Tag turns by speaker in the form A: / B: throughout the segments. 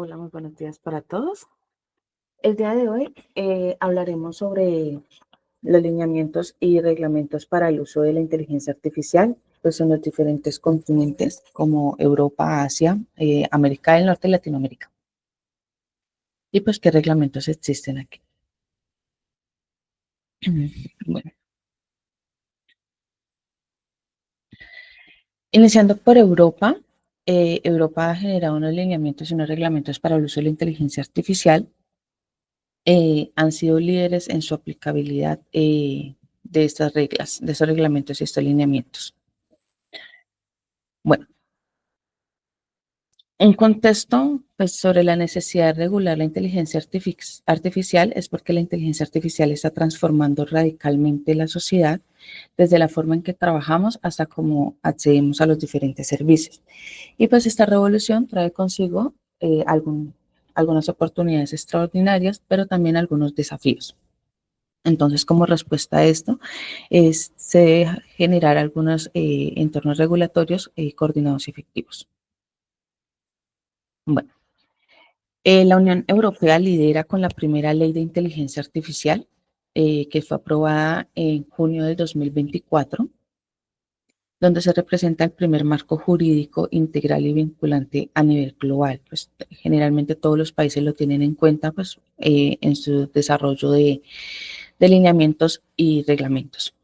A: Hola, muy buenos días para todos. El día de hoy hablaremos sobre los lineamientos y reglamentos para el uso de la inteligencia artificial pues, en los diferentes continentes como Europa, Asia, América del Norte y Latinoamérica. Y pues qué reglamentos existen aquí. Bueno, iniciando por Europa, Europa ha generado unos lineamientos y unos reglamentos para el uso de la inteligencia artificial. Han sido líderes en su aplicabilidad de estas reglas, de estos reglamentos y estos lineamientos. Bueno, un contexto pues, sobre la necesidad de regular la inteligencia artificial es porque la inteligencia artificial está transformando radicalmente la sociedad desde la forma en que trabajamos hasta cómo accedemos a los diferentes servicios. Y pues esta revolución trae consigo algunas oportunidades extraordinarias, pero también algunos desafíos. Entonces, como respuesta a esto, se debe generar algunos entornos regulatorios coordinados y efectivos. Bueno, la Unión Europea lidera con la primera ley de inteligencia artificial, que fue aprobada en junio de 2024, donde se representa el primer marco jurídico integral y vinculante a nivel global. Pues, generalmente todos los países lo tienen en cuenta pues, en su desarrollo de lineamientos y reglamentos.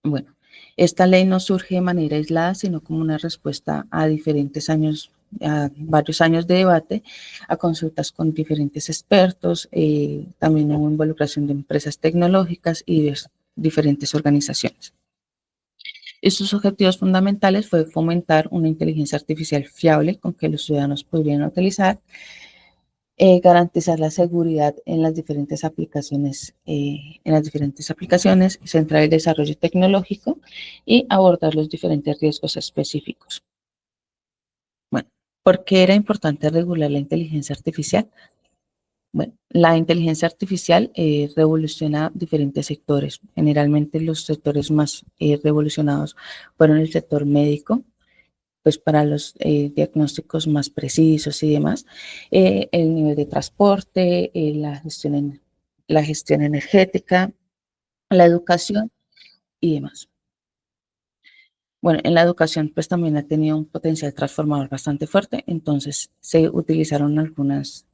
A: Bueno, esta ley no surge de manera aislada, sino como una respuesta a varios años de debate, a consultas con diferentes expertos, también hubo involucración de empresas tecnológicas y de diferentes organizaciones. Y sus objetivos fundamentales fue fomentar una inteligencia artificial fiable con que los ciudadanos podrían utilizar, garantizar la seguridad en las diferentes aplicaciones, centrar el desarrollo tecnológico y abordar los diferentes riesgos específicos. Bueno, ¿por qué era importante regular la inteligencia artificial? Bueno, la inteligencia artificial revoluciona diferentes sectores. Generalmente los sectores más revolucionados fueron el sector médico, pues para los diagnósticos más precisos y demás, el nivel de transporte, la gestión energética, la educación y demás. Bueno, en la educación pues también ha tenido un potencial transformador bastante fuerte, entonces se utilizaron algunas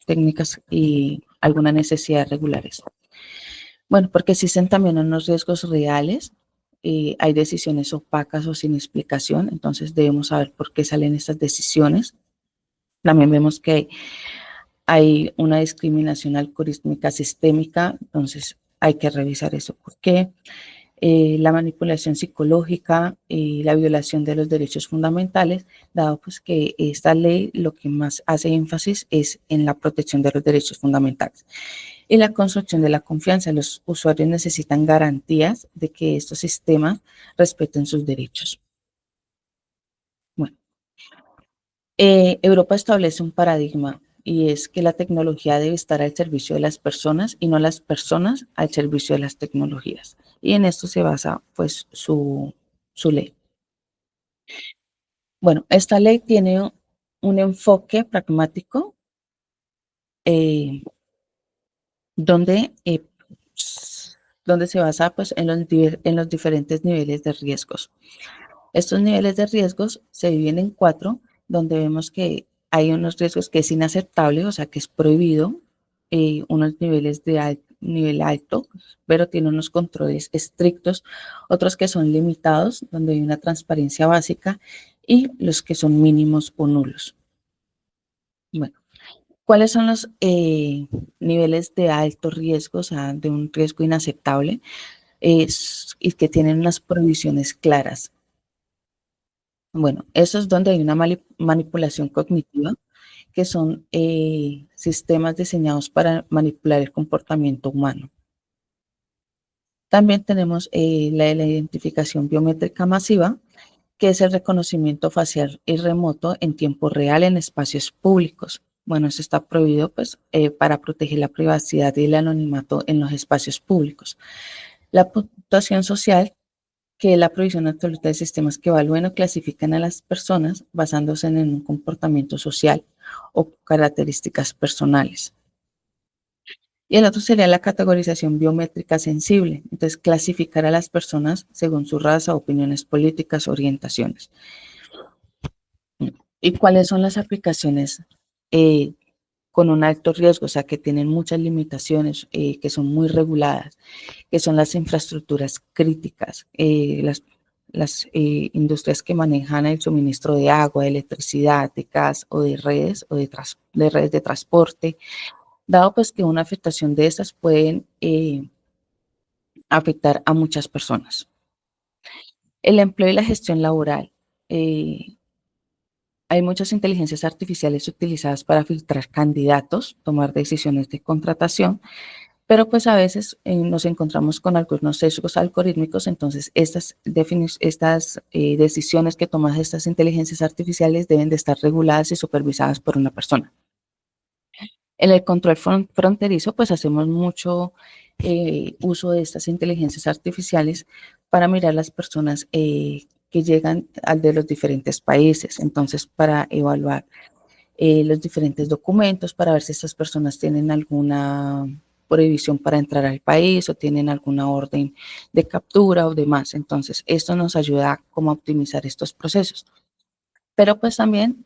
A: técnicas y algunas necesidades regulares. Bueno, porque existen también unos riesgos reales, hay decisiones opacas o sin explicación, entonces debemos saber por qué salen estas decisiones. También vemos que hay una discriminación algorítmica sistémica, entonces hay que revisar eso. ¿Por qué? La manipulación psicológica y la violación de los derechos fundamentales, dado pues que esta ley lo que más hace énfasis es en la protección de los derechos fundamentales. Y la construcción de la confianza. Los usuarios necesitan garantías de que estos sistemas respeten sus derechos. Bueno, Europa establece un paradigma y es que la tecnología debe estar al servicio de las personas y no las personas al servicio de las tecnologías. Y en esto se basa pues su ley. Bueno, esta ley tiene un enfoque pragmático donde, donde se basa pues, en los diferentes niveles de riesgos. Estos niveles de riesgos se dividen en 4, donde vemos que hay unos riesgos que es inaceptable, o sea, que es prohibido, unos niveles de nivel alto, pero tiene unos controles estrictos, otros que son limitados, donde hay una transparencia básica, y los que son mínimos o nulos. Bueno, ¿cuáles son los niveles de alto riesgo, o sea, de un riesgo inaceptable? Y que tienen unas prohibiciones claras. Bueno, eso es donde hay una manipulación cognitiva, que son sistemas diseñados para manipular el comportamiento humano. También tenemos la identificación biométrica masiva, que es el reconocimiento facial y remoto en tiempo real en espacios públicos. Bueno, eso está prohibido pues, para proteger la privacidad y el anonimato en los espacios públicos. La puntuación social, que es la provisión absoluta de sistemas que evalúen o clasifican a las personas basándose en un comportamiento social o características personales. Y el otro sería la categorización biométrica sensible. Entonces, clasificar a las personas según su raza, opiniones políticas, orientaciones. ¿Y cuáles son las aplicaciones con un alto riesgo? O sea, que tienen muchas limitaciones, que son muy reguladas, que son las infraestructuras críticas, las industrias que manejan el suministro de agua, de electricidad, de gas o de redes de redes de transporte, dado pues que una afectación de estas pueden afectar a muchas personas. El empleo y la gestión laboral. Hay muchas inteligencias artificiales utilizadas para filtrar candidatos, tomar decisiones de contratación, pero pues a veces nos encontramos con algunos sesgos algorítmicos, entonces estas decisiones que toman estas inteligencias artificiales deben de estar reguladas y supervisadas por una persona. En el control fronterizo, pues hacemos mucho uso de estas inteligencias artificiales para mirar las personas que llegan al de los diferentes países, entonces para evaluar los diferentes documentos, para ver si estas personas tienen alguna prohibición para entrar al país o tienen alguna orden de captura o demás. Entonces, esto nos ayuda como a optimizar estos procesos. Pero pues también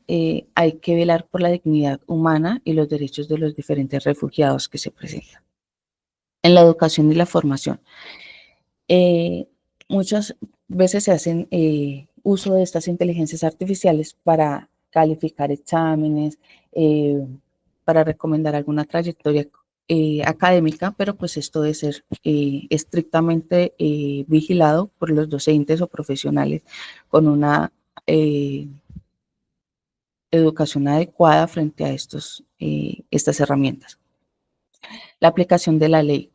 A: hay que velar por la dignidad humana y los derechos de los diferentes refugiados que se presentan. En la educación y la formación. Eh, Muchas veces se hacen uso de estas inteligencias artificiales para calificar exámenes, eh, para recomendar alguna trayectoria académica, pero pues esto debe ser estrictamente vigilado por los docentes o profesionales con una educación adecuada frente a estas herramientas. La aplicación de la ley.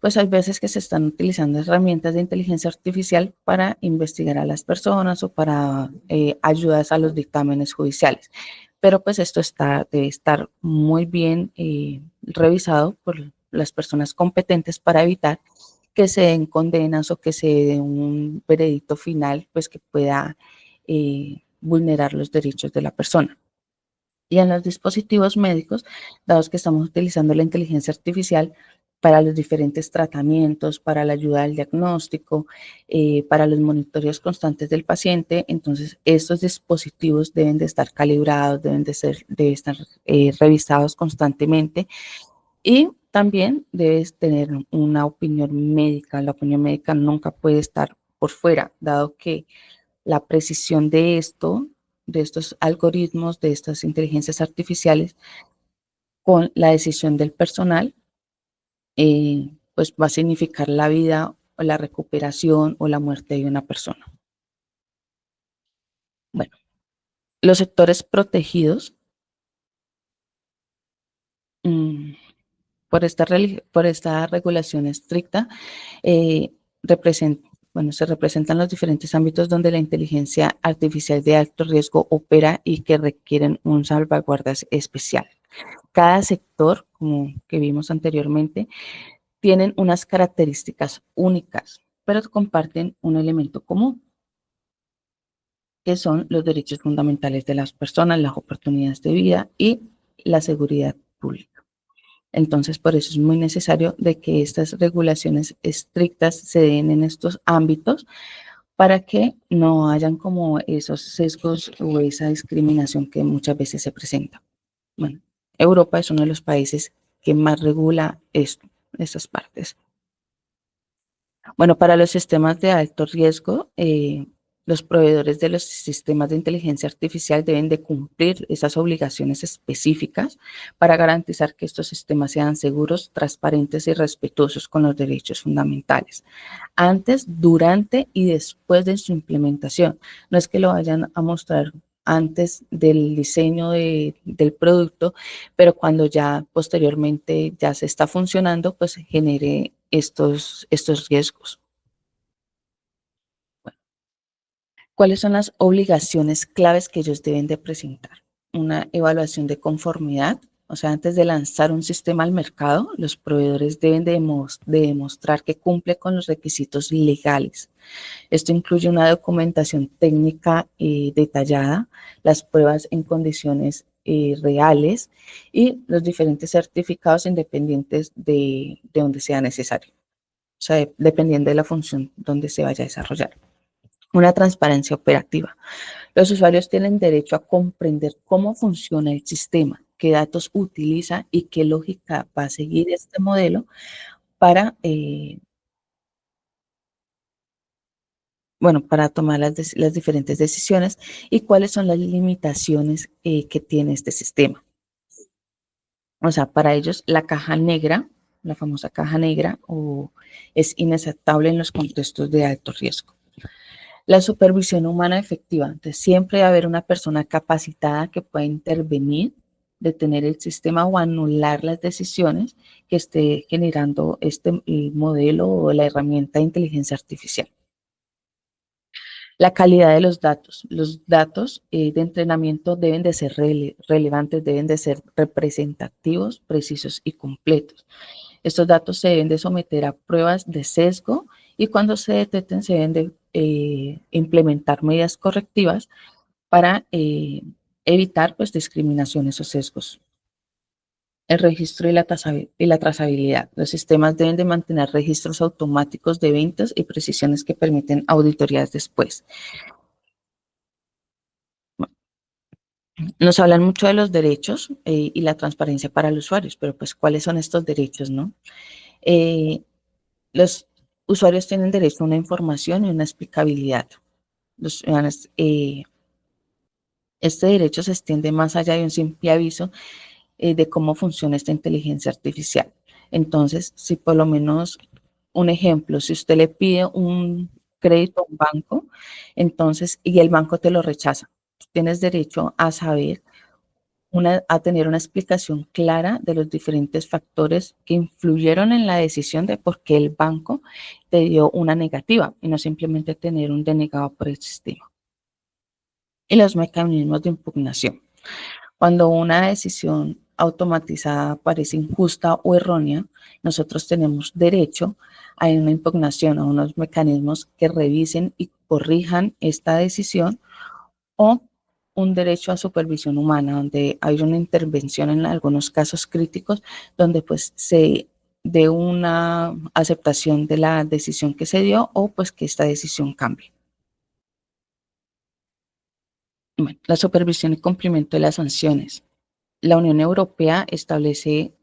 A: Pues hay veces que se están utilizando herramientas de inteligencia artificial para investigar a las personas o para ayudas a los dictámenes judiciales. Pero pues esto debe estar muy bien revisado por las personas competentes para evitar que se den condenas o que se dé un veredicto final pues que pueda vulnerar los derechos de la persona. Y en los dispositivos médicos, dados que estamos utilizando la inteligencia artificial para los diferentes tratamientos, para la ayuda al diagnóstico, para los monitoreos constantes del paciente, entonces estos dispositivos deben de estar calibrados, deben estar revisados constantemente y también debes tener una opinión médica. La opinión médica nunca puede estar por fuera, dado que la precisión de estos algoritmos, de estas inteligencias artificiales, con la decisión del personal, pues va a significar la vida o la recuperación o la muerte de una persona. Bueno, los sectores protegidos mmm, por esta regulación estricta eh, se representan los diferentes ámbitos donde la inteligencia artificial de alto riesgo opera y que requieren un salvaguardas especial. Cada sector, como que vimos anteriormente, tienen unas características únicas, pero comparten un elemento común, que son los derechos fundamentales de las personas, las oportunidades de vida y la seguridad pública. Entonces, por eso es muy necesario de que estas regulaciones estrictas se den en estos ámbitos para que no hayan como esos sesgos o esa discriminación que muchas veces se presenta. Bueno, Europa es uno de los países que más regula estas partes. Bueno, para los sistemas de alto riesgo, los proveedores de los sistemas de inteligencia artificial deben de cumplir esas obligaciones específicas para garantizar que estos sistemas sean seguros, transparentes y respetuosos con los derechos fundamentales, antes, durante y después de su implementación. No es que lo vayan a mostrar antes del diseño del producto, pero cuando ya posteriormente ya se está funcionando, pues genere estos riesgos. Bueno, ¿cuáles son las obligaciones claves que ellos deben de presentar? Una evaluación de conformidad, o sea, antes de lanzar un sistema al mercado, los proveedores deben de demostrar que cumple con los requisitos legales. Esto incluye una documentación técnica detallada, las pruebas en condiciones reales y los diferentes certificados independientes de donde sea necesario, o sea, dependiendo de la función donde se vaya a desarrollar. Una transparencia operativa. Los usuarios tienen derecho a comprender cómo funciona el sistema, qué datos utiliza y qué lógica va a seguir este modelo para, bueno, para tomar las diferentes decisiones y cuáles son las limitaciones que tiene este sistema. O sea, para ellos la caja negra, la famosa caja negra, es inaceptable en los contextos de alto riesgo. La supervisión humana efectiva. Entonces, siempre va a haber una persona capacitada que pueda intervenir, detener el sistema o anular las decisiones que esté generando este modelo o la herramienta de inteligencia artificial. La calidad de los datos. Los datos de entrenamiento deben de ser relevantes, deben de ser representativos, precisos y completos. Estos datos se deben de someter a pruebas de sesgo y cuando se detecten se deben de implementar medidas correctivas para evitar pues, discriminaciones o sesgos. El registro y la trazabilidad. Los sistemas deben de mantener registros automáticos de eventos y precisiones que permiten auditorías después. Nos hablan mucho de los derechos y la transparencia para los usuarios, pero pues ¿cuáles son estos derechos, no? Los usuarios tienen derecho a una información y una explicabilidad. Los ciudadanos, este derecho se extiende más allá de un simple aviso de cómo funciona esta inteligencia artificial. Entonces, si por lo menos un ejemplo, si usted le pide un crédito a un banco, entonces, y el banco te lo rechaza, tienes derecho a saber, a tener una explicación clara de los diferentes factores que influyeron en la decisión de por qué el banco te dio una negativa y no simplemente tener un denegado por el sistema. Y los mecanismos de impugnación. Cuando una decisión automatizada parece injusta o errónea, nosotros tenemos derecho a una impugnación, a unos mecanismos que revisen y corrijan esta decisión o un derecho a supervisión humana, donde hay una intervención en algunos casos críticos, donde pues se dé una aceptación de la decisión que se dio o pues que esta decisión cambie. Bueno, la supervisión y cumplimiento de las sanciones. La Unión Europea establece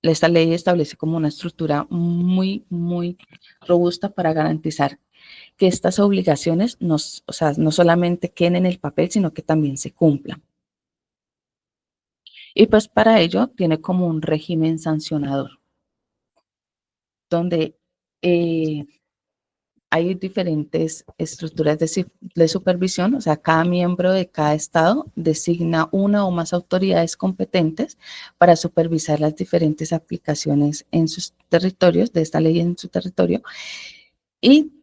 A: esta ley establece como una estructura muy robusta para garantizar que estas obligaciones o sea, no solamente queden en el papel, sino que también se cumplan. Y pues para ello tiene como un régimen sancionador, donde hay diferentes estructuras de supervisión, o sea, cada miembro de cada estado designa una o más autoridades competentes para supervisar las diferentes aplicaciones en sus territorios, de esta ley en su territorio, y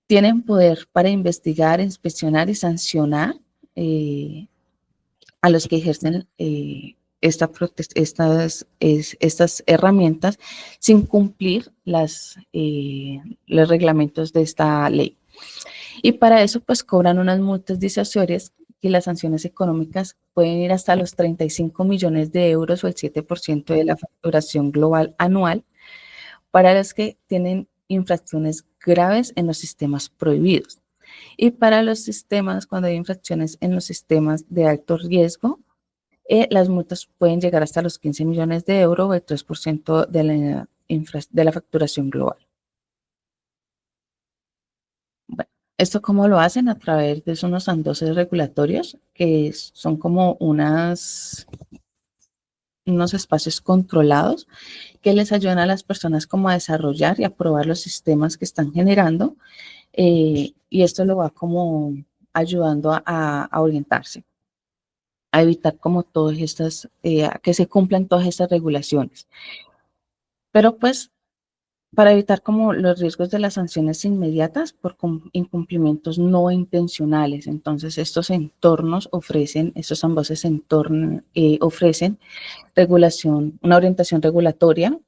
A: tienen poder para investigar, inspeccionar y sancionar a los que ejercen estas herramientas sin cumplir los reglamentos de esta ley. Y para eso, pues cobran unas multas disuasorias y las sanciones económicas pueden ir hasta los 35 millones de euros o el 7% de la facturación global anual para los que tienen infracciones graves en los sistemas prohibidos. Y para los sistemas, cuando hay infracciones en los sistemas de alto riesgo, las multas pueden llegar hasta los 15 millones de euros o el 3% de la facturación global. Bueno, ¿esto cómo lo hacen? A través de unos sandoces regulatorios, que son como unos espacios controlados que les ayudan a las personas como a desarrollar y a probar los sistemas que están generando, y esto lo va como ayudando a orientarse, a evitar como todas estas, a que se cumplan todas estas regulaciones. Pero pues para evitar como los riesgos de las sanciones inmediatas por incumplimientos no intencionales. Entonces, estos entornos ofrecen, estos sandoces ofrecen regulación, una orientación regulatoria,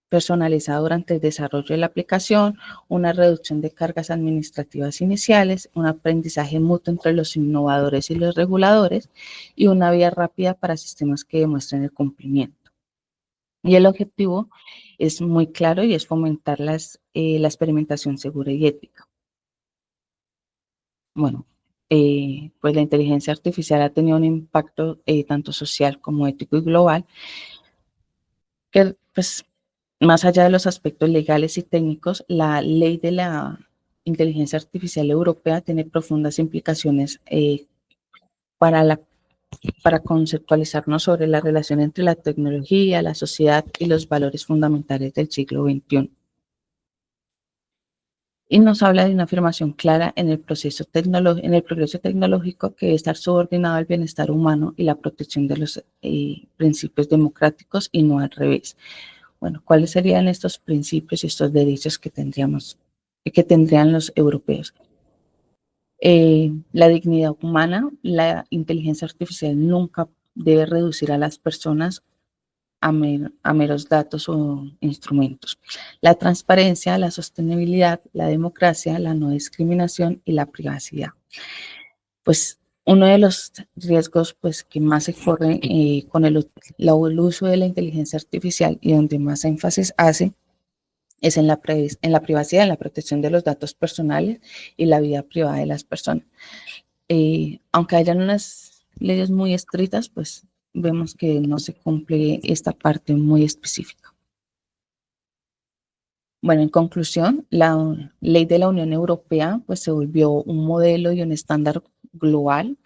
A: personalizada durante el desarrollo de la aplicación, una reducción de cargas administrativas iniciales, un aprendizaje mutuo entre los innovadores y los reguladores y una vía rápida para sistemas que demuestren el cumplimiento. Y el objetivo es muy claro y es fomentar la experimentación segura y ética. Bueno, pues la inteligencia artificial ha tenido un impacto tanto social como ético y global, que pues más allá de los aspectos legales y técnicos, la ley de la inteligencia artificial europea tiene profundas implicaciones para, la, para conceptualizarnos sobre la relación entre la tecnología, la sociedad y los valores fundamentales del siglo XXI. Y nos habla de una afirmación clara en el progreso tecnológico que debe estar subordinado al bienestar humano y la protección de los principios democráticos y no al revés. Bueno, ¿cuáles serían estos principios y estos derechos que tendrían los europeos? La dignidad humana, la inteligencia artificial nunca debe reducir a las personas a meros datos o instrumentos. La transparencia, la sostenibilidad, la democracia, la no discriminación y la privacidad. Pues uno de los riesgos pues, que más se corre con el uso de la inteligencia artificial y donde más énfasis hace es en la privacidad, en la protección de los datos personales y la vida privada de las personas. Aunque hayan unas leyes muy estrictas, pues vemos que no se cumple esta parte muy específica. Bueno, en conclusión, la ley de la Unión Europea pues, se volvió un modelo y un estándar global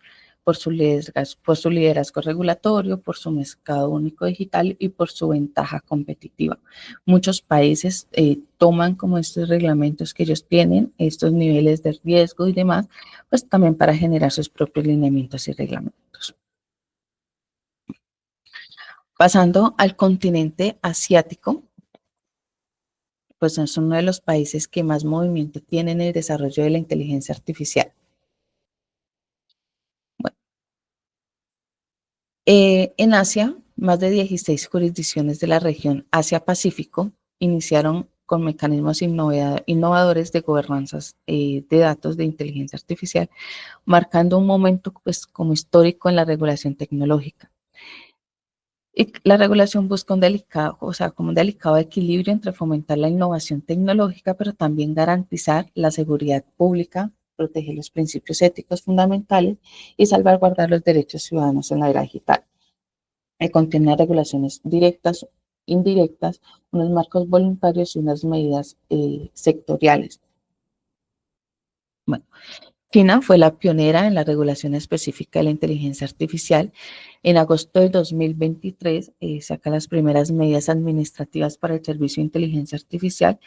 A: por su liderazgo regulatorio, por su mercado único digital y por su ventaja competitiva. Muchos países toman como estos reglamentos que ellos tienen, estos niveles de riesgo y demás, pues también para generar sus propios lineamientos y reglamentos. Pasando al continente asiático, pues es uno de los países que más movimiento tiene en el desarrollo de la inteligencia artificial. Bueno, en Asia, más de 16 jurisdicciones de la región Asia-Pacífico iniciaron con mecanismos innovadores de gobernanzas de datos de inteligencia artificial, marcando un momento pues, como histórico en la regulación tecnológica. Y la regulación busca como un delicado equilibrio entre fomentar la innovación tecnológica, pero también garantizar la seguridad pública, proteger los principios éticos fundamentales y salvaguardar los derechos ciudadanos en la era digital. Contiene regulaciones directas, indirectas, unos marcos voluntarios y unas medidas sectoriales. Bueno, China fue la pionera en la regulación específica de la inteligencia artificial. En agosto de 2023 saca las primeras medidas administrativas para el servicio de inteligencia artificial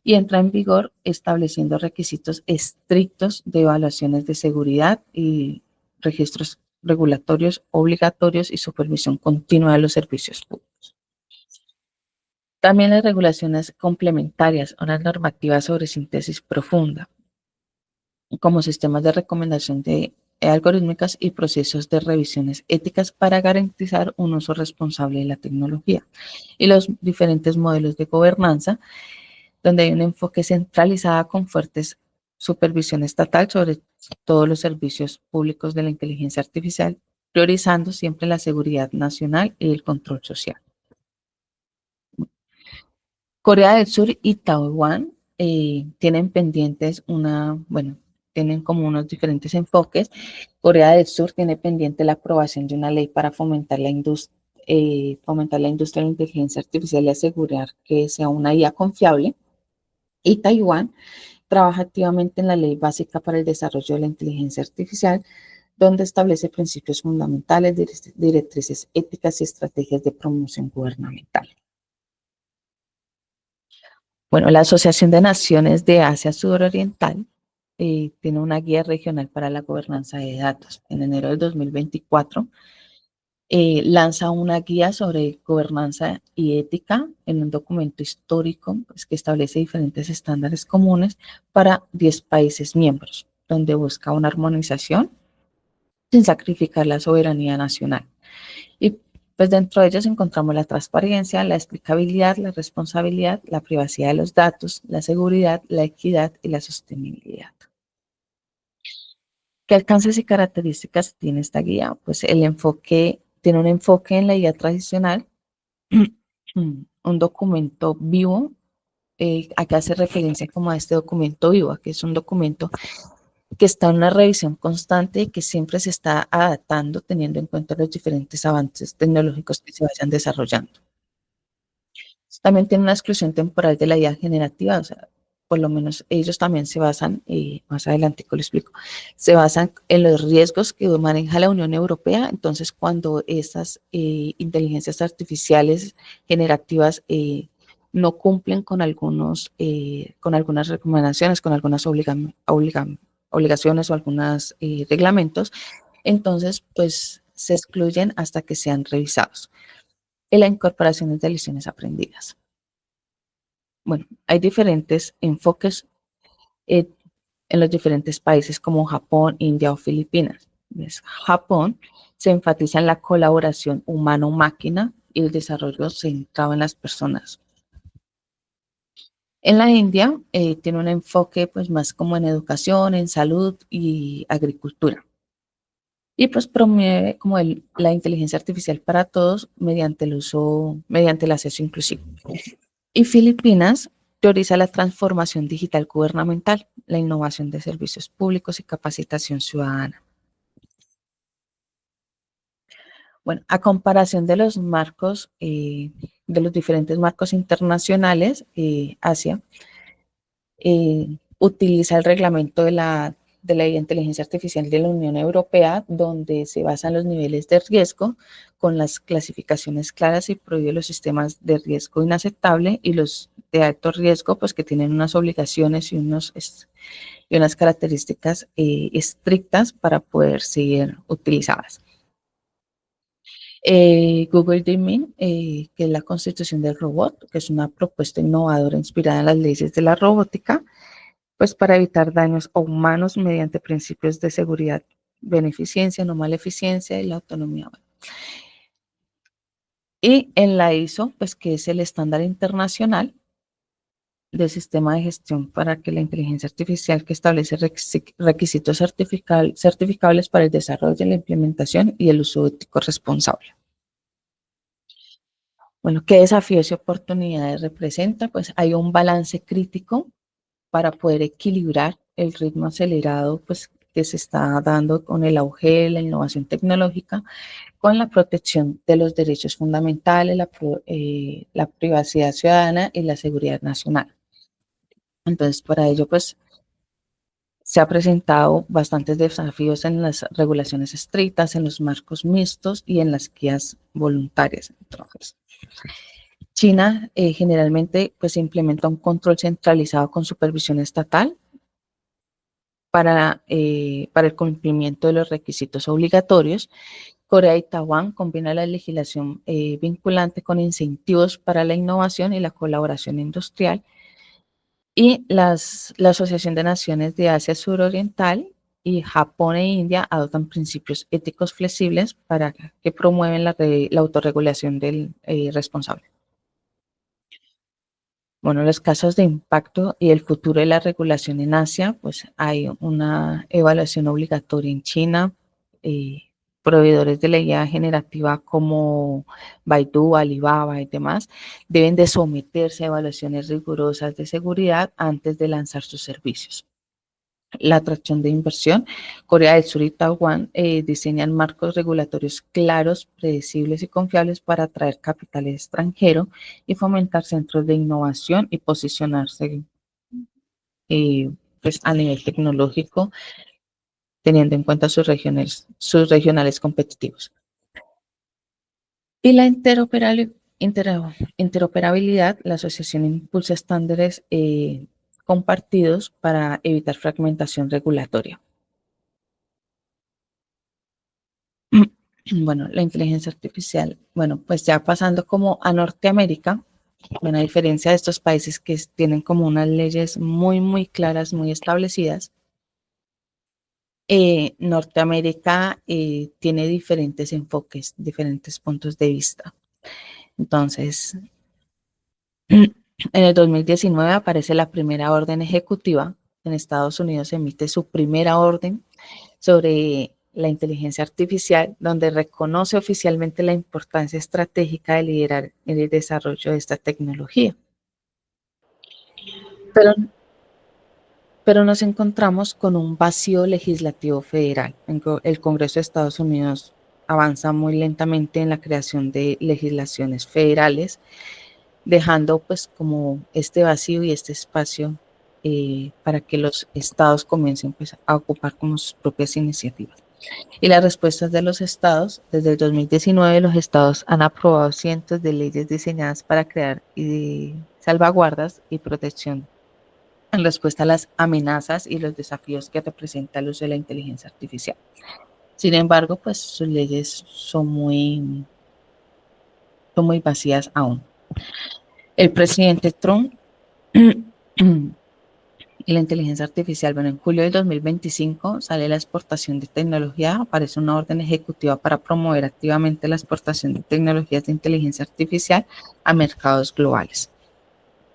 A: y entra en vigor estableciendo requisitos estrictos de evaluaciones de seguridad y registros regulatorios obligatorios y supervisión continua de los servicios públicos. También las regulaciones complementarias, una normativa sobre síntesis profunda, como sistemas de recomendación de algorítmicas y procesos de revisiones éticas para garantizar un uso responsable de la tecnología y los diferentes modelos de gobernanza, donde hay un enfoque centralizado con fuertes supervisión estatal sobre todos los servicios públicos de la inteligencia artificial, priorizando siempre la seguridad nacional y el control social. Corea del Sur y Taiwán tienen pendientes tienen como unos diferentes enfoques. Corea del Sur tiene pendiente la aprobación de una ley para fomentar la industria de la inteligencia artificial y asegurar que sea una IA confiable. Y Taiwán trabaja activamente en la Ley Básica para el Desarrollo de la Inteligencia Artificial, donde establece principios fundamentales, directrices éticas y estrategias de promoción gubernamental. Bueno, la Asociación de Naciones de Asia Sudoriental tiene una guía regional para la gobernanza de datos. En enero del 2024 lanza una guía sobre gobernanza y ética en un documento histórico pues, que establece diferentes estándares comunes para 10 países miembros, donde busca una armonización sin sacrificar la soberanía nacional. Y Pues dentro de ellos encontramos la transparencia, la explicabilidad, la responsabilidad, la privacidad de los datos, la seguridad, la equidad y la sostenibilidad. ¿Qué alcances y características tiene esta guía? Pues tiene un enfoque en la guía tradicional, un documento vivo. Acá hace referencia como a este documento vivo, que es un documento que está en una revisión constante y que siempre se está adaptando teniendo en cuenta los diferentes avances tecnológicos que se vayan desarrollando. También tiene una exclusión temporal de la IA generativa, o sea, por lo menos ellos también se basan, más adelante lo explico, se basan en los riesgos que maneja la Unión Europea. Entonces, cuando estas inteligencias artificiales generativas no cumplen con algunas recomendaciones, con algunas obligaciones o algunos reglamentos, entonces, pues se excluyen hasta que sean revisados. Y la incorporación de lecciones aprendidas. Bueno, hay diferentes enfoques eh, en los diferentes países como Japón, India o Filipinas. En Japón se enfatiza en la colaboración humano-máquina y el desarrollo centrado en las personas. En la India tiene un enfoque pues más como en educación, en salud y agricultura. Y pues promueve como la inteligencia artificial para todos mediante el acceso inclusivo. Y Filipinas prioriza la transformación digital gubernamental, la innovación de servicios públicos y capacitación ciudadana. Bueno, a comparación de los marcos, de los diferentes marcos internacionales, Asia utiliza el reglamento de la inteligencia artificial de la Unión Europea, donde se basan los niveles de riesgo con las clasificaciones claras y prohíbe los sistemas de riesgo inaceptable y los de alto riesgo, pues que tienen unas obligaciones y unas características estrictas para poder ser utilizadas. Google Deep que es la constitución del robot, que es una propuesta innovadora inspirada en las leyes de la robótica, pues para evitar daños a humanos mediante principios de seguridad, beneficencia, no maleficencia y la autonomía. Y en la ISO, pues que es el estándar internacional del sistema de gestión para que la inteligencia artificial, que establece requisitos certificables para el desarrollo, la implementación y el uso ético responsable. Bueno, ¿qué desafíos y oportunidades representa? Pues hay un balance crítico para poder equilibrar el ritmo acelerado pues, que se está dando con el auge de la innovación tecnológica, con la protección de los derechos fundamentales, la privacidad ciudadana y la seguridad nacional. Entonces, para ello, pues, se ha presentado bastantes desafíos en las regulaciones estrictas, en los marcos mixtos y en las guías voluntarias. Entonces, China generalmente pues implementa un control centralizado con supervisión estatal para el cumplimiento de los requisitos obligatorios. Corea y Taiwán combinan la legislación vinculante con incentivos para la innovación y la colaboración industrial. Y la Asociación de Naciones de Asia Suroriental y Japón e India adoptan principios éticos flexibles para que promueven la autorregulación del responsable. Bueno, los casos de impacto y el futuro de la regulación en Asia, pues hay una evaluación obligatoria en China, proveedores de la guía generativa como Baidu, Alibaba y demás, deben de someterse a evaluaciones rigurosas de seguridad antes de lanzar sus servicios. La atracción de inversión, Corea del Sur y Taiwán diseñan marcos regulatorios claros, predecibles y confiables para atraer capital extranjero y fomentar centros de innovación y posicionarse pues a nivel tecnológico, teniendo en cuenta sus regionales competitivos. Y la interoperabilidad, la asociación impulsa estándares compartidos para evitar fragmentación regulatoria. Bueno, la inteligencia artificial, bueno, pues ya pasando como a Norteamérica, bueno, a diferencia de estos países que tienen como unas leyes muy, muy claras, muy establecidas, Norteamérica tiene diferentes enfoques, diferentes puntos de vista. Entonces, en el 2019 aparece la primera orden ejecutiva. En Estados Unidos se emite su primera orden sobre la inteligencia artificial, donde reconoce oficialmente la importancia estratégica de liderar el desarrollo de esta tecnología. Pero, pero nos encontramos con un vacío legislativo federal. El Congreso de Estados Unidos avanza muy lentamente en la creación de legislaciones federales, dejando pues como este vacío y este espacio para que los estados comiencen pues, a ocupar como sus propias iniciativas. Y las respuestas de los estados, desde el 2019 los estados han aprobado cientos de leyes diseñadas para crear salvaguardas y protección en respuesta a las amenazas y los desafíos que representa el uso de la inteligencia artificial. Sin embargo, pues sus leyes son muy vacías aún. El presidente Trump y la inteligencia artificial. Bueno, en julio de 2025 sale la exportación de tecnología, aparece una orden ejecutiva para promover activamente la exportación de tecnologías de inteligencia artificial a mercados globales.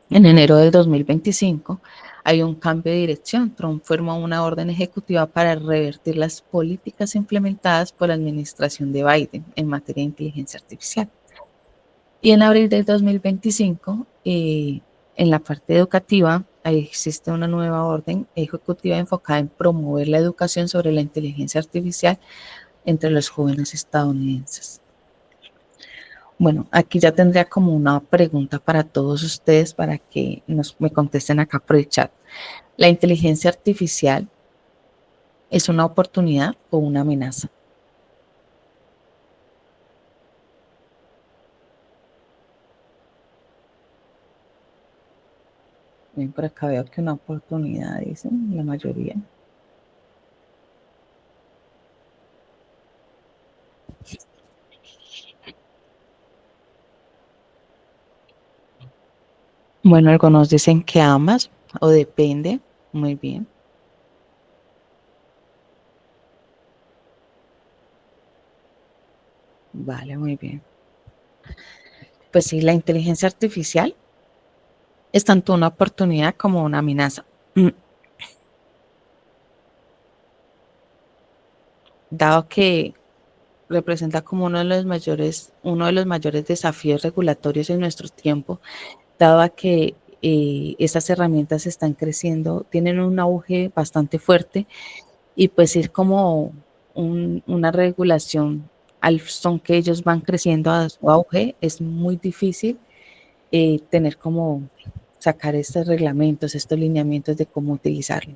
A: En enero de 2025 hay un cambio de dirección. Trump firmó una orden ejecutiva para revertir las políticas implementadas por la administración de Biden en materia de inteligencia artificial. Y en abril del 2025, en la parte educativa, ahí existe una nueva orden ejecutiva enfocada en promover la educación sobre la inteligencia artificial entre los jóvenes estadounidenses. Bueno, aquí ya tendría como una pregunta para todos ustedes para que me contesten acá por el chat. ¿La inteligencia artificial es una oportunidad o una amenaza? Bien, por acá veo que una oportunidad, dicen la mayoría. Bueno, algunos dicen que ambas o depende. Muy bien. Vale, muy bien. Pues sí, la inteligencia artificial es tanto una oportunidad como una amenaza. Dado que representa como uno de los mayores desafíos regulatorios en nuestro tiempo, dado a que esas herramientas están creciendo, tienen un auge bastante fuerte y pues ir como una regulación al son que ellos van creciendo a su auge es muy difícil tener como sacar estos reglamentos, estos lineamientos de cómo utilizarlo.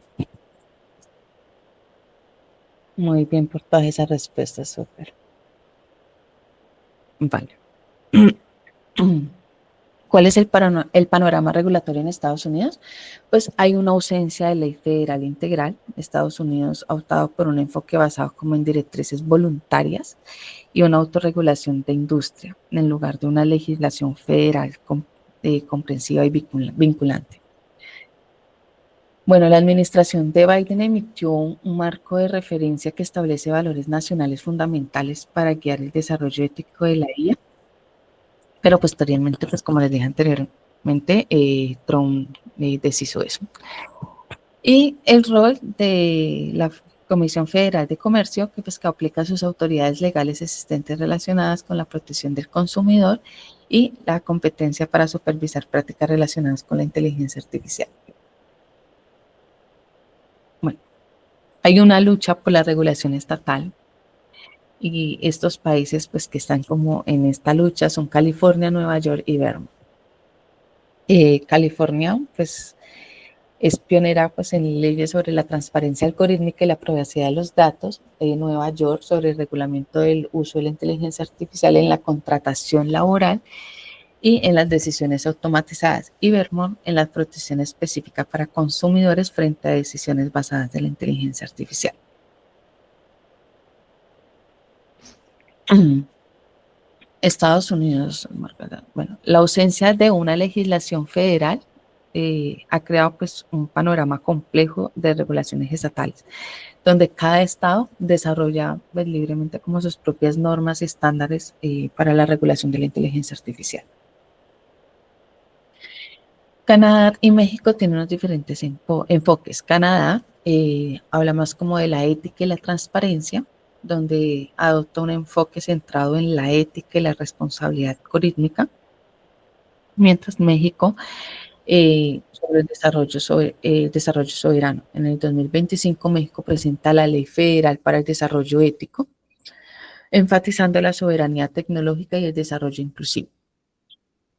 A: Muy bien por todas esas respuestas, súper. Vale. ¿Cuál es el panorama regulatorio en Estados Unidos? Pues hay una ausencia de ley federal integral. Estados Unidos ha optado por un enfoque basado como en directrices voluntarias y una autorregulación de industria, en lugar de una legislación federal comprensiva y vinculante. Bueno, la administración de Biden emitió un marco de referencia que establece valores nacionales fundamentales para guiar el desarrollo ético de la IA, pero posteriormente, pues como les dije anteriormente, Trump deshizo eso. Y el rol de la Comisión Federal de Comercio, que aplica sus autoridades legales existentes relacionadas con la protección del consumidor y la competencia para supervisar prácticas relacionadas con la inteligencia artificial. Bueno, hay una lucha por la regulación estatal y estos países pues que están como en esta lucha son California, Nueva York y Vermont. California pues es pionera pues en leyes sobre la transparencia algorítmica y la privacidad de los datos. Nueva York sobre el regulamiento del uso de la inteligencia artificial en la contratación laboral y en las decisiones automatizadas, y Vermont en la protección específica para consumidores frente a decisiones basadas en la inteligencia artificial. Estados Unidos, bueno, la ausencia de una legislación federal ha creado pues un panorama complejo de regulaciones estatales, donde cada estado desarrolla pues, libremente como sus propias normas y estándares para la regulación de la inteligencia artificial. Canadá y México tienen unos diferentes enfoques. Canadá habla más como de la ética y la transparencia, donde adopta un enfoque centrado en la ética y la responsabilidad algorítmica, mientras México sobre el desarrollo soberano. En el 2025 México presenta la Ley Federal para el Desarrollo Ético, enfatizando la soberanía tecnológica y el desarrollo inclusivo.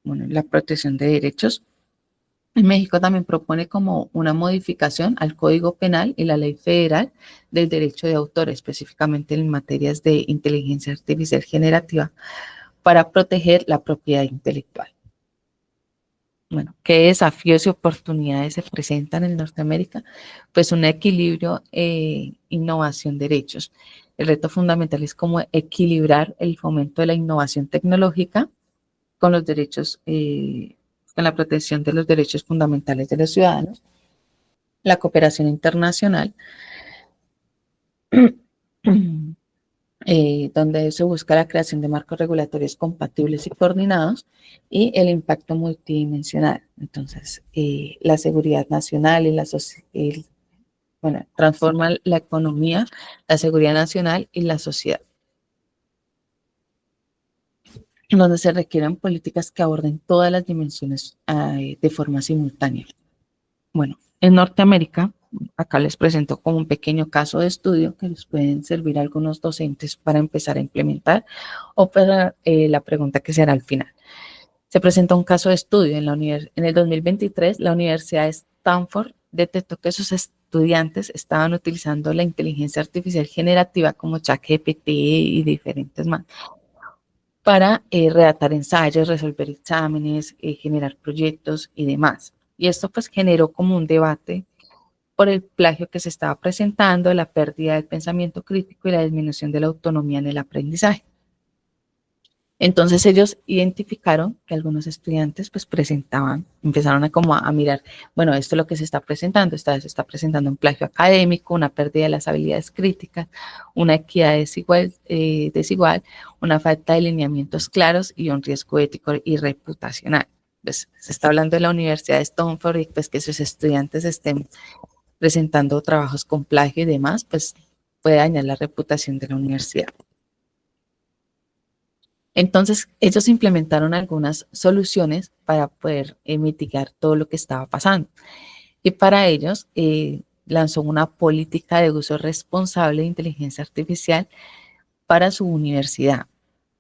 A: Bueno, la protección de derechos. México también propone como una modificación al Código Penal y la Ley Federal del Derecho de Autor, específicamente en materias de inteligencia artificial generativa, para proteger la propiedad intelectual. Bueno, ¿qué desafíos y oportunidades se presentan en Norteamérica? Pues un equilibrio, innovación, derechos. El reto fundamental es cómo equilibrar el fomento de la innovación tecnológica con los derechos, con la protección de los derechos fundamentales de los ciudadanos, la cooperación internacional, donde se busca la creación de marcos regulatorios compatibles y coordinados y el impacto multidimensional. Entonces, la seguridad nacional y bueno, transforma la economía, la seguridad nacional y la sociedad, donde se requieren políticas que aborden todas las dimensiones de forma simultánea. Bueno, en Norteamérica, acá les presento como un pequeño caso de estudio que les pueden servir a algunos docentes para empezar a implementar o para la pregunta que se hará al final. Se presenta un caso de estudio en el 2023, la Universidad de Stanford detectó que sus estudiantes estaban utilizando la inteligencia artificial generativa como ChatGPT y diferentes más para redactar ensayos, resolver exámenes, generar proyectos y demás. Y esto pues generó como un debate por el plagio que se estaba presentando, la pérdida del pensamiento crítico y la disminución de la autonomía en el aprendizaje. Entonces ellos identificaron que algunos estudiantes pues empezaron a mirar, bueno, esto es lo que se está presentando, se está presentando un plagio académico, una pérdida de las habilidades críticas, una equidad desigual, una falta de lineamientos claros y un riesgo ético y reputacional. Pues se está hablando de la Universidad de Stanford y pues que sus estudiantes estén presentando trabajos con plagio y demás, pues puede dañar la reputación de la universidad. Entonces, ellos implementaron algunas soluciones para poder mitigar todo lo que estaba pasando. Y para ellos lanzó una política de uso responsable de inteligencia artificial para su universidad.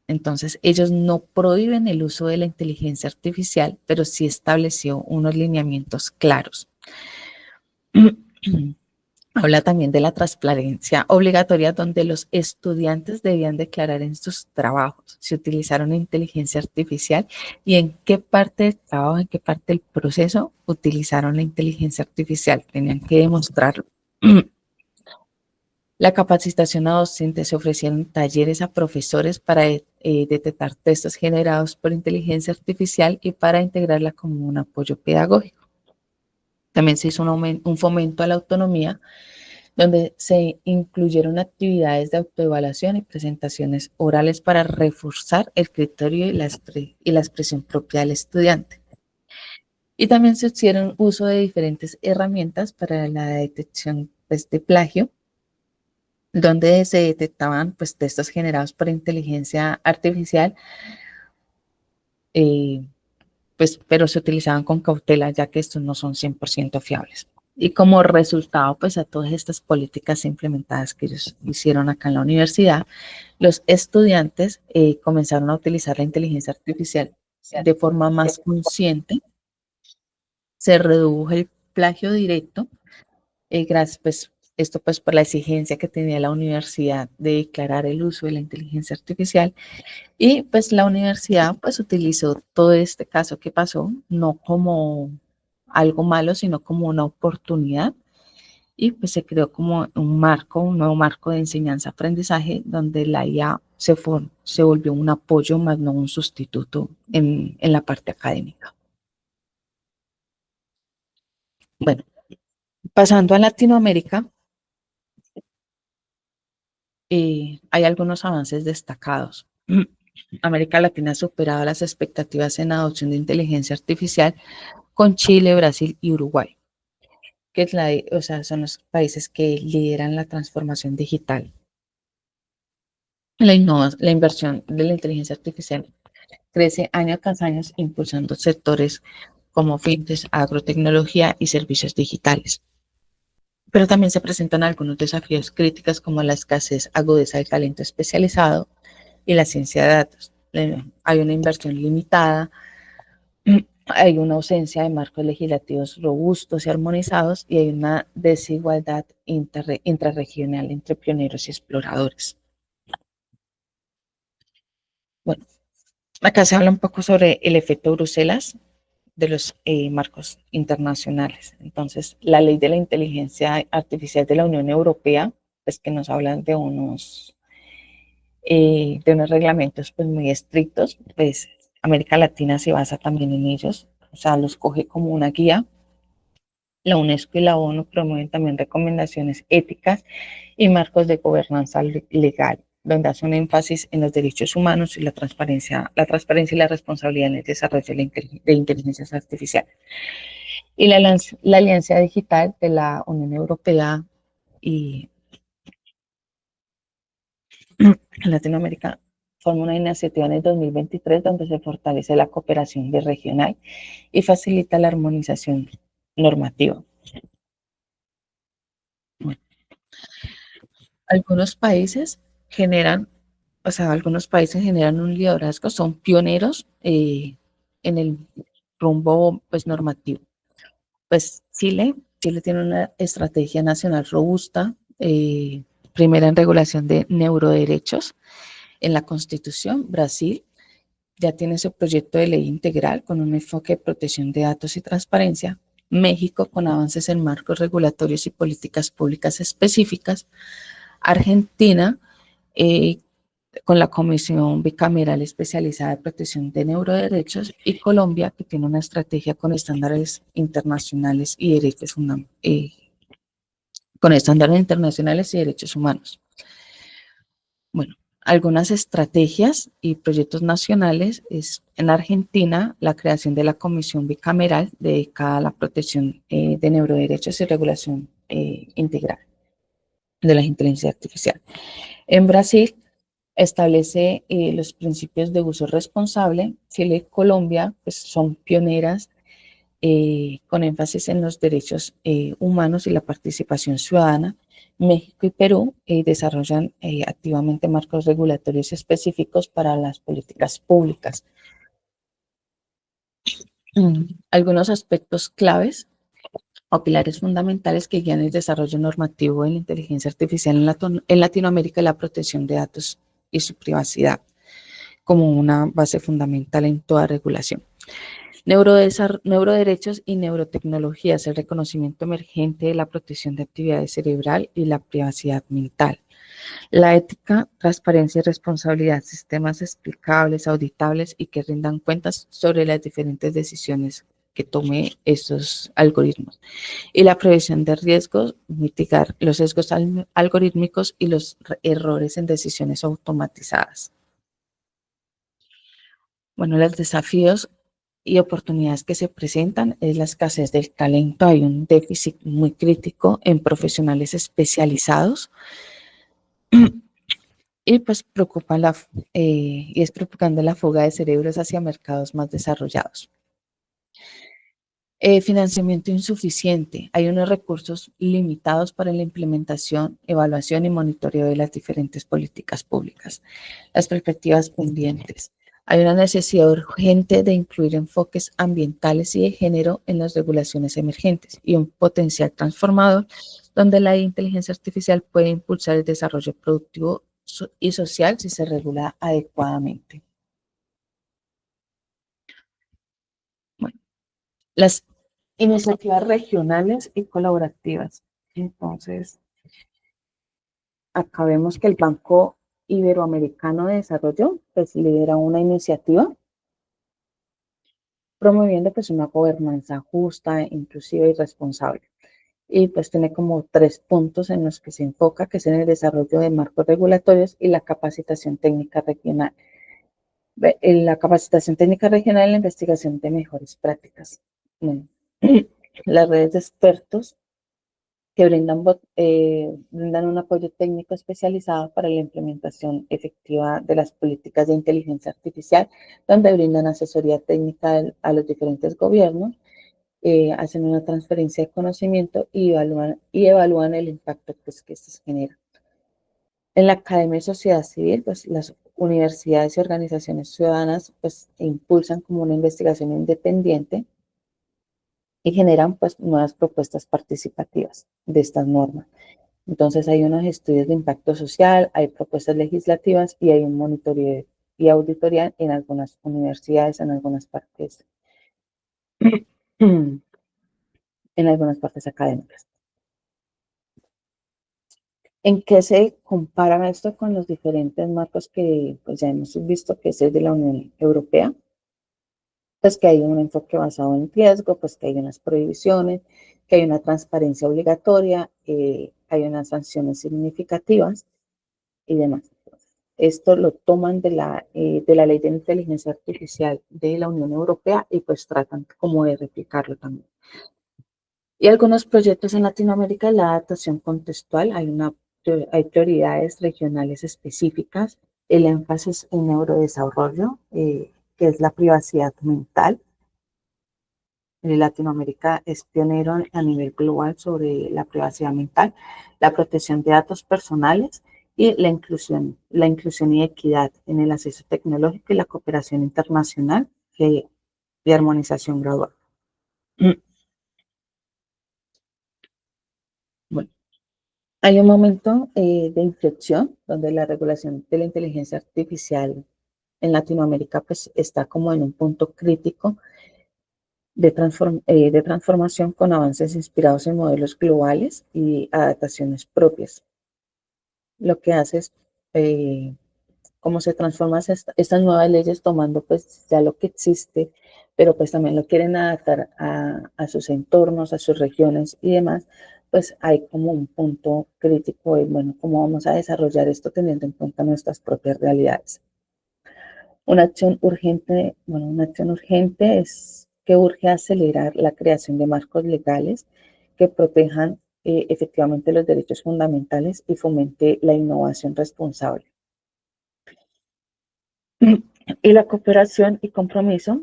A: Entonces, ellos no prohíben el uso de la inteligencia artificial, pero sí estableció unos lineamientos claros. Habla también de la transparencia obligatoria, donde los estudiantes debían declarar en sus trabajos si utilizaron inteligencia artificial y en qué parte del trabajo, en qué parte del proceso utilizaron la inteligencia artificial. Tenían que demostrarlo. La capacitación a docentes, se ofrecieron talleres a profesores para detectar textos generados por inteligencia artificial y para integrarla como un apoyo pedagógico. También se hizo un fomento a la autonomía, donde se incluyeron actividades de autoevaluación y presentaciones orales para reforzar el criterio y la expresión propia del estudiante. Y también se hicieron uso de diferentes herramientas para la detección pues, de plagio, donde se detectaban pues, textos generados por inteligencia artificial, pues, pero se utilizaban con cautela, ya que estos no son 100% fiables. Y como resultado, pues a todas estas políticas implementadas que ellos hicieron acá en la universidad, los estudiantes comenzaron a utilizar la inteligencia artificial de forma más consciente, se redujo el plagio directo, gracias, pues, esto pues por la exigencia que tenía la universidad de declarar el uso de la inteligencia artificial, y pues la universidad pues utilizó todo este caso que pasó, no como algo malo, sino como una oportunidad. Y pues se creó como un nuevo marco de enseñanza-aprendizaje donde la IA se volvió un apoyo más no un sustituto en la parte académica. Bueno, pasando a Latinoamérica, hay algunos avances destacados. América Latina ha superado las expectativas en adopción de inteligencia artificial con Chile, Brasil y Uruguay, que es o sea, son los países que lideran la transformación digital. La inversión de la inteligencia artificial crece año tras año, impulsando sectores como fintech, agrotecnología y servicios digitales. Pero también se presentan algunos desafíos críticos como la escasez agudeza del talento especializado y la ciencia de datos. Hay una inversión limitada, hay una ausencia de marcos legislativos robustos y armonizados y hay una desigualdad intrarregional entre pioneros y exploradores. Bueno, acá se habla un poco sobre el efecto Bruselas de los marcos internacionales. Entonces, la ley de la inteligencia artificial de la Unión Europea, pues que nos hablan de unos reglamentos pues muy estrictos, pues América Latina se basa también en ellos, o sea, los coge como una guía. La UNESCO y la ONU promueven también recomendaciones éticas y marcos de gobernanza legal, donde hace un énfasis en los derechos humanos y la transparencia y la responsabilidad en el desarrollo de inteligencias artificiales. Y la Alianza Digital de la Unión Europea y Latinoamérica forma una iniciativa en el 2023 donde se fortalece la cooperación regional y facilita la armonización normativa. Bueno, algunos países generan, o sea, algunos países generan un liderazgo, son pioneros en el rumbo pues normativo. Pues Chile tiene una estrategia nacional robusta, primera en regulación de neuroderechos en la Constitución. Brasil ya tiene su proyecto de ley integral con un enfoque de protección de datos y transparencia. México con avances en marcos regulatorios y políticas públicas específicas. Argentina eh, con la Comisión Bicameral Especializada de Protección de Neuroderechos y Colombia, que tiene una estrategia con estándares internacionales y derechos con estándares internacionales y derechos humanos. Bueno, algunas estrategias y proyectos nacionales es en Argentina la creación de la Comisión Bicameral dedicada a la protección de neuroderechos y regulación integral de la inteligencia artificial. En Brasil establece los principios de uso responsable. Chile y Colombia pues, son pioneras con énfasis en los derechos humanos y la participación ciudadana. México y Perú desarrollan activamente marcos regulatorios específicos para las políticas públicas. Algunos aspectos claves o pilares fundamentales que guían el desarrollo normativo de la inteligencia artificial en Latinoamérica y la protección de datos y su privacidad como una base fundamental en toda regulación. Neuroderechos y neurotecnologías, el reconocimiento emergente de la protección de actividades cerebral y la privacidad mental. La ética, transparencia y responsabilidad, sistemas explicables, auditables y que rindan cuentas sobre las diferentes decisiones que tome estos algoritmos. Y la prevención de riesgos, mitigar los sesgos algorítmicos y los errores en decisiones automatizadas. Bueno, los desafíos y oportunidades que se presentan es la escasez del talento. Hay un déficit muy crítico en profesionales especializados y pues y es preocupando la fuga de cerebros hacia mercados más desarrollados. Financiamiento insuficiente. Hay unos recursos limitados para la implementación, evaluación y monitoreo de las diferentes políticas públicas. Las perspectivas pendientes. Hay una necesidad urgente de incluir enfoques ambientales y de género en las regulaciones emergentes y un potencial transformador donde la inteligencia artificial puede impulsar el desarrollo productivo y social si se regula adecuadamente. Bueno, las iniciativas regionales y colaborativas. Entonces, acá vemos que el Banco Iberoamericano de Desarrollo pues, lidera una iniciativa promoviendo pues una gobernanza justa, inclusiva y responsable. Y pues tiene como 3 puntos en los que se enfoca, que es en el desarrollo de marcos regulatorios y la capacitación técnica regional. En la capacitación técnica regional y la investigación de mejores prácticas. Bueno, las redes de expertos que brindan un apoyo técnico especializado para la implementación efectiva de las políticas de inteligencia artificial, donde brindan asesoría técnica a los diferentes gobiernos, hacen una transferencia de conocimiento y evalúan el impacto pues, que esto genera. En la Academia de Sociedad Civil, pues las universidades y organizaciones ciudadanas pues impulsan como una investigación independiente y generan pues nuevas propuestas participativas de estas normas. Entonces hay unos estudios de impacto social, hay propuestas legislativas y hay un monitoreo y auditoría en algunas universidades, en algunas partes académicas. ¿En qué se compara esto con los diferentes marcos que pues, ya hemos visto que es el de la Unión Europea? Pues que hay un enfoque basado en riesgo, pues que hay unas prohibiciones, que hay una transparencia obligatoria, hay unas sanciones significativas y demás. Esto lo toman de la Ley de Inteligencia Artificial de la Unión Europea y pues tratan como de replicarlo también. Y algunos proyectos en Latinoamérica, la adaptación contextual, hay prioridades regionales específicas, el énfasis en neurodesarrollo, que es la privacidad mental. Latinoamérica es pionero a nivel global sobre la privacidad mental, la protección de datos personales y la inclusión y equidad en el acceso tecnológico y la cooperación internacional de armonización gradual. Bueno, hay un momento de inflexión donde la regulación de la inteligencia artificial en Latinoamérica pues está como en un punto crítico de transformación con avances inspirados en modelos globales y adaptaciones propias. Lo que hace es cómo se transforman estas nuevas leyes tomando pues ya lo que existe, pero pues también lo quieren adaptar a sus entornos, a sus regiones y demás, pues hay como un punto crítico de, bueno, cómo vamos a desarrollar esto teniendo en cuenta nuestras propias realidades. Una acción urgente es que urge acelerar la creación de marcos legales que protejan efectivamente los derechos fundamentales y fomente la innovación responsable. Y la cooperación y compromiso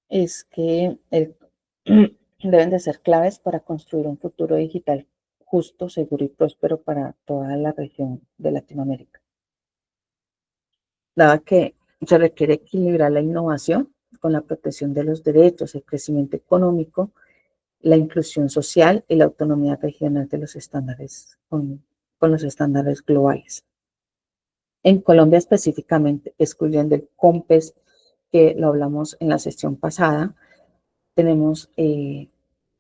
A: es que deben de ser claves para construir un futuro digital justo, seguro y próspero para toda la región de Latinoamérica. Dado que se requiere equilibrar la innovación con la protección de los derechos, el crecimiento económico, la inclusión social y la autonomía regional de los estándares con los estándares globales. En Colombia específicamente, excluyendo el COMPES, que lo hablamos en la sesión pasada, tenemos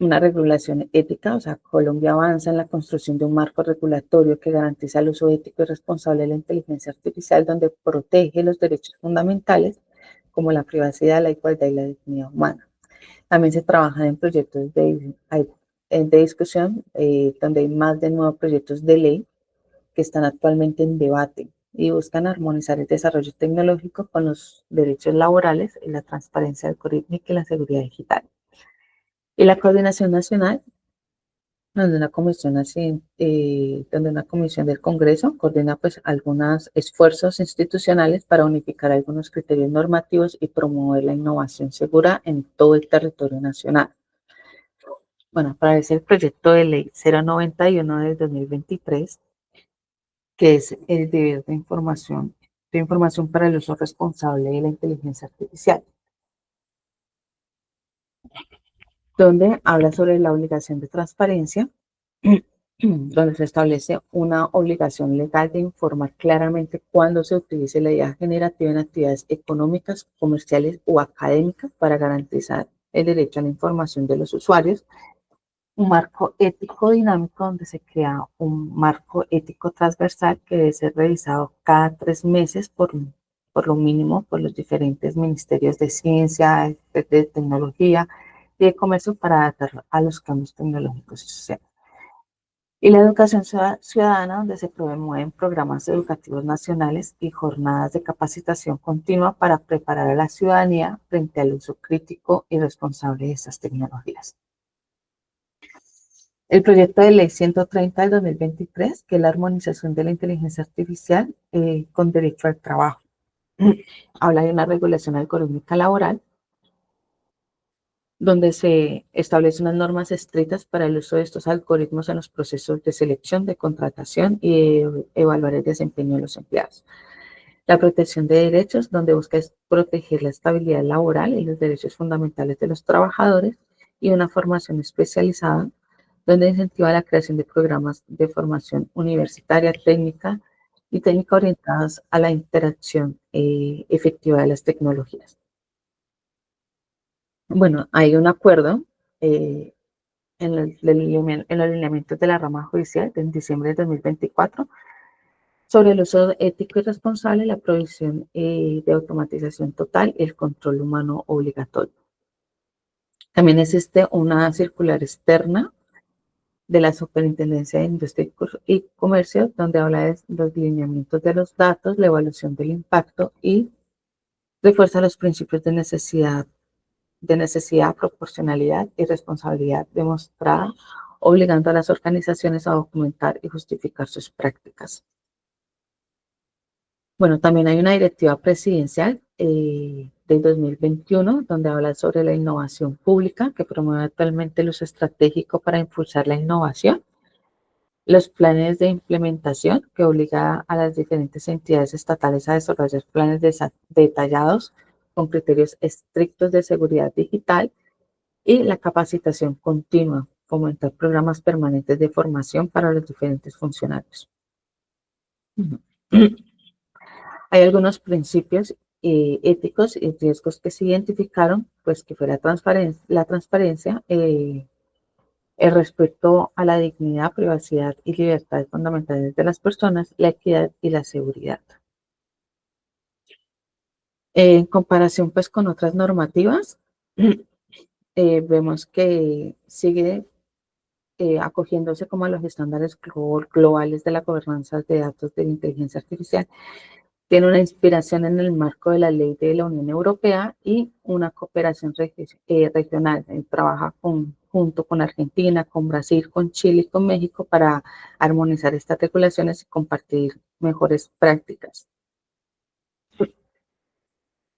A: una regulación ética, o sea, Colombia avanza en la construcción de un marco regulatorio que garantiza el uso ético y responsable de la inteligencia artificial, donde protege los derechos fundamentales como la privacidad, la igualdad y la dignidad humana. También se trabaja en proyectos de discusión, donde hay más de 9 proyectos de ley que están actualmente en debate y buscan armonizar el desarrollo tecnológico con los derechos laborales, la transparencia algorítmica y la seguridad digital. Y la coordinación nacional, donde una comisión del Congreso coordina pues algunos esfuerzos institucionales para unificar algunos criterios normativos y promover la innovación segura en todo el territorio nacional. Bueno, aparece el proyecto de ley 091 del 2023, que es el deber de información para el uso responsable de la inteligencia artificial, donde habla sobre la obligación de transparencia, donde se establece una obligación legal de informar claramente cuándo se utilice la IA generativa en actividades económicas, comerciales o académicas para garantizar el derecho a la información de los usuarios. Un marco ético dinámico donde se crea un marco ético transversal que debe ser revisado cada 3 meses por lo mínimo por los diferentes ministerios de ciencia, de tecnología y de comercio para adaptar a los cambios tecnológicos y sociales. Y la educación ciudadana, donde se promueven programas educativos nacionales y jornadas de capacitación continua para preparar a la ciudadanía frente al uso crítico y responsable de estas tecnologías. El proyecto de ley 130 del 2023, que es la armonización de la inteligencia artificial con derecho al trabajo, habla de una regulación algorítmica laboral donde se establecen unas normas estrictas para el uso de estos algoritmos en los procesos de selección, de contratación y evaluar el desempeño de los empleados. La protección de derechos, donde busca proteger la estabilidad laboral y los derechos fundamentales de los trabajadores, y una formación especializada, donde incentiva la creación de programas de formación universitaria, técnica y técnica orientadas a la interacción efectiva de las tecnologías. Bueno, hay un acuerdo en los lineamientos de la rama judicial en diciembre de 2024 sobre el uso ético y responsable, la provisión de automatización total y el control humano obligatorio. También existe una circular externa de la Superintendencia de Industria y Comercio, donde habla de los lineamientos de los datos, la evaluación del impacto y refuerza los principios de necesidad, proporcionalidad y responsabilidad demostrada, obligando a las organizaciones a documentar y justificar sus prácticas. Bueno, también hay una directiva presidencial del 2021, donde habla sobre la innovación pública, que promueve actualmente el uso estratégico para impulsar la innovación, los planes de implementación, que obliga a las diferentes entidades estatales a desarrollar planes detallados con criterios estrictos de seguridad digital, y la capacitación continua, fomentar programas permanentes de formación para los diferentes funcionarios. Hay algunos principios éticos y riesgos que se identificaron, pues que fue la transparencia, el respeto a la dignidad, privacidad y libertades fundamentales de las personas, la equidad y la seguridad. En comparación pues con otras normativas, vemos que sigue acogiéndose como a los estándares globales de la gobernanza de datos de la inteligencia artificial. Tiene una inspiración en el marco de la ley de la Unión Europea y una cooperación regional. Trabaja junto con Argentina, con Brasil, con Chile y con México para armonizar estas regulaciones y compartir mejores prácticas.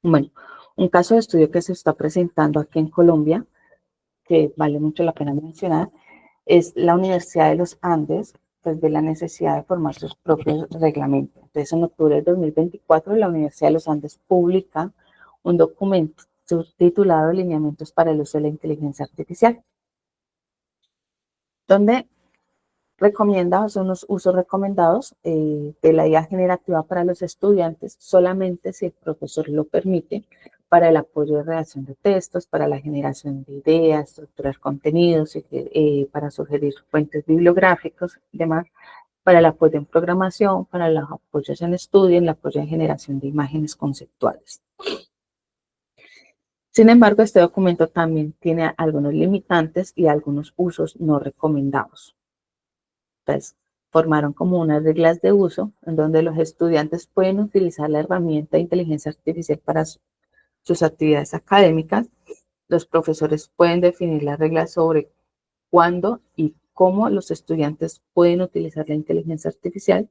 A: Bueno, un caso de estudio que se está presentando aquí en Colombia, que vale mucho la pena mencionar, es la Universidad de los Andes, pues ve la necesidad de formar sus propios reglamentos. Entonces, en octubre de 2024, la Universidad de los Andes publica un documento titulado Lineamientos para el uso de la inteligencia artificial, donde recomienda, son los usos recomendados de la IA generativa para los estudiantes solamente si el profesor lo permite, para el apoyo de redacción de textos, para la generación de ideas, estructurar contenidos, para sugerir fuentes bibliográficas y demás, para el apoyo en programación, para los apoyos en estudio, en el apoyo en generación de imágenes conceptuales. Sin embargo, este documento también tiene algunos limitantes y algunos usos no recomendados. Entonces, formaron como unas reglas de uso en donde los estudiantes pueden utilizar la herramienta de inteligencia artificial para sus actividades académicas. Los profesores pueden definir las reglas sobre cuándo y cómo los estudiantes pueden utilizar la inteligencia artificial.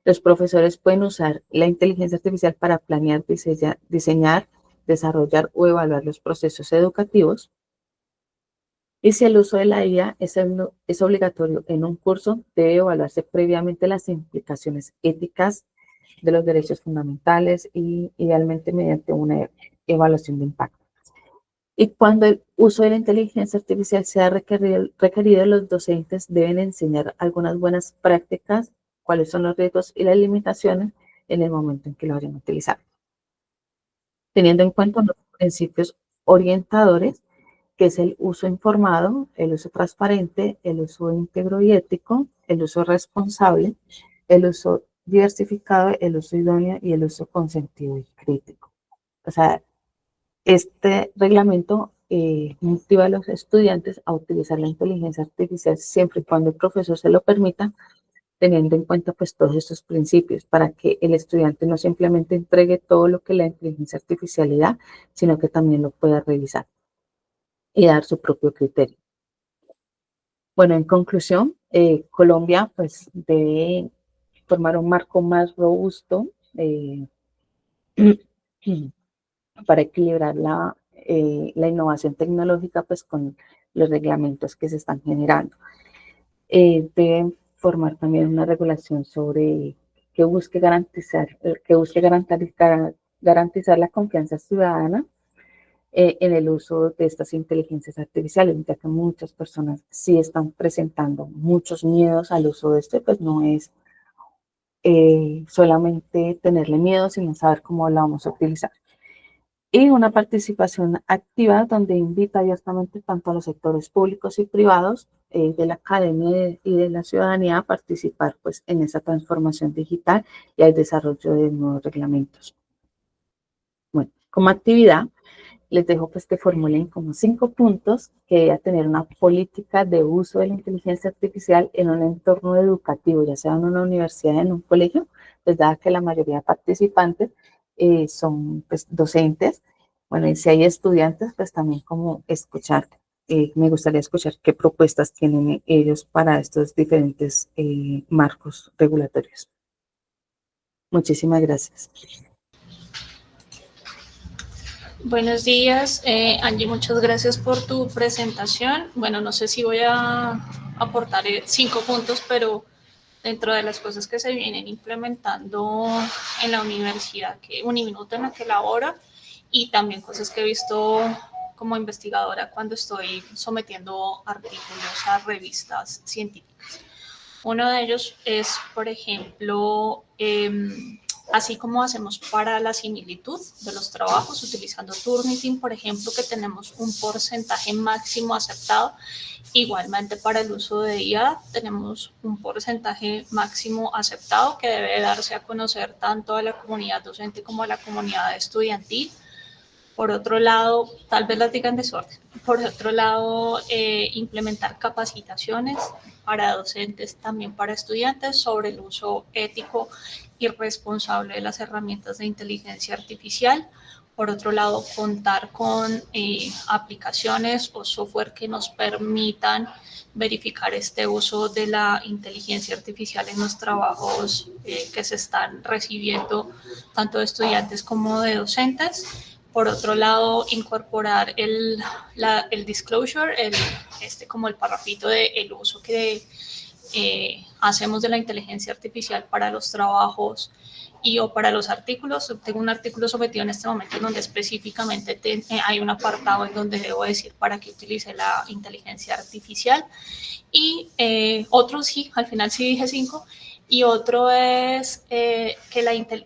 A: Los profesores pueden usar la inteligencia artificial para planear, diseñar, desarrollar o evaluar los procesos educativos. Y si el uso de la IA es obligatorio en un curso, debe evaluarse previamente las implicaciones éticas de los derechos fundamentales y idealmente mediante una evaluación de impacto. Y cuando el uso de la inteligencia artificial sea requerido, los docentes deben enseñar algunas buenas prácticas, cuáles son los riesgos y las limitaciones en el momento en que lo vayan a utilizar, teniendo en cuenta los principios orientadores, que es el uso informado, el uso transparente, el uso íntegro y ético, el uso responsable, el uso diversificado, el uso idóneo y el uso consentido y crítico. O sea, este reglamento motiva a los estudiantes a utilizar la inteligencia artificial siempre y cuando el profesor se lo permita, teniendo en cuenta pues todos estos principios para que el estudiante no simplemente entregue todo lo que la inteligencia artificial le da, sino que también lo pueda revisar y dar su propio criterio. Bueno, en conclusión, Colombia pues debe formar un marco más robusto para equilibrar la innovación tecnológica pues con los reglamentos que se están generando. Deben formar también una regulación sobre que busque garantizar la confianza ciudadana en el uso de estas inteligencias artificiales, ya que muchas personas sí están presentando muchos miedos al uso de este, pues no es solamente tenerle miedo, sino saber cómo la vamos a utilizar. Y una participación activa donde invita abiertamente tanto a los sectores públicos y privados de la academia y de la ciudadanía a participar pues, en esa transformación digital y al desarrollo de nuevos reglamentos. Bueno, como actividad, les dejo pues que formulen como 5 puntos que debe tener una política de uso de la inteligencia artificial en un entorno educativo, ya sea en una universidad, en un colegio, pues dada que la mayoría de participantes son pues, docentes. Bueno, y si hay estudiantes, pues también como escuchar. Me gustaría escuchar qué propuestas tienen ellos para estos diferentes marcos regulatorios. Muchísimas gracias.
B: Buenos días, Angie, muchas gracias por tu presentación. Bueno, no sé si voy a aportar 5 puntos, pero dentro de las cosas que se vienen implementando en la universidad, que Uniminuto en la que laboro, y también cosas que he visto como investigadora cuando estoy sometiendo artículos a revistas científicas. Uno de ellos es, por ejemplo, así como hacemos para la similitud de los trabajos, utilizando Turnitin, por ejemplo, que tenemos un porcentaje máximo aceptado. Igualmente para el uso de IA tenemos un porcentaje máximo aceptado que debe darse a conocer tanto a la comunidad docente como a la comunidad estudiantil. Por otro lado, tal vez las digan desorden. Por otro lado, implementar capacitaciones para docentes, también para estudiantes, sobre el uso ético y responsable de las herramientas de inteligencia artificial. Por otro lado, contar con aplicaciones o software que nos permitan verificar este uso de la inteligencia artificial en los trabajos que se están recibiendo tanto de estudiantes como de docentes. Por otro lado, incorporar el disclosure, como el parrafito de el uso que hacemos de la inteligencia artificial para los trabajos y o para los artículos. Tengo un artículo sometido en este momento en donde específicamente hay un apartado en donde debo decir para qué utilice la inteligencia artificial. Y otro sí, al final sí dije 5. Y otro es que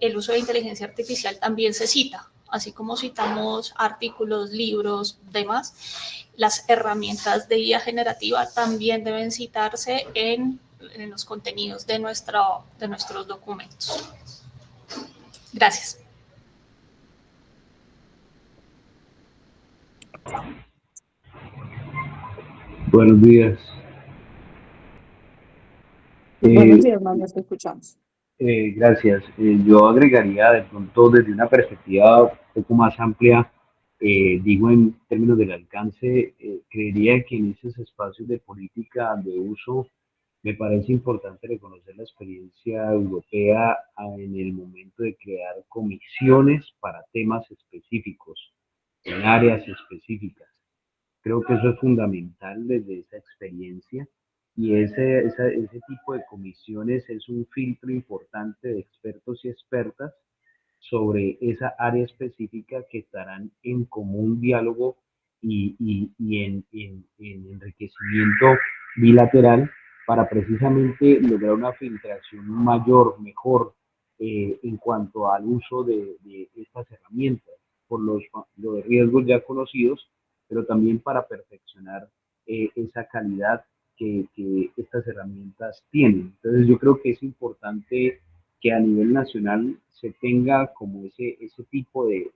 B: el uso de inteligencia artificial también se cita, así como citamos artículos, libros, demás, las herramientas de IA generativa también deben citarse en los contenidos de nuestros documentos. Gracias.
C: Buenos días.
A: Buenos días, Manuel, te escuchamos.
C: Gracias. Yo agregaría de pronto desde una perspectiva un poco más amplia, digo en términos del alcance, creería que en esos espacios de política de uso me parece importante reconocer la experiencia europea en el momento de crear comisiones para temas específicos, en áreas específicas. Creo que eso es fundamental desde esa experiencia y ese tipo de comisiones es un filtro importante de expertos y expertas sobre esa área específica que estarán en común diálogo en enriquecimiento bilateral para precisamente lograr una filtración mayor, mejor en cuanto al uso de estas herramientas por los riesgos ya conocidos, pero también para perfeccionar esa calidad que estas herramientas tienen. Entonces yo creo que es importante que a nivel nacional se tenga como ese tipo de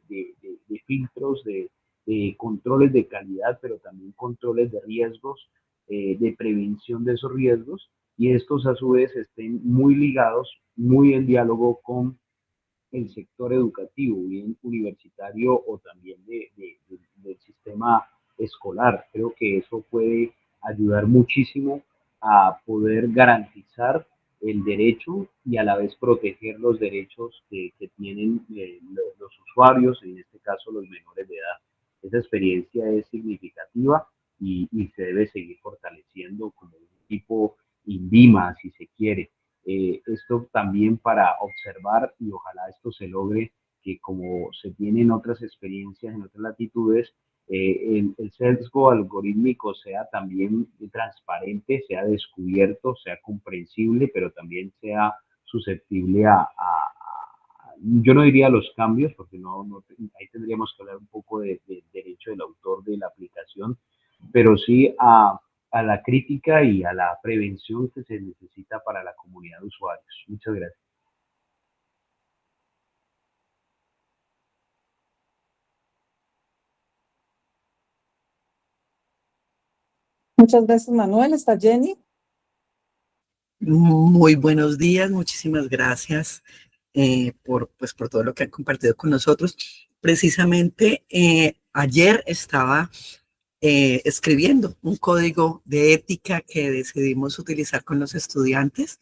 C: filtros, de controles de calidad, pero también controles de riesgos, de prevención de esos riesgos, y estos a su vez estén muy ligados, muy en diálogo con el sector educativo, bien universitario o también del sistema escolar. Creo que eso puede ayudar muchísimo a poder garantizar el derecho y a la vez proteger los derechos que tienen los usuarios, en este caso los menores de edad. Esa experiencia es significativa y se debe seguir fortaleciendo como un tipo INVIMA, si se quiere. Esto también para observar y ojalá esto se logre, que como se tienen otras experiencias en otras latitudes, el sesgo algorítmico sea también transparente, sea descubierto, sea comprensible, pero también sea susceptible yo no diría los cambios, porque ahí tendríamos que hablar un poco del derecho del autor de la aplicación, pero sí a la crítica y a la prevención que se necesita para la comunidad de usuarios. Muchas gracias.
D: Muchas gracias, Manuel. ¿Está Jenny?
E: Muy buenos días, muchísimas gracias por todo lo que han compartido con nosotros. Precisamente ayer estaba escribiendo un código de ética que decidimos utilizar con los estudiantes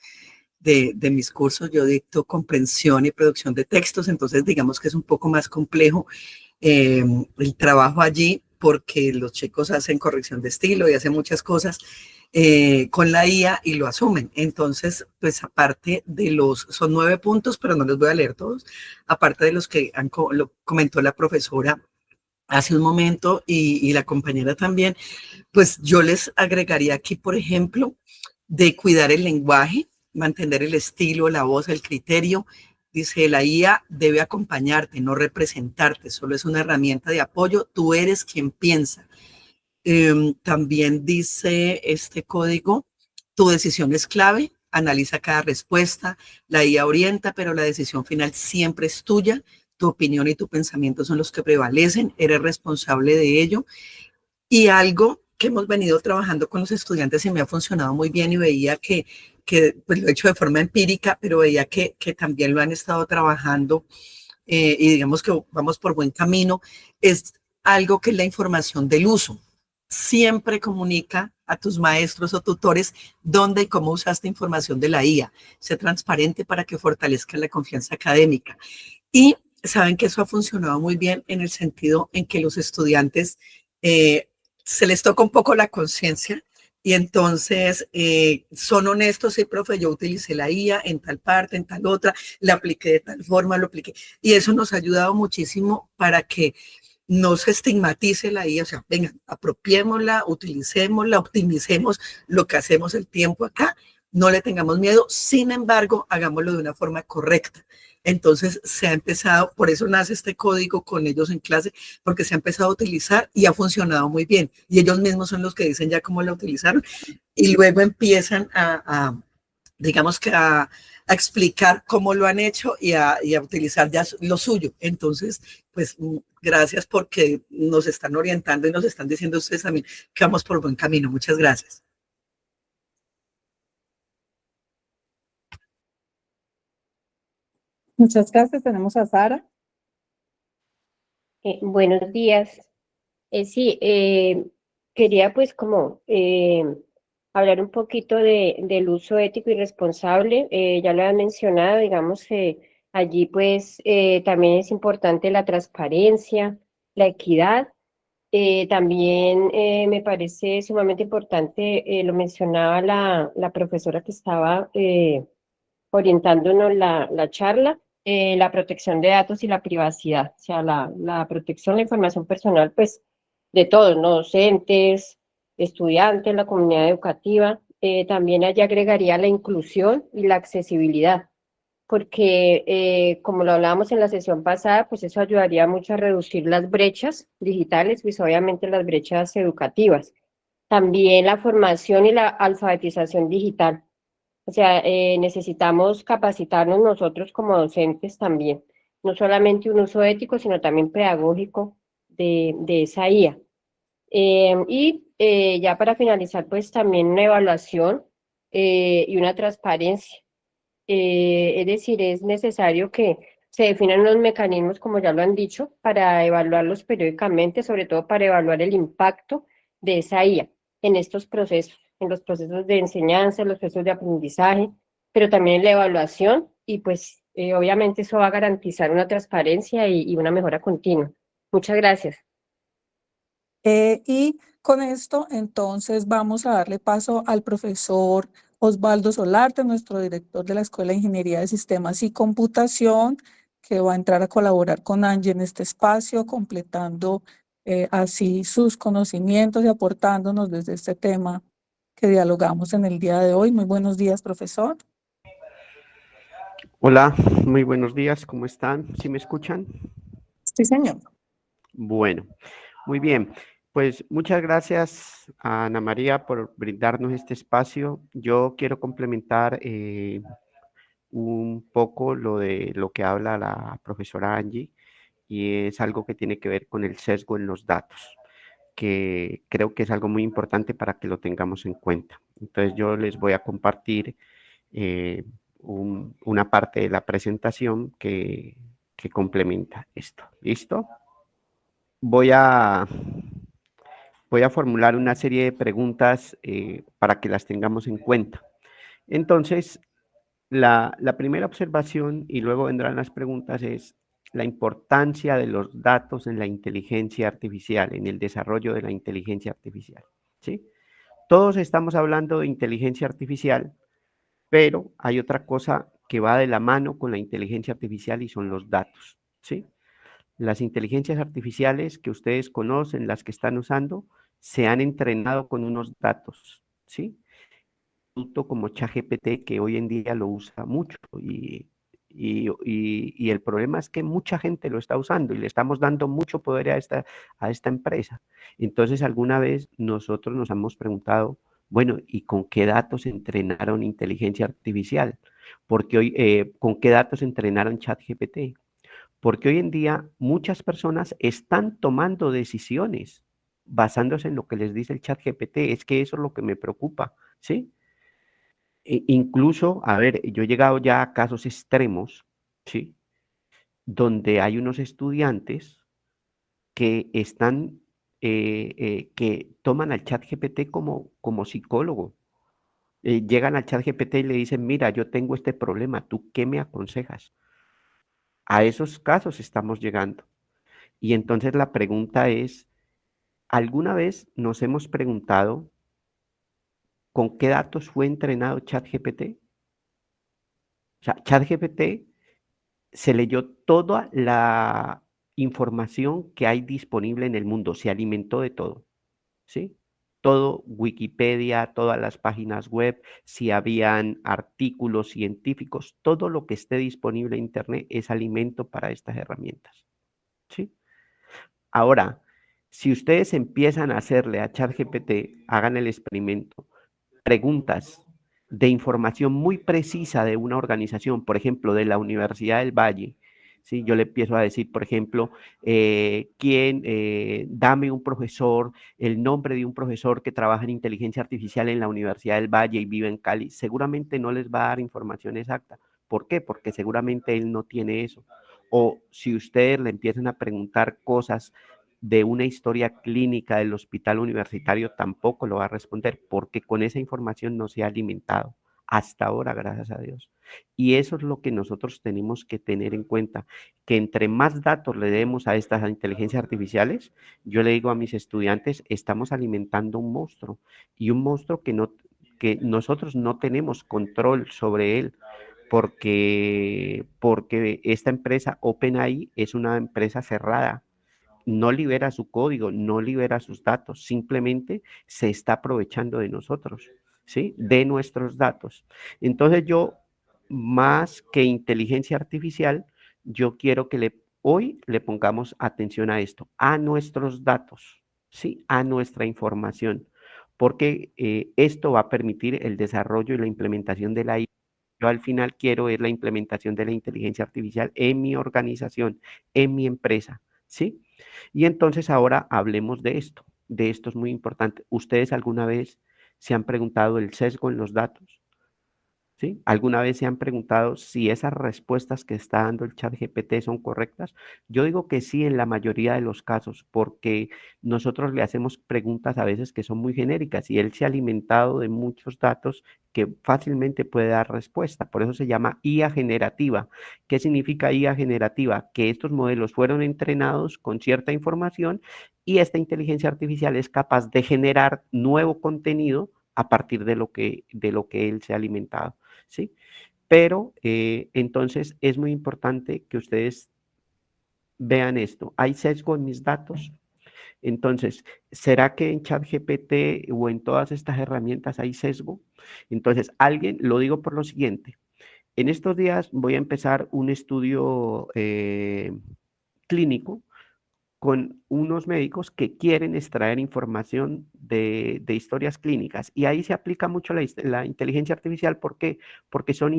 E: de mis cursos. Yo dicto comprensión y producción de textos, entonces digamos que es un poco más complejo el trabajo allí porque los chicos hacen corrección de estilo y hacen muchas cosas con la IA y lo asumen. Entonces, pues aparte de son 9 puntos, pero no los voy a leer todos, aparte de los que lo comentó la profesora hace un momento y la compañera también, pues yo les agregaría aquí, por ejemplo, de cuidar el lenguaje, mantener el estilo, la voz, el criterio. Dice, la IA debe acompañarte, no representarte, solo es una herramienta de apoyo, tú eres quien piensa. También dice este código, tu decisión es clave, analiza cada respuesta, la IA orienta, pero la decisión final siempre es tuya, tu opinión y tu pensamiento son los que prevalecen, eres responsable de ello. Y algo que hemos venido trabajando con los estudiantes y me ha funcionado muy bien y veía que pues lo he hecho de forma empírica, pero veía que también lo han estado trabajando y digamos que vamos por buen camino, es algo que es la información del uso. Siempre comunica a tus maestros o tutores dónde y cómo usaste información de la IA. Sé transparente para que fortalezca la confianza académica. Y saben que eso ha funcionado muy bien en el sentido en que los estudiantes se les toca un poco la conciencia y entonces son honestos, sí, profe, yo utilicé la IA en tal parte, en tal otra, la apliqué de tal forma, lo apliqué. Y eso nos ha ayudado muchísimo para que no se estigmatice la IA, o sea, venga, apropiémosla, utilicémosla, optimicemos lo que hacemos el tiempo acá, no le tengamos miedo, sin embargo, hagámoslo de una forma correcta. Entonces se ha empezado, por eso nace este código con ellos en clase, porque se ha empezado a utilizar y ha funcionado muy bien. Y ellos mismos son los que dicen ya cómo la utilizaron y luego empiezan digamos que a explicar cómo lo han hecho y a utilizar ya lo suyo. Entonces, pues gracias porque nos están orientando y nos están diciendo ustedes también que vamos por buen camino. Muchas gracias.
D: Muchas gracias. Tenemos a Sara.
F: Buenos días. Sí, quería pues como hablar un poquito del uso ético y responsable. Ya lo han mencionado, digamos, allí pues también es importante la transparencia, la equidad. También me parece sumamente importante, lo mencionaba la profesora que estaba orientándonos la charla, la protección de datos y la privacidad, o sea, la protección de la información personal, pues, de todos, ¿no? Docentes, estudiantes, la comunidad educativa. También allí agregaría la inclusión y la accesibilidad, porque como lo hablábamos en la sesión pasada, pues eso ayudaría mucho a reducir las brechas digitales, pues obviamente las brechas educativas. También la formación y la alfabetización digital. O sea, necesitamos capacitarnos nosotros como docentes también, no solamente un uso ético, sino también pedagógico de esa IA. Ya para finalizar, pues también una evaluación y una transparencia. Es decir, es necesario que se definan los mecanismos, como ya lo han dicho, para evaluarlos periódicamente, sobre todo para evaluar el impacto de esa IA en estos procesos, en los procesos de enseñanza, en los procesos de aprendizaje, pero también en la evaluación y pues obviamente eso va a garantizar una transparencia y una mejora continua. Muchas gracias.
D: Y con esto, entonces, vamos a darle paso al profesor Osvaldo Solarte, nuestro director de la Escuela de Ingeniería de Sistemas y Computación, que va a entrar a colaborar con Angie en este espacio, completando así sus conocimientos y aportándonos desde este tema que dialogamos en el día de hoy. Muy buenos días, profesor.
G: Hola, muy buenos días, ¿cómo están? ¿Sí me escuchan?
D: Sí, señor.
G: Bueno, muy bien. Pues muchas gracias a Ana María por brindarnos este espacio. Yo quiero complementar un poco lo de lo que habla la profesora Angie y es algo que tiene que ver con el sesgo en los datos, que creo que es algo muy importante para que lo tengamos en cuenta. Entonces yo les voy a compartir eh, una parte de la presentación que complementa esto. ¿Listo? Voy a, voy a formular una serie de preguntas para que las tengamos en cuenta. Entonces, la primera observación, y luego vendrán las preguntas, es la importancia de los datos en la inteligencia artificial, en el desarrollo de la inteligencia artificial. ¿Sí? Todos estamos hablando de inteligencia artificial, pero hay otra cosa que va de la mano con la inteligencia artificial y son los datos. ¿Sí? Las inteligencias artificiales que ustedes conocen, las que están usando, se han entrenado con unos datos, ¿sí? Como ChatGPT, que hoy en día lo usa mucho y el problema es que mucha gente lo está usando y le estamos dando mucho poder a esta empresa. Entonces, alguna vez nosotros nos hemos preguntado, bueno, ¿y con qué datos entrenaron inteligencia artificial? Porque hoy, ¿con qué datos entrenaron ChatGPT? Porque hoy en día muchas personas están tomando decisiones basándose en lo que les dice el chat GPT. Es que eso es lo que me preocupa, ¿sí? Incluso, a ver, yo he llegado ya a casos extremos, ¿sí? Donde hay unos estudiantes que están, que toman al chat GPT como psicólogo. Llegan al chat GPT y le dicen, mira, yo tengo este problema, ¿tú qué me aconsejas? A esos casos estamos llegando. Y entonces la pregunta es, ¿alguna vez nos hemos preguntado con qué datos fue entrenado ChatGPT? O sea, ChatGPT se leyó toda la información que hay disponible en el mundo, se alimentó de todo, ¿sí? Todo, Wikipedia, todas las páginas web, si habían artículos científicos, todo lo que esté disponible en Internet es alimento para estas herramientas, ¿sí? Ahora, si ustedes empiezan a hacerle a ChatGPT, hagan el experimento, preguntas de información muy precisa de una organización, por ejemplo, de la Universidad del Valle, ¿sí? Yo le empiezo a decir, por ejemplo, dame un profesor, el nombre de un profesor que trabaja en inteligencia artificial en la Universidad del Valle y vive en Cali, seguramente no les va a dar información exacta. ¿Por qué? Porque seguramente él no tiene eso. O si ustedes le empiezan a preguntar cosas de una historia clínica del hospital universitario, tampoco lo va a responder porque con esa información no se ha alimentado hasta ahora, gracias a Dios. Y eso es lo que nosotros tenemos que tener en cuenta, que entre más datos le demos a estas inteligencias artificiales, yo le digo a mis estudiantes, estamos alimentando un monstruo y un monstruo que nosotros no tenemos control sobre él. Porque esta empresa OpenAI es una empresa cerrada, no libera su código, no libera sus datos, simplemente se está aprovechando de nosotros, ¿sí? De nuestros datos. Entonces yo, más que inteligencia artificial, yo quiero que hoy le pongamos atención a esto, a nuestros datos, ¿sí? A nuestra información. porque esto va a permitir el desarrollo y la implementación de la IA. Yo al final quiero es la implementación de la inteligencia artificial en mi organización, en mi empresa, ¿sí? Y entonces ahora hablemos de esto. De esto es muy importante. ¿Ustedes alguna vez se han preguntado el sesgo en los datos? ¿Sí? ¿Alguna vez se han preguntado si esas respuestas que está dando el chat GPT son correctas? Yo digo que sí en la mayoría de los casos, porque nosotros le hacemos preguntas a veces que son muy genéricas y él se ha alimentado de muchos datos que fácilmente puede dar respuesta. Por eso se llama IA generativa. ¿Qué significa IA generativa? Que estos modelos fueron entrenados con cierta información y esta inteligencia artificial es capaz de generar nuevo contenido a partir de lo que él se ha alimentado. ¿Sí? Pero entonces es muy importante que ustedes vean esto. ¿Hay sesgo en mis datos? Entonces, ¿será que en ChatGPT o en todas estas herramientas hay sesgo? Entonces, lo digo por lo siguiente. En estos días voy a empezar un estudio clínico con unos médicos que quieren extraer información de historias clínicas. Y ahí se aplica mucho la inteligencia artificial. ¿Por qué? Porque son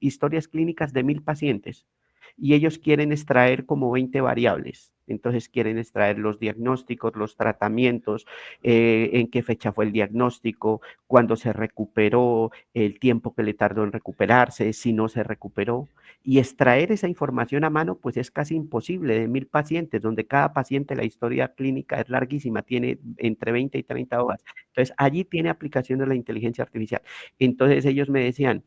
G: historias clínicas de 1000 pacientes y ellos quieren extraer como 20 variables. Entonces quieren extraer los diagnósticos, los tratamientos, en qué fecha fue el diagnóstico, cuándo se recuperó, el tiempo que le tardó en recuperarse, si no se recuperó. Y extraer esa información a mano, pues es casi imposible de 1000 pacientes, donde cada paciente, la historia clínica es larguísima, tiene entre 20 y 30 hojas. Entonces, allí tiene aplicación de la inteligencia artificial. Entonces, ellos me decían,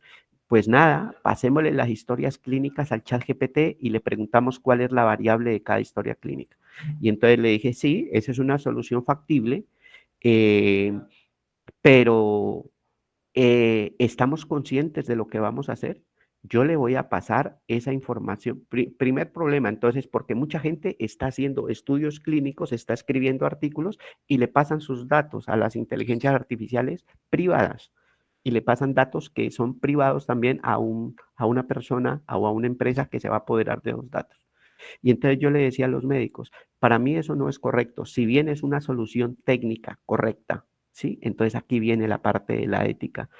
G: pues nada, pasémosle las historias clínicas al chat GPT y le preguntamos cuál es la variable de cada historia clínica. Y entonces le dije, sí, esa es una solución factible, pero estamos conscientes de lo que vamos a hacer. Yo le voy a pasar esa información. Primer problema, entonces, porque mucha gente está haciendo estudios clínicos, está escribiendo artículos y le pasan sus datos a las inteligencias artificiales privadas y le pasan datos que son privados también a una persona o a una empresa que se va a apoderar de los datos. Y entonces yo le decía a los médicos, para mí eso no es correcto. Si bien es una solución técnica correcta, ¿sí? Entonces aquí viene la parte de la ética.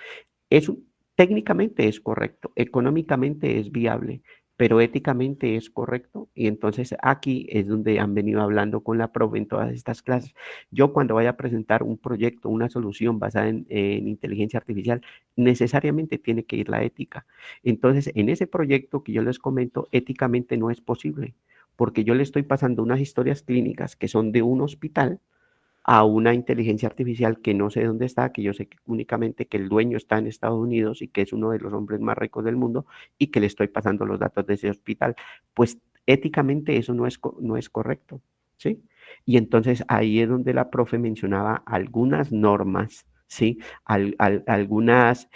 G: Técnicamente es correcto, económicamente es viable, pero éticamente es correcto. Y entonces aquí es donde han venido hablando con la profe en todas estas clases. Yo cuando vaya a presentar un proyecto, una solución basada en inteligencia artificial, necesariamente tiene que ir la ética. Entonces, en ese proyecto que yo les comento, éticamente no es posible, porque yo le estoy pasando unas historias clínicas que son de un hospital a una inteligencia artificial que no sé dónde está, que yo sé que únicamente que el dueño está en Estados Unidos y que es uno de los hombres más ricos del mundo y que le estoy pasando los datos de ese hospital. Pues éticamente eso no es correcto, ¿sí? Y entonces ahí es donde la profe mencionaba algunas normas, ¿sí? Algunas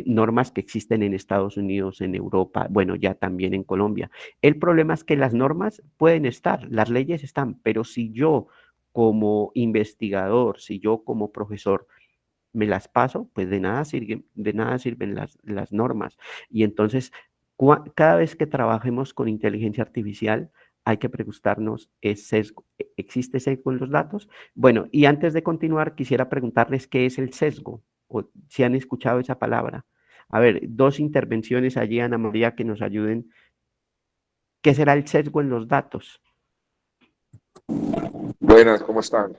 G: normas que existen en Estados Unidos, en Europa, bueno, ya también en Colombia. El problema es que las normas pueden estar, las leyes están, pero si yo como investigador, si yo como profesor me las paso, pues de nada sirven las normas. Y entonces, cada vez que trabajemos con inteligencia artificial, hay que preguntarnos, ¿existe sesgo en los datos? Bueno, y antes de continuar, quisiera preguntarles qué es el sesgo, o si han escuchado esa palabra. A ver, 2 intervenciones allí, Ana María, que nos ayuden. ¿Qué será el sesgo en los datos?
H: Buenas, ¿cómo están?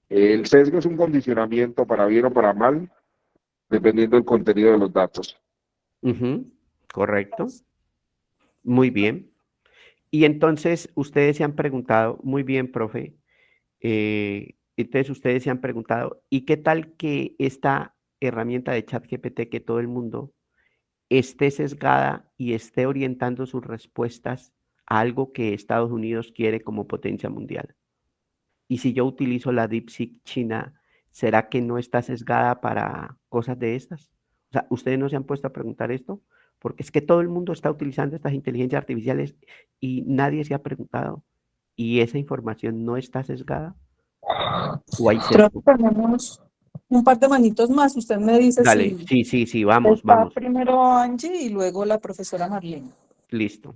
H: El sesgo es un condicionamiento para bien o para mal, dependiendo del contenido de los datos.
G: Correcto. Muy bien. Y entonces ustedes se han preguntado, muy bien, profe, entonces ustedes se han preguntado, ¿y qué tal que esta herramienta de ChatGPT que todo el mundo esté sesgada y esté orientando sus respuestas a algo que Estados Unidos quiere como potencia mundial? Y si yo utilizo la DeepSeek China, ¿será que no está sesgada para cosas de estas? O sea, ¿ustedes no se han puesto a preguntar esto? Porque es que todo el mundo está utilizando estas inteligencias artificiales y nadie se ha preguntado. ¿Y esa información no está sesgada? ¿O hay
D: Creo
G: sesgo?
D: que tenemos un par de manitos más. Usted me dice
G: Dale,
D: si
G: sí, vamos.
D: primero Angie y luego la profesora Marlene.
G: Listo.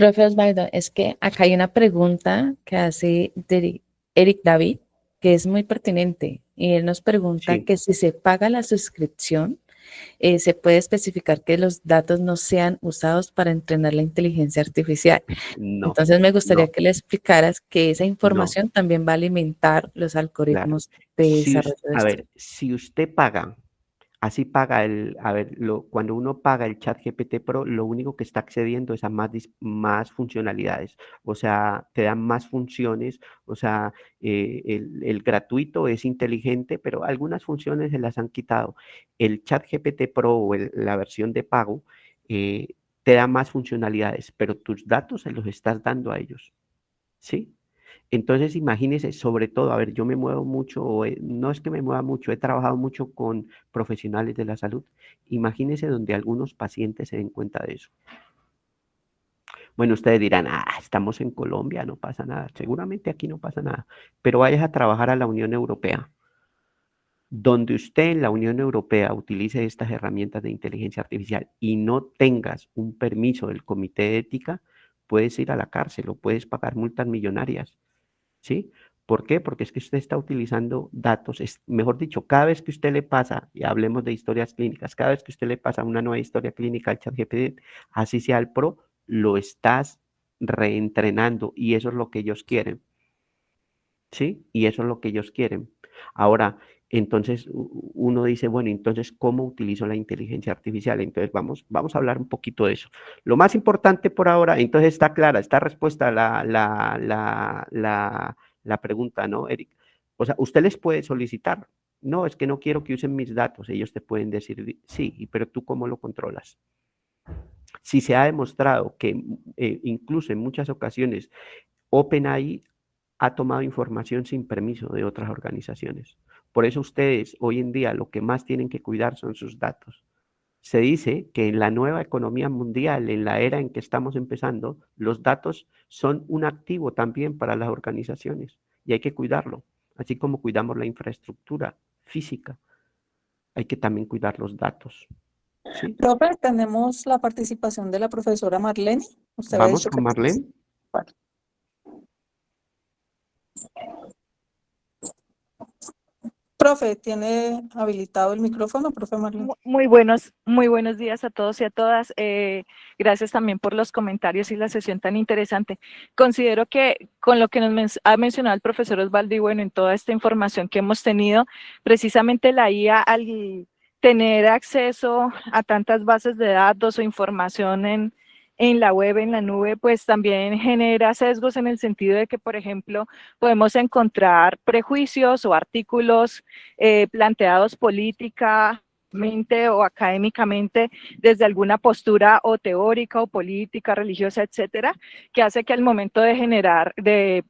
A: Profe Osvaldo, es que acá hay una pregunta que hace Eric David, que es muy pertinente, y él nos pregunta
G: Sí.
A: que si se paga la suscripción, se puede especificar que los datos no sean usados para entrenar la inteligencia artificial.
G: No,
A: Entonces me gustaría
G: no,
A: que le explicaras que esa
G: no,
A: información también va a alimentar los
G: claro.
A: algoritmos de
G: Si,
A: desarrollo de
G: a
A: esto.
G: ver, si usted paga, así paga cuando uno paga el ChatGPT Pro, lo único que está accediendo es a más funcionalidades, o sea, te dan más funciones, o sea, el gratuito es inteligente, pero algunas funciones se las han quitado. El ChatGPT Pro o la versión de pago eh, te da más funcionalidades, pero tus datos se los estás dando a ellos, ¿sí? Entonces, imagínese, sobre todo, a ver, yo me muevo mucho, no es que me mueva mucho, he trabajado mucho con profesionales de la salud. Imagínese donde algunos pacientes se den cuenta de eso. Bueno, ustedes dirán, estamos en Colombia, no pasa nada. Seguramente aquí no pasa nada, pero vayas a trabajar a la Unión Europea. Donde usted en la Unión Europea utilice estas herramientas de inteligencia artificial y no tengas un permiso del Comité de Ética, puedes ir a la cárcel o puedes pagar multas millonarias. ¿Sí? ¿Por qué? Porque es que usted está utilizando datos, mejor dicho, cada vez que usted le pasa, y hablemos de historias clínicas, cada vez que usted le pasa una nueva historia clínica al ChatGPT, así sea el Pro, lo estás reentrenando y eso es lo que ellos quieren. ¿Sí? Y eso es lo que ellos quieren. Ahora, entonces uno dice, bueno, entonces, ¿cómo utilizo la inteligencia artificial? Entonces, vamos a hablar un poquito de eso. Lo más importante por ahora, entonces está clara, está respuesta a la pregunta, ¿no, Eric? O sea, usted les puede solicitar, no, es que no quiero que usen mis datos. Ellos te pueden decir, sí, pero tú ¿cómo lo controlas? Si se ha demostrado que incluso en muchas ocasiones OpenAI ha tomado información sin permiso de otras organizaciones. Por eso ustedes hoy en día lo que más tienen que cuidar son sus datos. Se dice que en la nueva economía mundial, en la era en que estamos empezando, los datos son un activo también para las organizaciones y hay que cuidarlo, así como cuidamos la infraestructura física, hay que también cuidar los datos. ¿Sí?
D: Profe, tenemos la participación de la profesora Marlene. Usted había
G: Vamos
D: dicho
G: con
D: que...
G: Marlene.
D: Bueno. Profe, ¿tiene habilitado el micrófono, profe Marlene?
I: Muy buenos días a todos y a todas. Gracias también por los comentarios y la sesión tan interesante. Considero que con lo que nos ha mencionado el profesor Osvaldo y bueno, en toda esta información que hemos tenido, precisamente la IA al tener acceso a tantas bases de datos o información en la web, en la nube, pues también genera sesgos en el sentido de que, por ejemplo, podemos encontrar prejuicios o artículos planteados políticamente o académicamente desde alguna postura o teórica o política, religiosa, etcétera, que hace que al momento de generar, de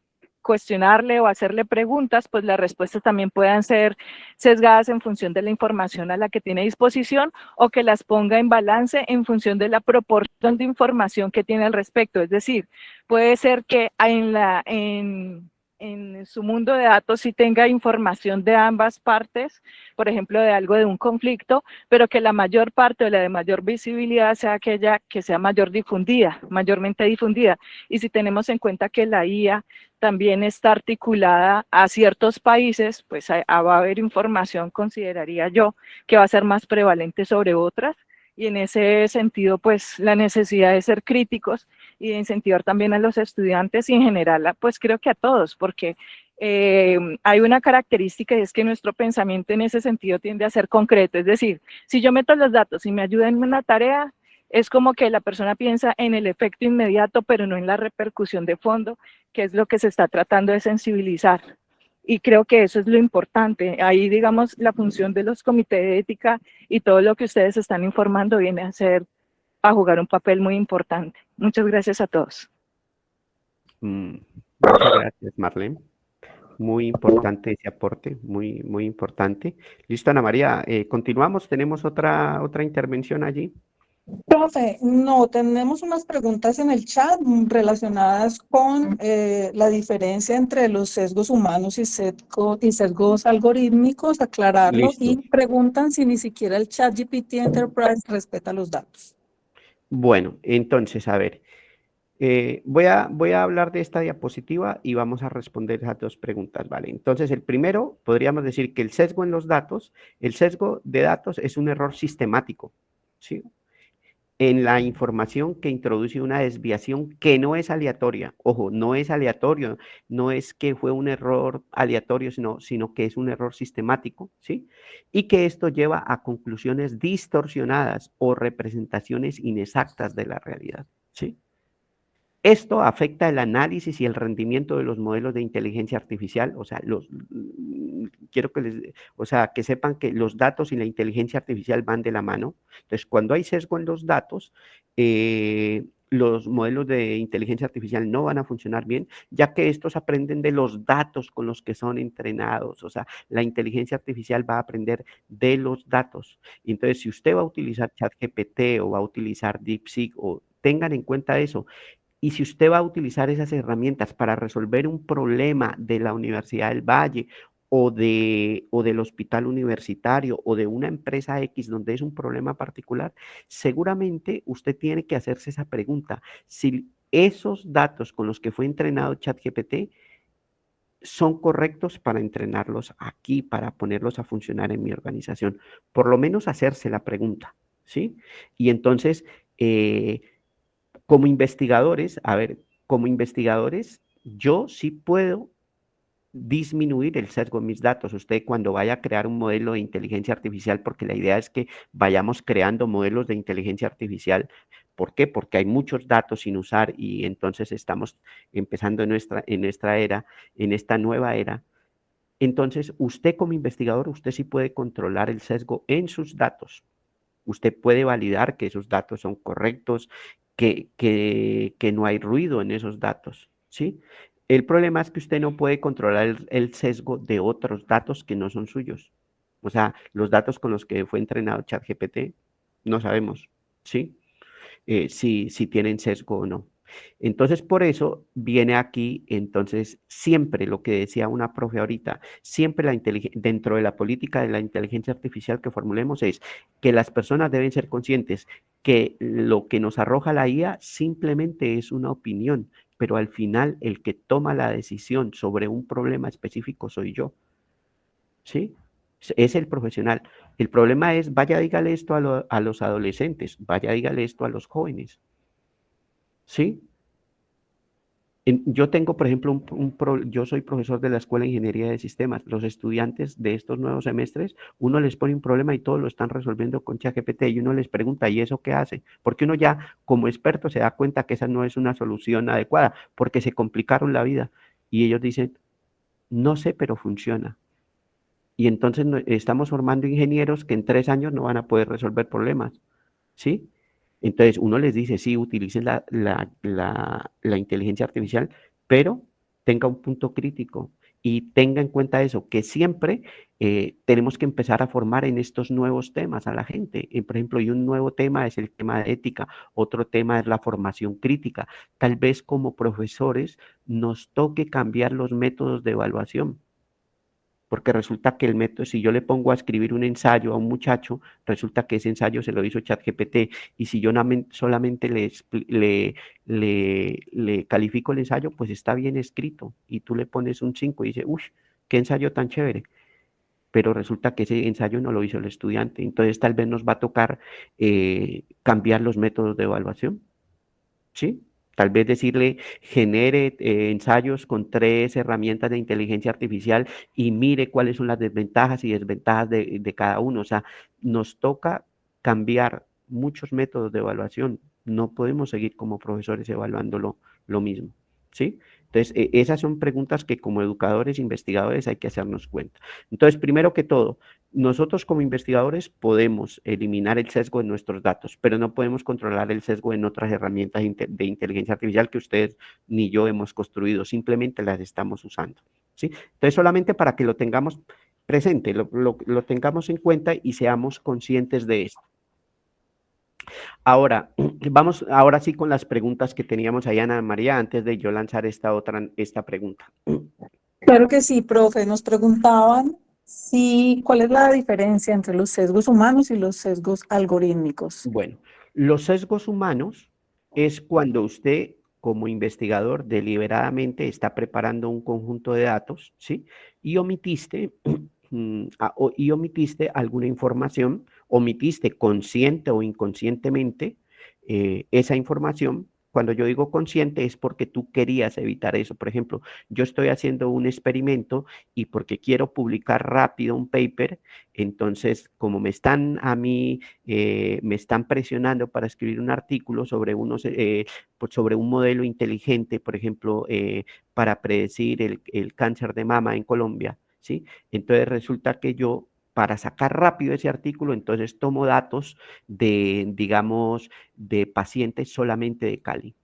I: cuestionarle o hacerle preguntas, pues las respuestas también puedan ser sesgadas en función de la información a la que tiene disposición o que las ponga en balance en función de la proporción de información que tiene al respecto. Es decir, puede ser que en su mundo de datos sí tenga información de ambas partes, por ejemplo, de algo de un conflicto, pero que la mayor parte o la de mayor visibilidad sea aquella que sea mayormente difundida. Y si tenemos en cuenta que la IA también está articulada a ciertos países, pues va a haber información, consideraría yo, que va a ser más prevalente sobre otras. Y en ese sentido, pues la necesidad de ser críticos y de incentivar también a los estudiantes y en general, pues creo que a todos, porque hay una característica y es que nuestro pensamiento en ese sentido tiende a ser concreto. Es decir, si yo meto los datos y me ayuda en una tarea, es como que la persona piensa en el efecto inmediato, pero no en la repercusión de fondo, que es lo que se está tratando de sensibilizar. Y creo que eso es lo importante. Ahí, digamos, la función de los comités de ética y todo lo que ustedes están informando viene a jugar un papel muy importante. Muchas gracias a todos.
G: Muchas gracias, Marlene. Muy importante ese aporte, muy, muy importante. Listo, Ana María, continuamos. ¿Tenemos otra intervención allí?
D: Profe, no, tenemos unas preguntas en el chat relacionadas con la diferencia entre los sesgos humanos y sesgos algorítmicos, aclararlo,
G: Listo.
D: y preguntan si ni siquiera el ChatGPT Enterprise respeta los datos.
G: Bueno, entonces, a ver, voy a hablar de esta diapositiva y vamos a responder esas dos preguntas, ¿vale? Entonces, el primero, podríamos decir que el sesgo en los datos, el sesgo de datos es un error sistemático, ¿sí? En la información que introduce una desviación que no es aleatoria. Ojo, no es aleatorio, no es que fue un error aleatorio, sino que es un error sistemático, ¿sí? Y que esto lleva a conclusiones distorsionadas o representaciones inexactas de la realidad, ¿sí? Esto afecta el análisis y el rendimiento de los modelos de inteligencia artificial, o sea, quiero que sepan que los datos y la inteligencia artificial van de la mano. Entonces, cuando hay sesgo en los datos, los modelos de inteligencia artificial no van a funcionar bien, ya que estos aprenden de los datos con los que son entrenados, o sea, la inteligencia artificial va a aprender de los datos. Entonces, si usted va a utilizar ChatGPT o va a utilizar DeepSeek, o tengan en cuenta eso. Y si usted va a utilizar esas herramientas para resolver un problema de la Universidad del Valle o del hospital universitario o de una empresa X donde es un problema particular, seguramente usted tiene que hacerse esa pregunta. Si esos datos con los que fue entrenado ChatGPT son correctos para entrenarlos aquí, para ponerlos a funcionar en mi organización. Por lo menos hacerse la pregunta, ¿sí? Y entonces, como investigadores, yo sí puedo disminuir el sesgo en mis datos. Usted cuando vaya a crear un modelo de inteligencia artificial, porque la idea es que vayamos creando modelos de inteligencia artificial. ¿Por qué? Porque hay muchos datos sin usar y entonces estamos empezando en esta nueva era. Entonces, usted como investigador, usted sí puede controlar el sesgo en sus datos. Usted puede validar que esos datos son correctos, que no hay ruido en esos datos, ¿sí? El problema es que usted no puede controlar el sesgo de otros datos que no son suyos. O sea, los datos con los que fue entrenado ChatGPT, no sabemos, ¿sí? Si tienen sesgo o no. Entonces, por eso viene aquí, entonces, siempre lo que decía una profe ahorita, siempre dentro de la política de la inteligencia artificial que formulemos es que las personas deben ser conscientes que lo que nos arroja la IA simplemente es una opinión, pero al final el que toma la decisión sobre un problema específico soy yo, ¿sí? Es el profesional. El problema es, vaya, dígale esto a los adolescentes, vaya, dígale esto a los jóvenes, ¿sí? Yo tengo, por ejemplo, yo soy profesor de la Escuela de Ingeniería de Sistemas. Los estudiantes de estos nuevos semestres, uno les pone un problema y todos lo están resolviendo con ChatGPT y uno les pregunta, ¿y eso qué hace? Porque uno ya como experto se da cuenta que esa no es una solución adecuada, porque se complicaron la vida. Y ellos dicen, no sé, pero funciona. Y entonces estamos formando ingenieros que en 3 años no van a poder resolver problemas, ¿sí? Entonces uno les dice, sí, utilicen la inteligencia artificial, pero tenga un punto crítico y tenga en cuenta eso, que siempre tenemos que empezar a formar en estos nuevos temas a la gente. Por ejemplo, y un nuevo tema es el tema de ética, otro tema es la formación crítica. Tal vez como profesores nos toque cambiar los métodos de evaluación. Porque resulta que el método, si yo le pongo a escribir un ensayo a un muchacho, resulta que ese ensayo se lo hizo ChatGPT, y si yo solamente le califico el ensayo, pues está bien escrito, y tú le pones un 5 y dices, uff, qué ensayo tan chévere, pero resulta que ese ensayo no lo hizo el estudiante, entonces tal vez nos va a tocar cambiar los métodos de evaluación, ¿sí? Tal vez decirle, genere ensayos con 3 herramientas de inteligencia artificial y mire cuáles son las desventajas y desventajas de cada uno. O sea, nos toca cambiar muchos métodos de evaluación. No podemos seguir como profesores evaluando lo mismo, ¿sí? Entonces, esas son preguntas que como educadores, investigadores hay que hacernos cuenta. Entonces, primero que todo, nosotros como investigadores podemos eliminar el sesgo en nuestros datos, pero no podemos controlar el sesgo en otras herramientas de inteligencia artificial que ustedes ni yo hemos construido, simplemente las estamos usando, ¿sí? Entonces, solamente para que lo tengamos presente, lo tengamos en cuenta y seamos conscientes de esto. Ahora, vamos ahora sí con las preguntas que teníamos ahí, Ana María, antes de yo lanzar esta pregunta.
D: Claro que sí, profe. Nos preguntaban cuál es la diferencia entre los sesgos humanos y los sesgos algorítmicos.
G: Bueno, los sesgos humanos es cuando usted como investigador, deliberadamente está preparando un conjunto de datos, ¿sí? Y omitiste, y omitiste alguna información, omitiste consciente o inconscientemente esa información. Cuando yo digo consciente es porque tú querías evitar eso. Por ejemplo, yo estoy haciendo un experimento y porque quiero publicar rápido un paper, entonces como me están a mí, me están presionando para escribir un artículo sobre sobre un modelo inteligente, por ejemplo, para predecir el cáncer de mama en Colombia, ¿sí? Entonces resulta que yo, para sacar rápido ese artículo, entonces tomo datos digamos, de pacientes solamente de Cali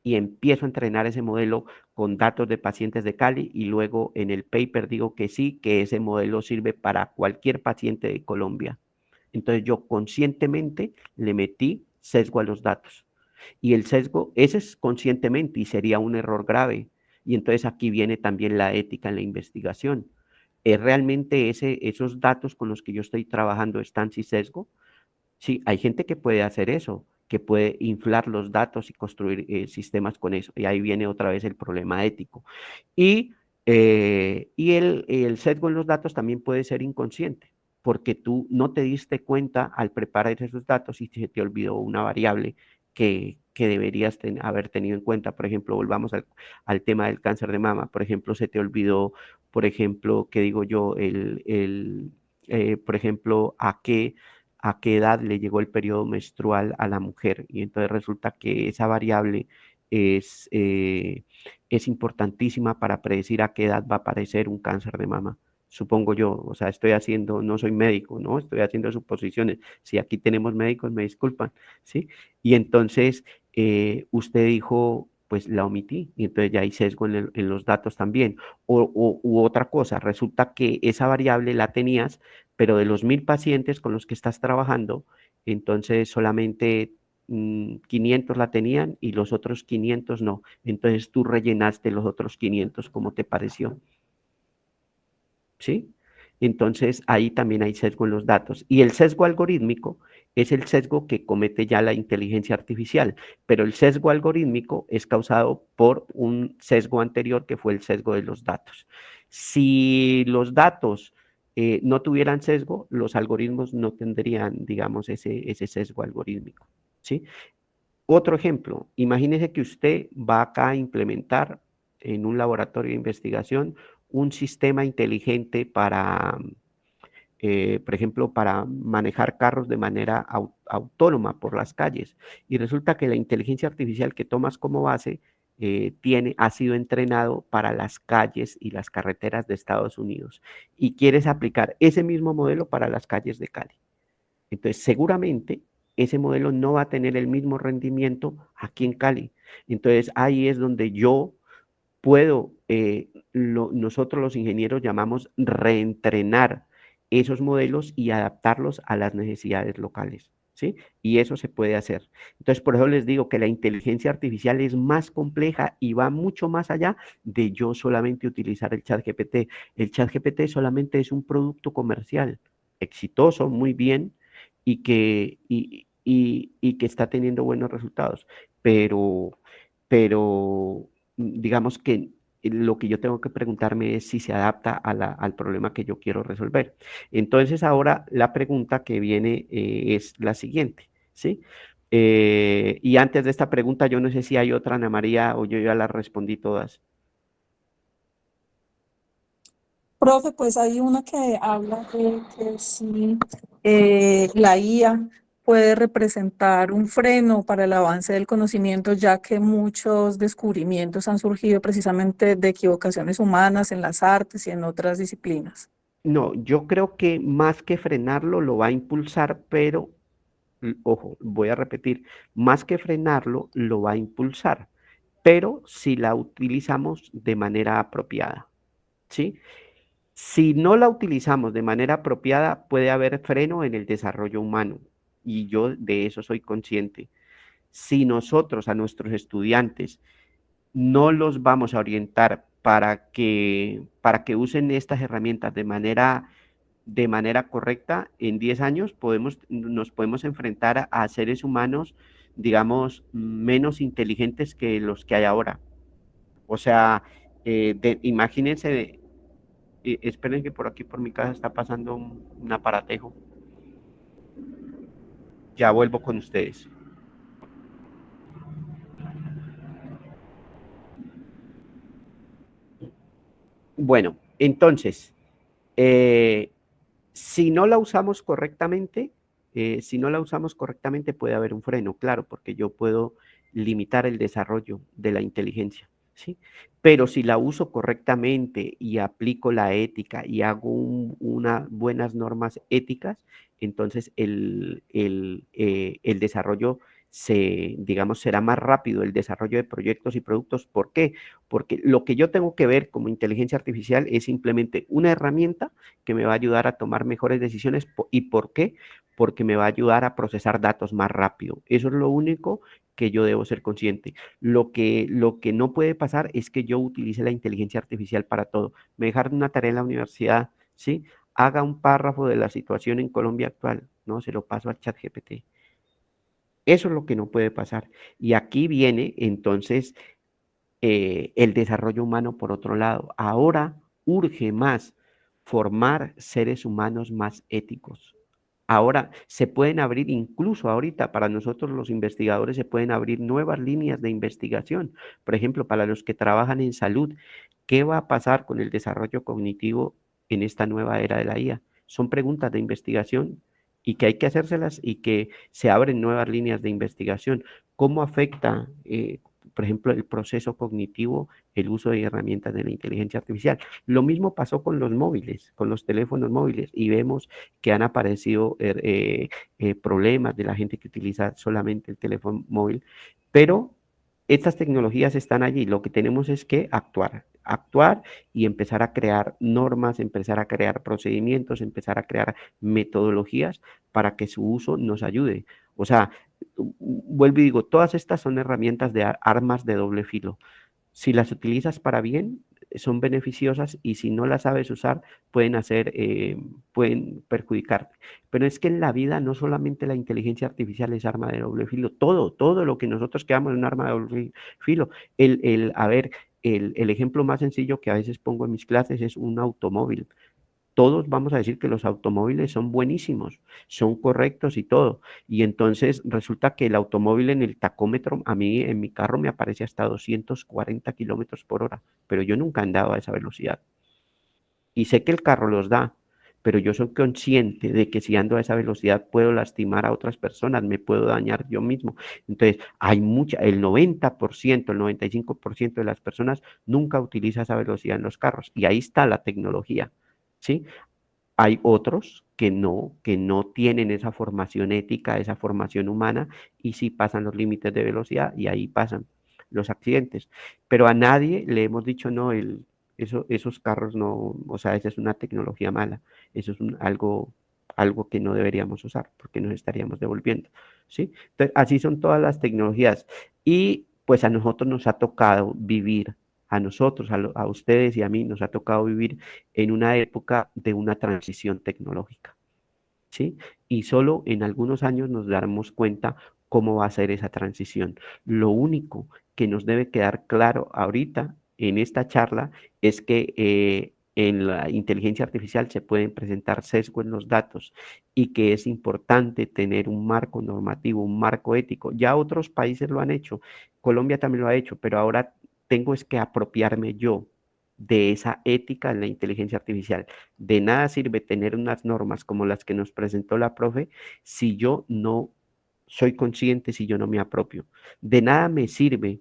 G: y empiezo a entrenar ese modelo con datos de pacientes de Cali y luego en el paper digo que sí, que ese modelo sirve para cualquier paciente de Colombia. Entonces yo conscientemente le metí sesgo a los datos. Y el sesgo, ese es conscientemente y sería un error grave. Y entonces aquí viene también la ética en la investigación. ¿Es realmente esos datos con los que yo estoy trabajando están sin sesgo? Sí, hay gente que puede hacer eso, que puede inflar los datos y construir sistemas con eso. Y ahí viene otra vez el problema ético. Y el sesgo en los datos también puede ser inconsciente, porque tú no te diste cuenta al preparar esos datos y se te olvidó una variable que deberías haber tenido en cuenta. Por ejemplo, volvamos al tema del cáncer de mama. Por ejemplo, se te olvidó, por ejemplo, ¿qué digo yo? Por ejemplo, a qué edad le llegó el periodo menstrual a la mujer. Y entonces resulta que esa variable es, eh, es importantísima para predecir a qué edad va a aparecer un cáncer de mama. Supongo yo, o sea, no soy médico, ¿no? Estoy haciendo suposiciones. Si aquí tenemos médicos, me disculpan, ¿sí? Y entonces usted dijo, pues la omití, y entonces ya hay sesgo en los datos también. U otra cosa, resulta que esa variable la tenías, pero de los 1000 pacientes con los que estás trabajando, entonces solamente 500 la tenían y los otros 500 no. Entonces tú rellenaste los otros 500 como te pareció. ¿Sí? Entonces ahí también hay sesgo en los datos. Y el sesgo algorítmico es el sesgo que comete ya la inteligencia artificial, pero el sesgo algorítmico es causado por un sesgo anterior que fue el sesgo de los datos. Si los datos no tuvieran sesgo, los algoritmos no tendrían, digamos, ese sesgo algorítmico, ¿sí? Otro ejemplo, imagínese que usted va acá a implementar en un laboratorio de investigación un sistema inteligente para, por ejemplo, para manejar carros de manera autónoma por las calles. Y resulta que la inteligencia artificial que tomas como base ha sido entrenado para las calles y las carreteras de Estados Unidos. Y quieres aplicar ese mismo modelo para las calles de Cali. Entonces, seguramente ese modelo no va a tener el mismo rendimiento aquí en Cali. Entonces, ahí es donde yo puedo, nosotros los ingenieros llamamos reentrenar esos modelos y adaptarlos a las necesidades locales, ¿sí? Y eso se puede hacer. Entonces, por eso les digo que la inteligencia artificial es más compleja y va mucho más allá de yo solamente utilizar el ChatGPT. El ChatGPT solamente es un producto comercial exitoso, muy bien, y que está teniendo buenos resultados, pero digamos que lo que yo tengo que preguntarme es si se adapta al problema que yo quiero resolver. Entonces ahora la pregunta que viene es la siguiente, ¿sí? Y antes de esta pregunta, yo no sé si hay otra, Ana María, o yo ya las respondí todas.
D: Profe, pues hay una que habla de que si la IA puede representar un freno para el avance del conocimiento, ya que muchos descubrimientos han surgido precisamente de equivocaciones humanas en las artes y en otras disciplinas.
G: No, yo creo que más que frenarlo, lo va a impulsar, pero, ojo, voy a repetir, más que frenarlo, lo va a impulsar, pero si la utilizamos de manera apropiada, ¿sí? Si no la utilizamos de manera apropiada, puede haber freno en el desarrollo humano, y yo de eso soy consciente. Si nosotros a nuestros estudiantes no los vamos a orientar para que usen estas herramientas de manera correcta, en 10 años nos podemos enfrentar a seres humanos digamos, menos inteligentes que los que hay ahora. O sea, imagínense, esperen que por aquí, por mi casa, está pasando un aparatejo. Ya vuelvo con ustedes. Bueno, entonces, si no la usamos correctamente, puede haber un freno, claro, porque yo puedo limitar el desarrollo de la inteligencia, ¿sí? Pero si la uso correctamente y aplico la ética y hago unas buenas normas éticas, entonces el desarrollo digamos, será más rápido el desarrollo de proyectos y productos. ¿Por qué? Porque lo que yo tengo que ver como inteligencia artificial es simplemente una herramienta que me va a ayudar a tomar mejores decisiones. ¿Y por qué? Porque me va a ayudar a procesar datos más rápido. Eso es lo único que yo debo ser consciente. Lo que no puede pasar es que yo utilice la inteligencia artificial para todo. Me dejaron una tarea en la universidad, ¿sí? Haga un párrafo de la situación en Colombia actual, ¿no? Se lo paso al ChatGPT. Eso es lo que no puede pasar. Y aquí viene entonces el desarrollo humano por otro lado. Ahora urge más formar seres humanos más éticos. Ahora se pueden abrir, incluso ahorita para nosotros los investigadores, se pueden abrir nuevas líneas de investigación. Por ejemplo, para los que trabajan en salud, ¿qué va a pasar con el desarrollo cognitivo en esta nueva era de la IA? Son preguntas de investigación y que hay que hacérselas y que se abren nuevas líneas de investigación. ¿Cómo afecta, por ejemplo, el proceso cognitivo, el uso de herramientas de la inteligencia artificial? Lo mismo pasó con los móviles, con los teléfonos móviles, y vemos que han aparecido problemas de la gente que utiliza solamente el teléfono móvil, pero estas tecnologías están allí. Lo que tenemos es que actuar y empezar a crear normas, empezar a crear procedimientos, empezar a crear metodologías para que su uso nos ayude. O sea, vuelvo y digo, todas estas son herramientas de armas de doble filo. Si las utilizas para bien, son beneficiosas, y si no las sabes usar, pueden perjudicarte. Pero es que en la vida no solamente la inteligencia artificial es arma de doble filo, todo lo que nosotros creamos es un arma de doble filo. El ejemplo más sencillo que a veces pongo en mis clases es un automóvil. Todos vamos a decir que los automóviles son buenísimos, son correctos y todo. Y entonces resulta que el automóvil en el tacómetro, a mí en mi carro me aparece hasta 240 kilómetros por hora, pero yo nunca he andado a esa velocidad. Y sé que el carro los da, pero yo soy consciente de que si ando a esa velocidad puedo lastimar a otras personas, me puedo dañar yo mismo. Entonces, el 90%, el 95% de las personas nunca utiliza esa velocidad en los carros. Y ahí está la tecnología, ¿sí? Hay otros que no tienen esa formación ética, esa formación humana, y sí pasan los límites de velocidad y ahí pasan los accidentes. Pero a nadie le hemos dicho, no, esos carros no, o sea, esa es una tecnología mala, eso es algo que no deberíamos usar porque nos estaríamos devolviendo, ¿sí? Entonces, así son todas las tecnologías, y pues a nosotros nos ha tocado vivir, a nosotros, a ustedes y a mí nos ha tocado vivir en una época de una transición tecnológica, ¿sí? Y solo en algunos años nos daremos cuenta cómo va a ser esa transición. Lo único que nos debe quedar claro ahorita en esta charla es que en la inteligencia artificial se pueden presentar sesgos en los datos, y que es importante tener un marco normativo, un marco ético. Ya otros países lo han hecho, Colombia también lo ha hecho, pero ahora tengo es que apropiarme yo de esa ética en la inteligencia artificial. De nada sirve tener unas normas como las que nos presentó la profe si yo no soy consciente, si yo no me apropio. De nada me sirve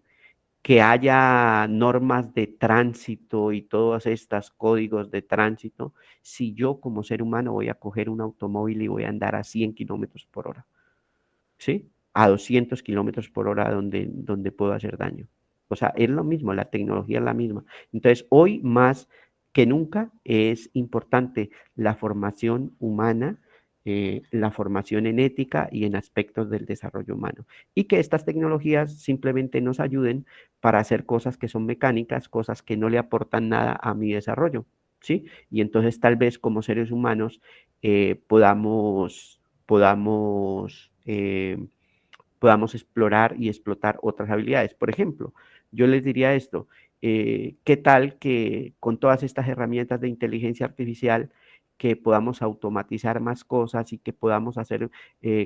G: que haya normas de tránsito y todos estos códigos de tránsito si yo como ser humano voy a coger un automóvil y voy a andar a 100 kilómetros por hora, ¿sí? A 200 kilómetros por hora donde puedo hacer daño. O sea, es lo mismo, la tecnología es la misma. Entonces, hoy más que nunca es importante la formación humana, la formación en ética y en aspectos del desarrollo humano. Y que estas tecnologías simplemente nos ayuden para hacer cosas que son mecánicas, cosas que no le aportan nada a mi desarrollo, ¿sí? Y entonces tal vez como seres humanos podamos podamos explorar y explotar otras habilidades. Por ejemplo, yo les diría esto, ¿qué tal que con todas estas herramientas de inteligencia artificial que podamos automatizar más cosas y que podamos hacer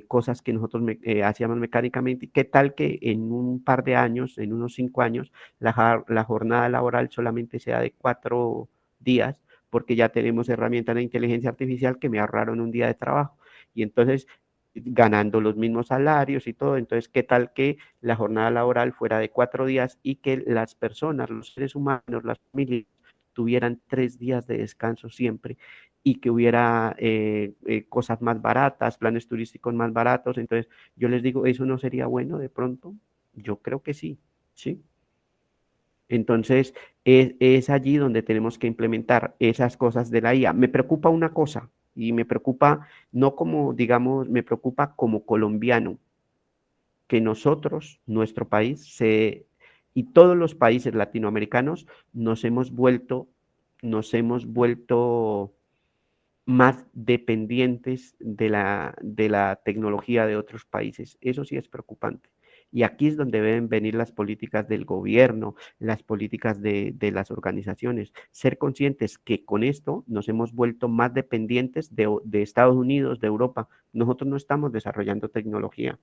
G: cosas que nosotros hacíamos mecánicamente? ¿Qué tal que en un par de años, en unos 5 años, la jornada laboral solamente sea de 4 días? Porque ya tenemos herramientas de inteligencia artificial que me ahorraron un día de trabajo. Y entonces, ganando los mismos salarios y todo, entonces, ¿qué tal que la jornada laboral fuera de 4 días y que las personas, los seres humanos, las familias, tuvieran 3 días de descanso siempre y que hubiera cosas más baratas, planes turísticos más baratos? Entonces, yo les digo, ¿eso no sería bueno de pronto? Yo creo que sí, ¿sí? Entonces, es allí donde tenemos que implementar esas cosas de la IA. Me preocupa una cosa, y me preocupa no como, digamos, me preocupa como colombiano, que nosotros, nuestro país, y todos los países latinoamericanos nos hemos vuelto más dependientes de la tecnología de otros países. Eso sí es preocupante. Y aquí es donde deben venir las políticas del gobierno, las políticas de las organizaciones. Ser conscientes que con esto nos hemos vuelto más dependientes de Estados Unidos, de Europa. Nosotros no estamos desarrollando tecnología.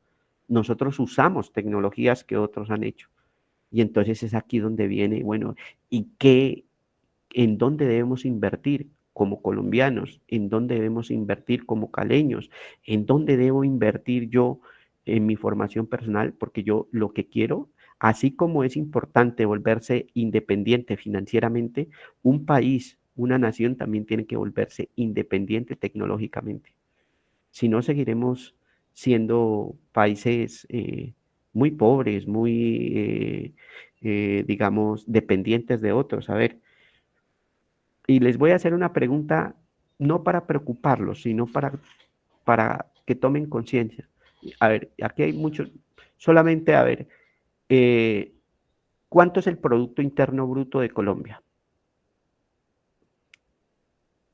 G: Nosotros usamos tecnologías que otros han hecho. Y entonces es aquí donde viene, bueno, ¿y en dónde debemos invertir como colombianos? ¿En dónde debemos invertir como caleños? ¿En dónde debo invertir yo en mi formación personal? Porque yo lo que quiero, así como es importante volverse independiente financieramente, un país, una nación también tiene que volverse independiente tecnológicamente. Si no, seguiremos siendo países muy pobres, digamos, dependientes de otros. A ver, y les voy a hacer una pregunta, no para preocuparlos, sino para que tomen conciencia. A ver, aquí hay muchos, solamente a ver, ¿cuánto es el Producto Interno Bruto de Colombia?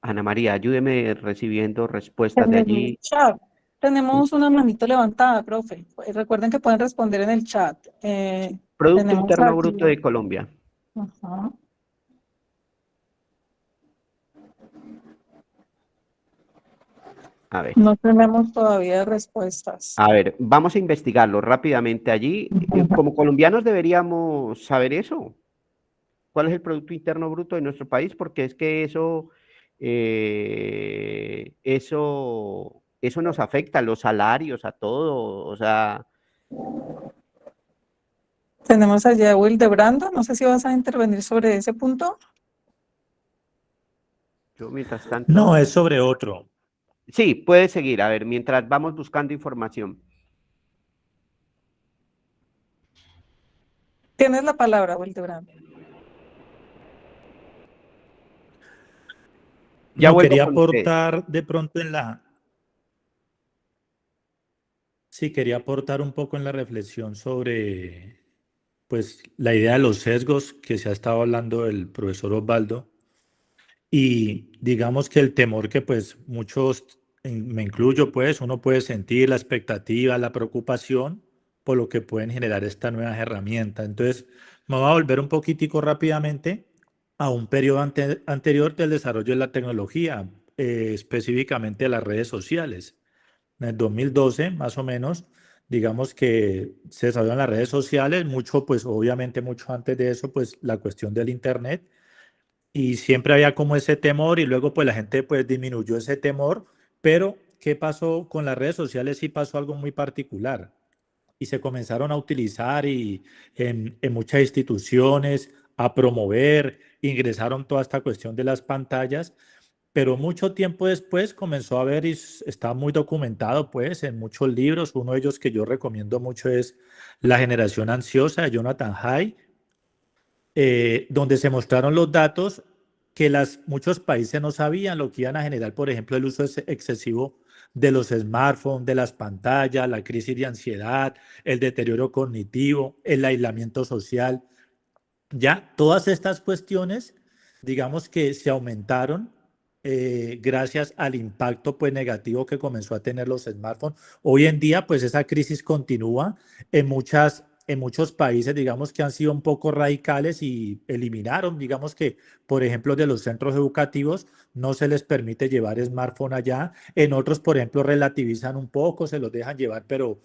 G: Ana María, ayúdeme recibiendo respuestas
D: En
G: de
D: el
G: allí.
D: chat tenemos una manito levantada, profe. Recuerden que pueden responder en el chat.
G: Producto
D: Tenemos
G: Interno
D: aquí.
G: Bruto de Colombia.
D: Ajá.
G: A ver.
D: No tenemos todavía respuestas.
G: A ver, vamos a investigarlo rápidamente allí. Como colombianos deberíamos saber eso. ¿Cuál es el Producto Interno Bruto de nuestro país? Porque es que eso nos afecta a los salarios, a todo. O sea,
D: Tenemos allá a Wildebrando. No sé si vas a intervenir sobre ese punto.
G: yo mientras tanto.
J: No, es sobre otro.
G: Sí, puede seguir. A ver, mientras vamos buscando información.
D: Tienes la palabra, Wildebrando.
G: Ya
J: No,
G: vuelvo
J: quería
G: con usted.
J: aportar de pronto sí, quería aportar un poco en la reflexión sobre, pues, la idea de los sesgos que se ha estado hablando el profesor Osvaldo. Y digamos que el temor que pues muchos, me incluyo pues, uno puede sentir la expectativa, la preocupación por lo que pueden generar estas nuevas herramientas. Entonces, me voy a volver un poquitico rápidamente a un periodo anterior del desarrollo de la tecnología, específicamente de las redes sociales. En el 2012, más o menos, digamos que se desarrollan las redes sociales, mucho, pues obviamente mucho antes de eso, pues la cuestión del Internet. Y siempre había como ese temor y luego pues la gente pues disminuyó ese temor, pero ¿qué pasó con las redes sociales? Sí pasó algo muy particular y se comenzaron a utilizar y en muchas instituciones a promover, ingresaron toda esta cuestión de las pantallas, pero mucho tiempo después comenzó a haber y está muy documentado pues en muchos libros, uno de ellos que yo recomiendo mucho es La generación ansiosa de Jonathan Haidt, donde se mostraron los datos que muchos países no sabían lo que iban a generar, por ejemplo, el uso excesivo de los smartphones, de las pantallas, la crisis de ansiedad, el deterioro cognitivo, el aislamiento social. Ya todas estas cuestiones, digamos que se aumentaron gracias al impacto pues negativo que comenzó a tener los smartphones. Hoy en día pues esa crisis continúa en muchos países, digamos que han sido un poco radicales y eliminaron, digamos que, por ejemplo, de los centros educativos no se les permite llevar smartphone allá. En otros, por ejemplo, relativizan un poco, se los dejan llevar, pero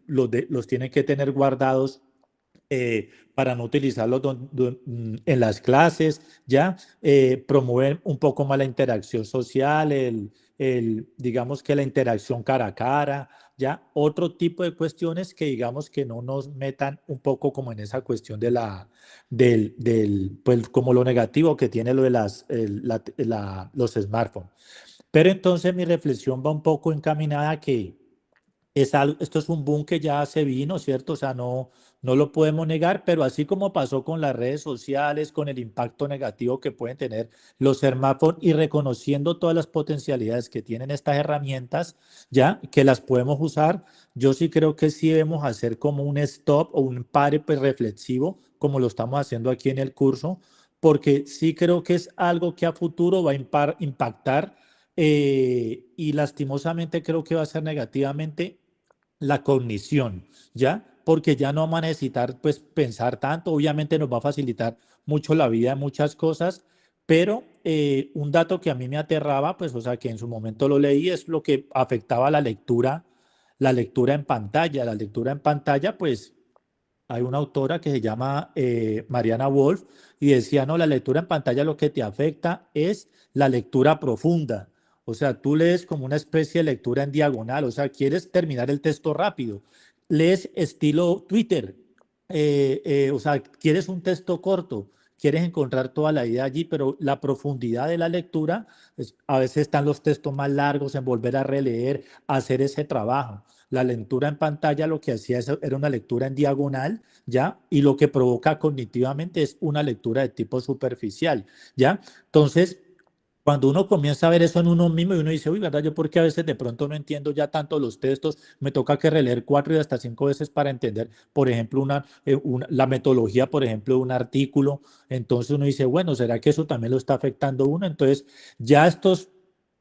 J: los tienen que tener guardados para no utilizarlos en las clases, ¿ya? Promueven un poco más la interacción social, digamos que la interacción cara a cara, ¿ya? Otro tipo de cuestiones que digamos que no nos metan un poco como en esa cuestión pues como lo negativo que tiene lo de los smartphones. Pero entonces mi reflexión va un poco encaminada a que esto es un boom que ya se vino, ¿cierto? O sea, no lo podemos negar, pero así como pasó con las redes sociales, con el impacto negativo que pueden tener los smartphones y reconociendo todas las potencialidades que tienen estas herramientas, ya que las podemos usar, yo sí creo que sí debemos hacer como un stop o un pare pues, reflexivo, como lo estamos haciendo aquí en el curso, porque sí creo que es algo que a futuro va a impactar y lastimosamente creo que va a ser negativamente la cognición, ¿ya? Porque ya no vamos a necesitar, pues, pensar tanto. Obviamente nos va a facilitar mucho la vida en muchas cosas, pero un dato que a mí me aterraba, pues, o sea, que en su momento lo leí, es lo que afectaba la lectura en pantalla. La lectura en pantalla, pues, hay una autora que se llama Mariana Wolf y decía, no, la lectura en pantalla lo que te afecta es la lectura profunda. O sea, tú lees como una especie de lectura en diagonal, o sea, quieres terminar el texto rápido. Lees estilo Twitter, o sea, quieres un texto corto, quieres encontrar toda la idea allí, pero la profundidad de la lectura, a veces están los textos más largos en volver a releer, hacer ese trabajo. La lectura en pantalla lo que hacía era una lectura en diagonal, ¿ya? Y lo que provoca cognitivamente es una lectura de tipo superficial, ¿ya? Entonces, cuando uno comienza a ver eso en uno mismo y uno dice, uy, ¿verdad? Yo porque a veces de pronto no entiendo ya tanto los textos, me toca que releer 4 y hasta 5 veces para entender, por ejemplo, la metodología, por ejemplo, de un artículo. Entonces uno dice, bueno, ¿será que eso también lo está afectando a uno? Entonces, ya estos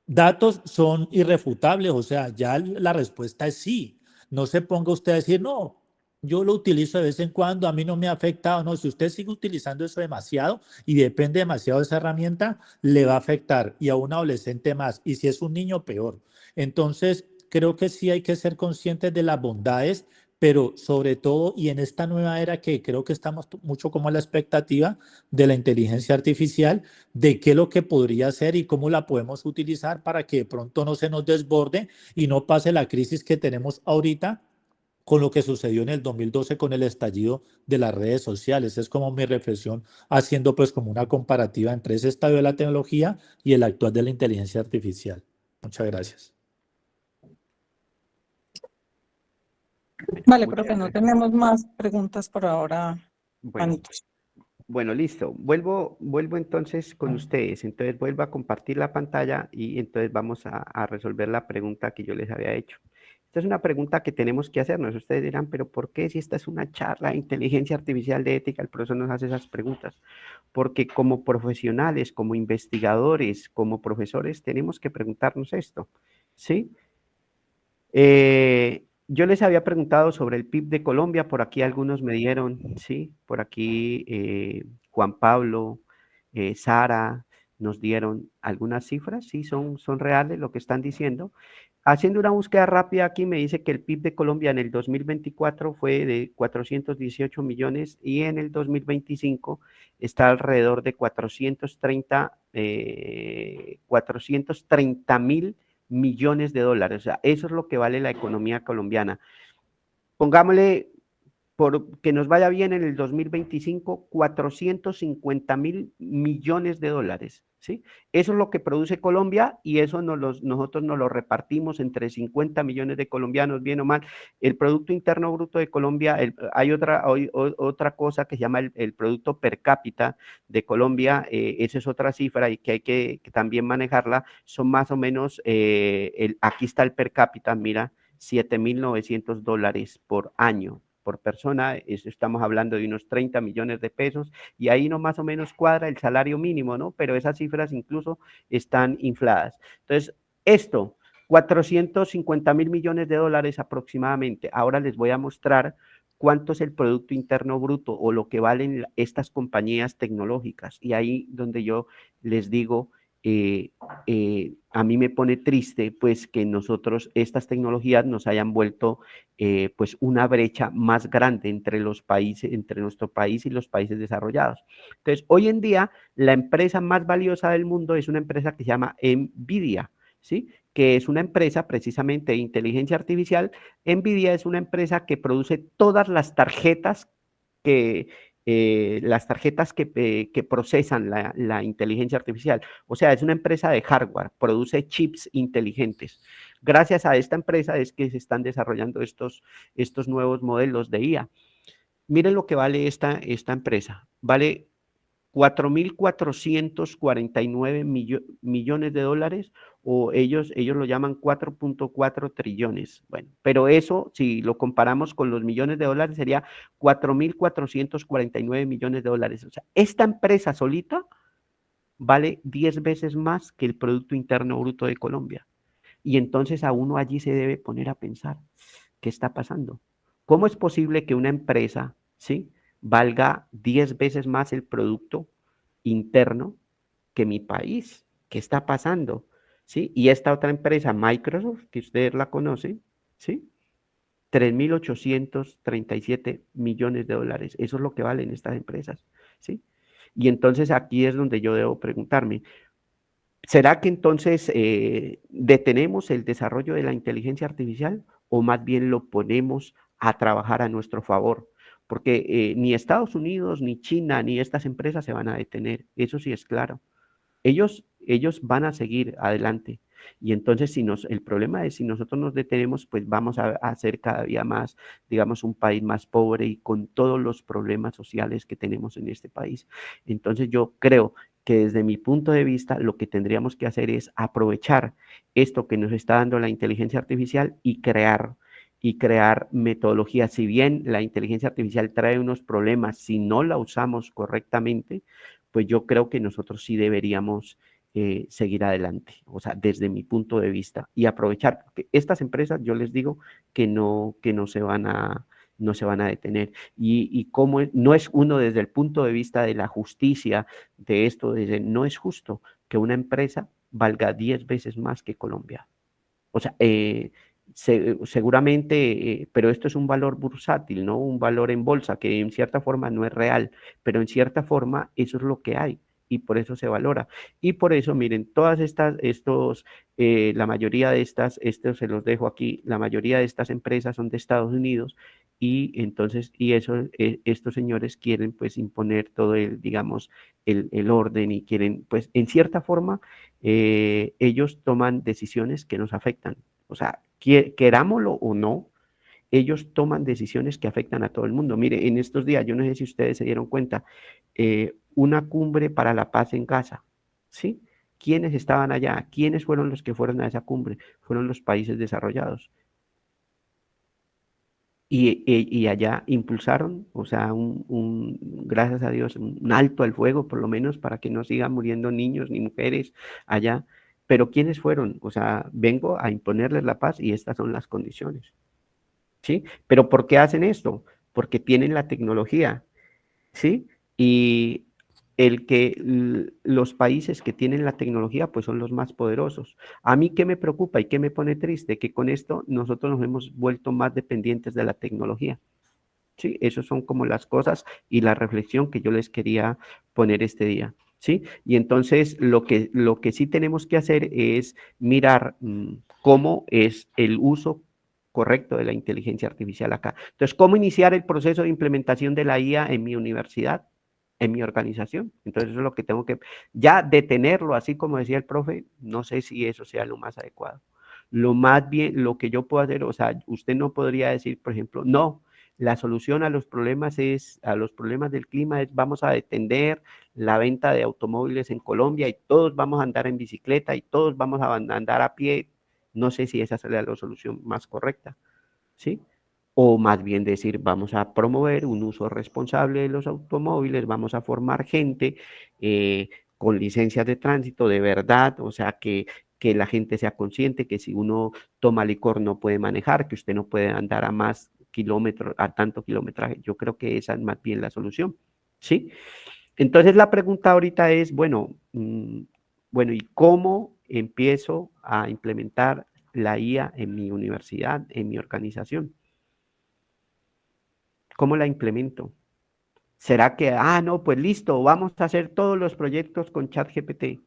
J: datos son irrefutables, o sea, ya la respuesta es sí. No se ponga usted a decir, no, yo lo utilizo de vez en cuando, a mí no me ha afectado. No, si usted sigue utilizando eso demasiado y depende demasiado de esa herramienta, le va a afectar y a un adolescente más. Y si es un niño, peor. Entonces, creo que sí hay que ser conscientes de las bondades, pero sobre todo, y en esta nueva era que creo que estamos mucho como a la expectativa de la inteligencia artificial, de qué es lo que podría ser y cómo la podemos utilizar para que de pronto no se nos desborde y no pase la crisis que tenemos ahorita con lo que sucedió en el 2012 con el estallido de las redes sociales. Es como mi reflexión haciendo pues como una comparativa entre ese estadio de la tecnología y el actual de la inteligencia artificial. Muchas gracias.
D: Vale,
G: Muchas
D: profe, no
G: gracias.
D: tenemos más preguntas por ahora,
G: Bueno,
D: Anitos.
G: bueno, listo. Vuelvo entonces con ustedes. Entonces vuelvo a compartir la pantalla y entonces vamos a resolver la pregunta que yo les había hecho. Esta es una pregunta que tenemos que hacernos. Ustedes dirán, pero ¿por qué si esta es una charla de inteligencia artificial de ética, el profesor nos hace esas preguntas? Porque como profesionales, como investigadores, como profesores, tenemos que preguntarnos esto, ¿sí? Yo les había preguntado sobre el PIB de Colombia, por aquí algunos me dieron, sí, por aquí Juan Pablo, Sara, nos dieron algunas cifras, sí, son reales lo que están diciendo. Haciendo una búsqueda rápida aquí me dice que el PIB de Colombia en el 2024 fue de 418 millones y en el 2025 está alrededor de 430 mil millones de dólares. O sea, eso es lo que vale la economía colombiana. Pongámosle, por que nos vaya bien en el 2025, 450 mil millones de dólares, ¿sí? Eso es lo que produce Colombia y eso nosotros nos lo repartimos entre 50 millones de colombianos, bien o mal. El Producto Interno Bruto de Colombia, hay otra cosa que se llama el Producto Per Cápita de Colombia, esa es otra cifra y que hay que también manejarla, son más o menos, aquí está el Per Cápita, mira, $7,900 por año. por persona, estamos hablando de unos 30 millones de pesos, y ahí no más o menos cuadra el salario mínimo, ¿no? Pero esas cifras incluso están infladas. Entonces, esto, 450.000 millones de dólares aproximadamente. Ahora les voy a mostrar cuánto es el Producto Interno Bruto o lo que valen estas compañías tecnológicas. Y ahí donde yo les digo, a mí me pone triste pues que nosotros, estas tecnologías nos hayan vuelto pues una brecha más grande entre los países, entre nuestro país y los países desarrollados. Entonces, hoy en día, la empresa más valiosa del mundo es una empresa que se llama NVIDIA, ¿sí? Que es una empresa precisamente de inteligencia artificial. NVIDIA es una empresa que produce todas las tarjetas que procesan la inteligencia artificial. O sea, es una empresa de hardware, produce chips inteligentes. Gracias a esta empresa es que se están desarrollando estos nuevos modelos de IA. Miren lo que vale esta empresa. Vale 4.449 millones de dólares, o ellos lo llaman 4.4 trillones. Bueno, pero eso, si lo comparamos con los millones de dólares, sería 4.449 millones de dólares. O sea, esta empresa solita vale 10 veces más que el Producto Interno Bruto de Colombia. Y entonces a uno allí se debe poner a pensar, ¿qué está pasando? ¿Cómo es posible que una empresa, ¿sí?, valga 10 veces más el producto interno que mi país? ¿Qué está pasando? ¿Sí? Y esta otra empresa, Microsoft, que ustedes la conocen, ¿sí?, 3.837 millones de dólares. Eso es lo que valen estas empresas, ¿sí? Y entonces aquí es donde yo debo preguntarme, ¿será que entonces detenemos el desarrollo de la inteligencia artificial o más bien lo ponemos a trabajar a nuestro favor? Porque ni Estados Unidos, ni China, ni estas empresas se van a detener, eso sí es claro. Ellos van a seguir adelante. Y entonces, el problema es si nosotros nos detenemos, pues vamos a ser cada día más, digamos, un país más pobre y con todos los problemas sociales que tenemos en este país. Entonces, yo creo que desde mi punto de vista, lo que tendríamos que hacer es aprovechar esto que nos está dando la inteligencia artificial y crear metodologías. Si bien la inteligencia artificial trae unos problemas, si no la usamos correctamente, pues yo creo que nosotros sí deberíamos seguir adelante, o sea, desde mi punto de vista, y aprovechar, porque estas empresas, yo les digo que no se van a detener. Y como no es uno desde el punto de vista de la justicia, de esto, no es justo que una empresa valga 10 veces más que Colombia. O sea, seguramente, pero esto es un valor bursátil, ¿no? Un valor en bolsa que en cierta forma no es real, pero en cierta forma eso es lo que hay y por eso se valora. Y por eso, miren, todas la mayoría de estos se los dejo aquí, la mayoría de estas empresas son de Estados Unidos y entonces, estos señores quieren pues imponer todo digamos, el orden y quieren, pues en cierta forma, ellos toman decisiones que nos afectan. O sea, querámoslo o no, ellos toman decisiones que afectan a todo el mundo. Mire, en estos días, yo no sé si ustedes se dieron cuenta, una cumbre para la paz en Gaza, ¿sí? ¿Quiénes estaban allá? ¿Quiénes fueron los que fueron a esa cumbre? Fueron los países desarrollados. Y allá impulsaron, o sea, gracias a Dios, un alto al fuego, por lo menos, para que no sigan muriendo niños ni mujeres allá. Pero ¿quiénes fueron? O sea, vengo a imponerles la paz y estas son las condiciones, ¿sí? Pero ¿por qué hacen esto? Porque tienen la tecnología, ¿sí? Y los países que tienen la tecnología, pues son los más poderosos. A mí, ¿qué me preocupa y qué me pone triste? Que con esto nosotros nos hemos vuelto más dependientes de la tecnología, ¿sí? Esas son como las cosas y la reflexión que yo les quería poner este día, ¿sí? Y entonces lo que sí tenemos que hacer es mirar cómo es el uso correcto de la inteligencia artificial acá. Entonces, ¿cómo iniciar el proceso de implementación de la IA en mi universidad, en mi organización? Entonces, eso es lo que tengo que, ya detenerlo, así como decía el profe, no sé si eso sea lo más adecuado. Lo más bien, lo que yo puedo hacer, o sea, usted no podría decir, por ejemplo, no, la solución a los problemas del clima es vamos a detener la venta de automóviles en Colombia y todos vamos a andar en bicicleta y todos vamos a andar a pie. No sé si esa sería la solución más correcta, ¿sí? O más bien decir, vamos a promover un uso responsable de los automóviles, vamos a formar gente con licencias de tránsito de verdad, o sea, que la gente sea consciente que si uno toma licor no puede manejar, que usted no puede andar a más kilómetros, a tanto kilometraje. Yo creo que esa es más bien la solución, ¿sí? Entonces la pregunta ahorita es, bueno, ¿y cómo empiezo a implementar la IA en mi universidad, en mi organización? ¿Cómo la implemento? ¿Será que, no, pues listo, vamos a hacer todos los proyectos con ChatGPT?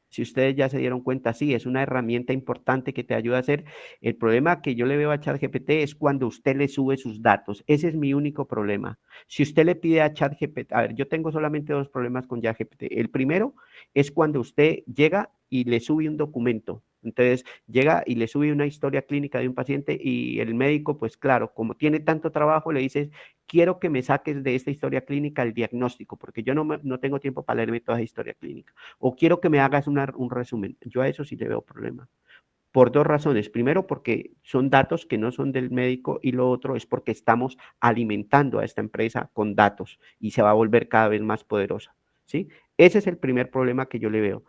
G: Si ustedes ya se dieron cuenta, sí, es una herramienta importante que te ayuda a hacer. El problema que yo le veo a ChatGPT es cuando usted le sube sus datos. Ese es mi único problema. Si usted le pide a ChatGPT, a ver, yo tengo solamente dos problemas con ChatGPT. El primero es cuando usted llega y le sube un documento. Entonces, llega y le sube una historia clínica de un paciente y el médico, pues claro, como tiene tanto trabajo, le dice, quiero que me saques de esta historia clínica el diagnóstico, porque yo no tengo tiempo para leerme toda esa historia clínica. O quiero que me hagas un resumen. Yo a eso sí le veo problema. Por dos razones. Primero, porque son datos que no son del médico y lo otro es porque estamos alimentando a esta empresa con datos y se va a volver cada vez más poderosa, ¿sí? Ese es el primer problema que yo le veo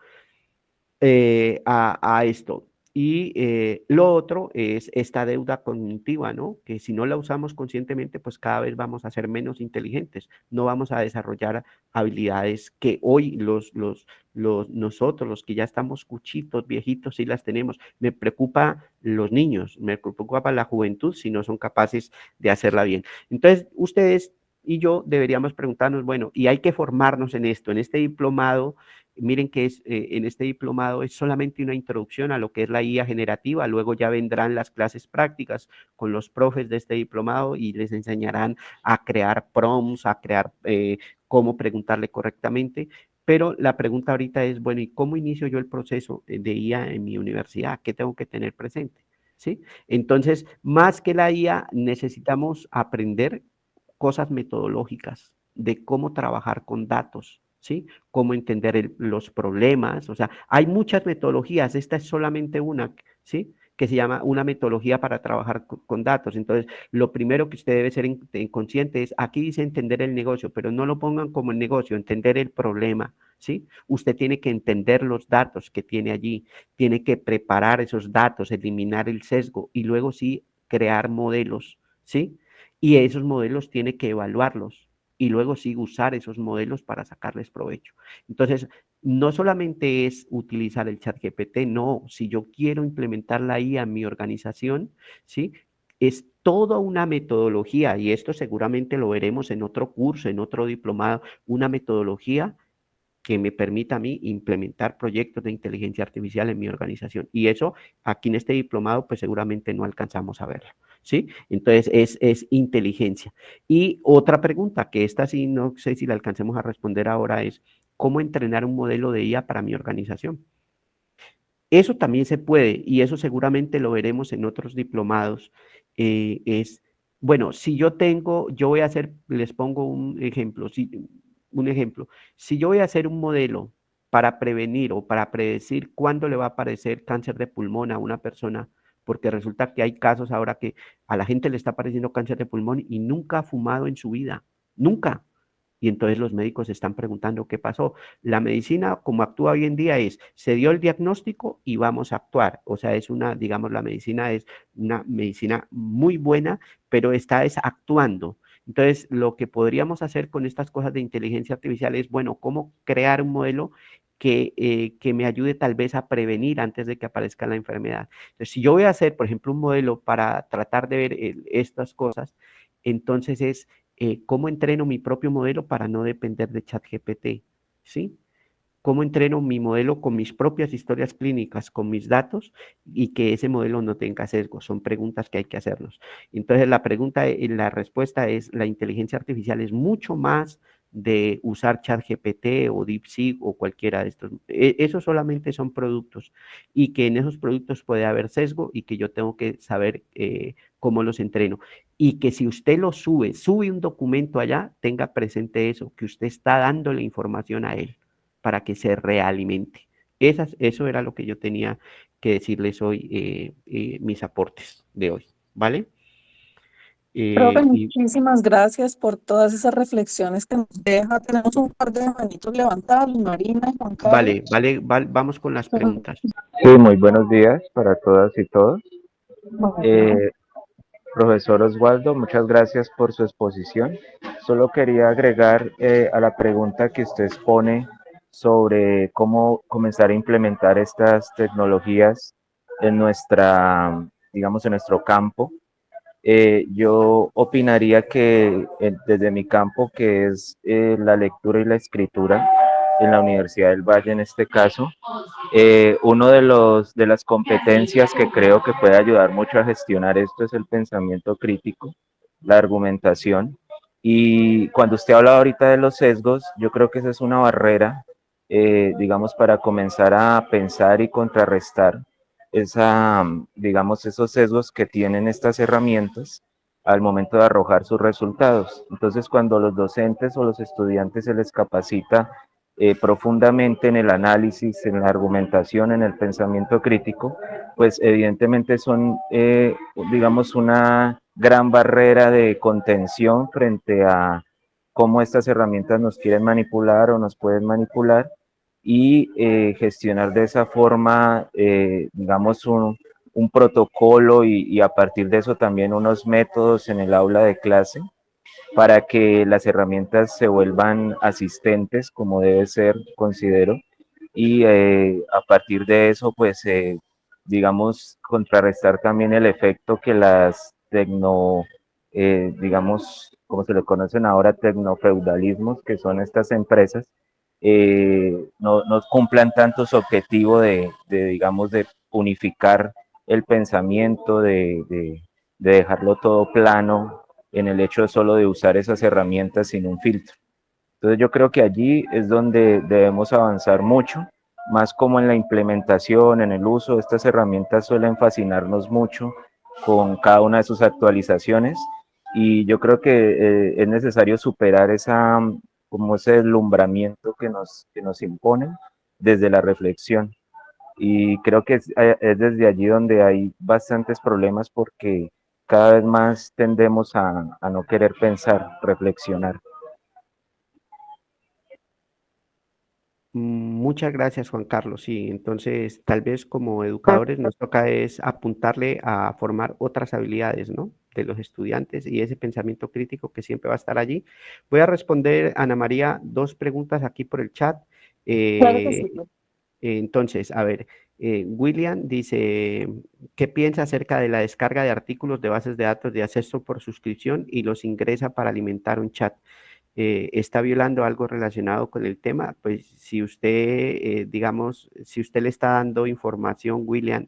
G: a esto. Y lo otro es esta deuda cognitiva, ¿no? Que si no la usamos conscientemente, pues cada vez vamos a ser menos inteligentes, no vamos a desarrollar habilidades que hoy nosotros, los que ya estamos cuchitos, viejitos, sí las tenemos. Me preocupa los niños, me preocupa la juventud si no son capaces de hacerla bien. Entonces, ustedes y yo deberíamos preguntarnos, bueno, y hay que formarnos en esto, en este diplomado. Miren que en este diplomado es solamente una introducción a lo que es la IA generativa, luego ya vendrán las clases prácticas con los profes de este diplomado y les enseñarán a crear prompts, a crear cómo preguntarle correctamente, pero la pregunta ahorita es, bueno, ¿y cómo inicio yo el proceso de IA en mi universidad? ¿Qué tengo que tener presente? ¿Sí? Entonces, más que la IA, necesitamos aprender cosas metodológicas de cómo trabajar con datos, ¿sí? Cómo entender los problemas, o sea, hay muchas metodologías, esta es solamente una, ¿sí? Que se llama una metodología para trabajar con datos. Entonces, lo primero que usted debe ser consciente es, aquí dice entender el negocio, pero no lo pongan como el negocio, entender el problema, ¿sí? Usted tiene que entender los datos que tiene allí, tiene que preparar esos datos, eliminar el sesgo y luego sí crear modelos, ¿sí? Y esos modelos tiene que evaluarlos y luego sí usar esos modelos para sacarles provecho. Entonces, no solamente es utilizar el ChatGPT, no, si yo quiero implementar la IA en mi organización, ¿sí? Es toda una metodología, y esto seguramente lo veremos en otro curso, en otro diplomado, una metodología que me permita a mí implementar proyectos de inteligencia artificial en mi organización. Y eso aquí en este diplomado, pues seguramente no alcanzamos a verlo, ¿sí? Entonces es inteligencia. Y otra pregunta, que esta sí no sé si la alcancemos a responder ahora, es ¿cómo entrenar un modelo de IA para mi organización? Eso también se puede y eso seguramente lo veremos en otros diplomados. Bueno, si yo voy a hacer, les pongo un ejemplo, si yo voy a hacer un modelo para prevenir o para predecir cuándo le va a aparecer cáncer de pulmón a una persona, porque resulta que hay casos ahora que a la gente le está apareciendo cáncer de pulmón y nunca ha fumado en su vida, nunca. Y entonces los médicos se están preguntando qué pasó. La medicina, como actúa hoy en día, se dio el diagnóstico y vamos a actuar. O sea, digamos, la medicina es una medicina muy buena, pero está actuando. Entonces, lo que podríamos hacer con estas cosas de inteligencia artificial es, bueno, cómo crear un modelo que me ayude tal vez a prevenir antes de que aparezca la enfermedad. Entonces, si yo voy a hacer, por ejemplo, un modelo para tratar de ver estas cosas, entonces es cómo entreno mi propio modelo para no depender de ChatGPT, ¿sí? Cómo entreno mi modelo con mis propias historias clínicas, con mis datos y que ese modelo no tenga sesgo. Son preguntas que hay que hacernos. Entonces, la respuesta es, la inteligencia artificial es mucho más de usar ChatGPT o DeepSeek o cualquiera de estos. Esos solamente son productos y que en esos productos puede haber sesgo y que yo tengo que saber cómo los entreno. Y que si usted lo sube un documento allá, tenga presente eso, que usted está dándole información a él para que se realimente. Eso era lo que yo tenía que decirles hoy, mis aportes de hoy, ¿vale?
D: Profe,
G: Y
D: muchísimas gracias por todas esas reflexiones que nos deja. Tenemos un par de manitos levantados, Marina y Juan Carlos.
G: vamos con las preguntas.
K: Sí, muy buenos días para todas y todos.
D: Bueno,
K: Profesor Osvaldo, muchas gracias por su exposición. Solo quería agregar a la pregunta que usted expone sobre cómo comenzar a implementar estas tecnologías en digamos, en nuestro campo. Yo opinaría que desde mi campo, que es la lectura y la escritura, en la Universidad del Valle en este caso, uno de las competencias que creo que puede ayudar mucho a gestionar esto es el pensamiento crítico, la argumentación. Y cuando usted habla ahorita de los sesgos, yo creo que esa es una barrera, digamos, para comenzar a pensar y contrarrestar digamos, esos sesgos que tienen estas herramientas al momento de arrojar sus resultados. Entonces, cuando los docentes o los estudiantes se les capacita profundamente en el análisis, en la argumentación, en el pensamiento crítico, pues evidentemente son, digamos, una gran barrera de contención frente a cómo estas herramientas nos quieren manipular o nos pueden manipular y gestionar de esa forma, digamos, un protocolo y a partir de eso también unos métodos en el aula de clase para que las herramientas se vuelvan asistentes, como debe ser, considero, y a partir de eso, pues, digamos, contrarrestar también el efecto que las digamos, como se le conocen ahora, tecnofeudalismos, que son estas empresas, no cumplan tanto su objetivo digamos, de unificar el pensamiento, de dejarlo todo plano en el hecho solo de usar esas herramientas sin un filtro. Entonces yo creo que allí es donde debemos avanzar mucho, más como en la implementación, en el uso de estas herramientas suelen fascinarnos mucho con cada una de sus actualizaciones y yo creo que es necesario superar como ese deslumbramiento que nos imponen desde la reflexión. Y creo que es desde allí donde hay bastantes problemas porque cada vez más tendemos a no querer pensar, reflexionar.
G: Muchas gracias, Juan Carlos. Sí, entonces tal vez como educadores nos toca es apuntarle a formar otras habilidades, ¿no? De los estudiantes y ese pensamiento crítico que siempre va a estar allí. Voy a responder, Ana María, dos preguntas aquí por el chat.
D: claro que sí.
G: Entonces, a ver, William dice, ¿qué piensa acerca de la descarga de artículos de bases de datos de acceso por suscripción y los ingresa para alimentar un chat? ¿Está violando algo relacionado con el tema? Pues si usted, digamos, si usted le está dando información, William,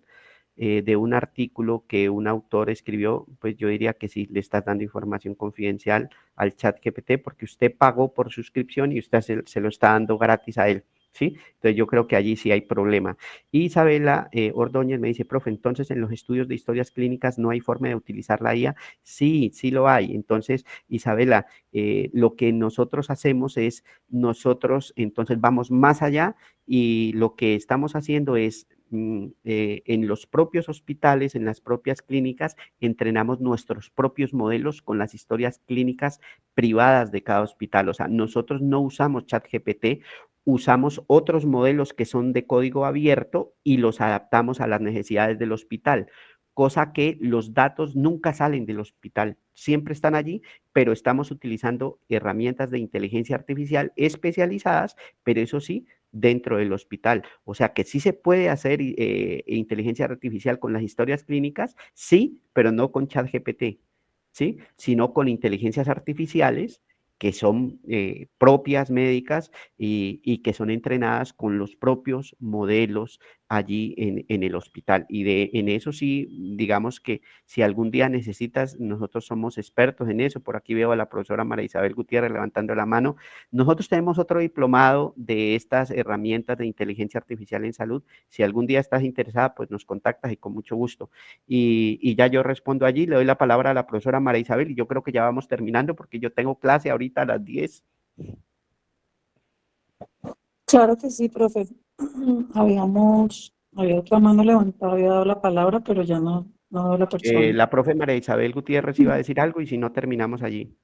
G: de un artículo que un autor escribió, pues yo diría que sí, le está dando información confidencial al ChatGPT porque usted pagó por suscripción y usted se lo está dando gratis a él. ¿Sí? Entonces yo creo que allí sí hay problema. Y Isabela Ordóñez me dice, profe, entonces en los estudios de historias clínicas no hay forma de utilizar la IA. Sí, sí lo hay. Entonces, Isabela, lo que nosotros hacemos es, nosotros entonces vamos más allá y lo que estamos haciendo es en los propios hospitales, en las propias clínicas, entrenamos nuestros propios modelos con las historias clínicas privadas de cada hospital. O sea, nosotros no usamos ChatGPT, usamos otros modelos que son de código abierto y los adaptamos a las necesidades del hospital, cosa que los datos nunca salen del hospital, siempre están allí, pero estamos utilizando herramientas de inteligencia artificial especializadas, pero eso sí, dentro del hospital. O sea que sí se puede hacer inteligencia artificial con las historias clínicas, sí, pero no con ChatGPT, ¿sí? Sino con inteligencias artificiales que son propias médicas y que son entrenadas con los propios modelos allí en el hospital. Y en eso sí, digamos que si algún día necesitas, nosotros somos expertos en eso. Por aquí veo a la profesora María Isabel Gutiérrez levantando la mano. Nosotros tenemos otro diplomado de estas herramientas de inteligencia artificial en salud. Si algún día estás interesada, pues nos contactas y con mucho gusto. Y ya yo respondo allí, le doy la palabra a la profesora María Isabel y yo creo que ya vamos terminando porque yo tengo clase ahorita a las 10.
D: Claro que sí, profe. Había otra mano levantada, había dado la palabra, pero ya no no la persona.
G: La profe María Isabel Gutiérrez iba a decir algo y si no terminamos allí.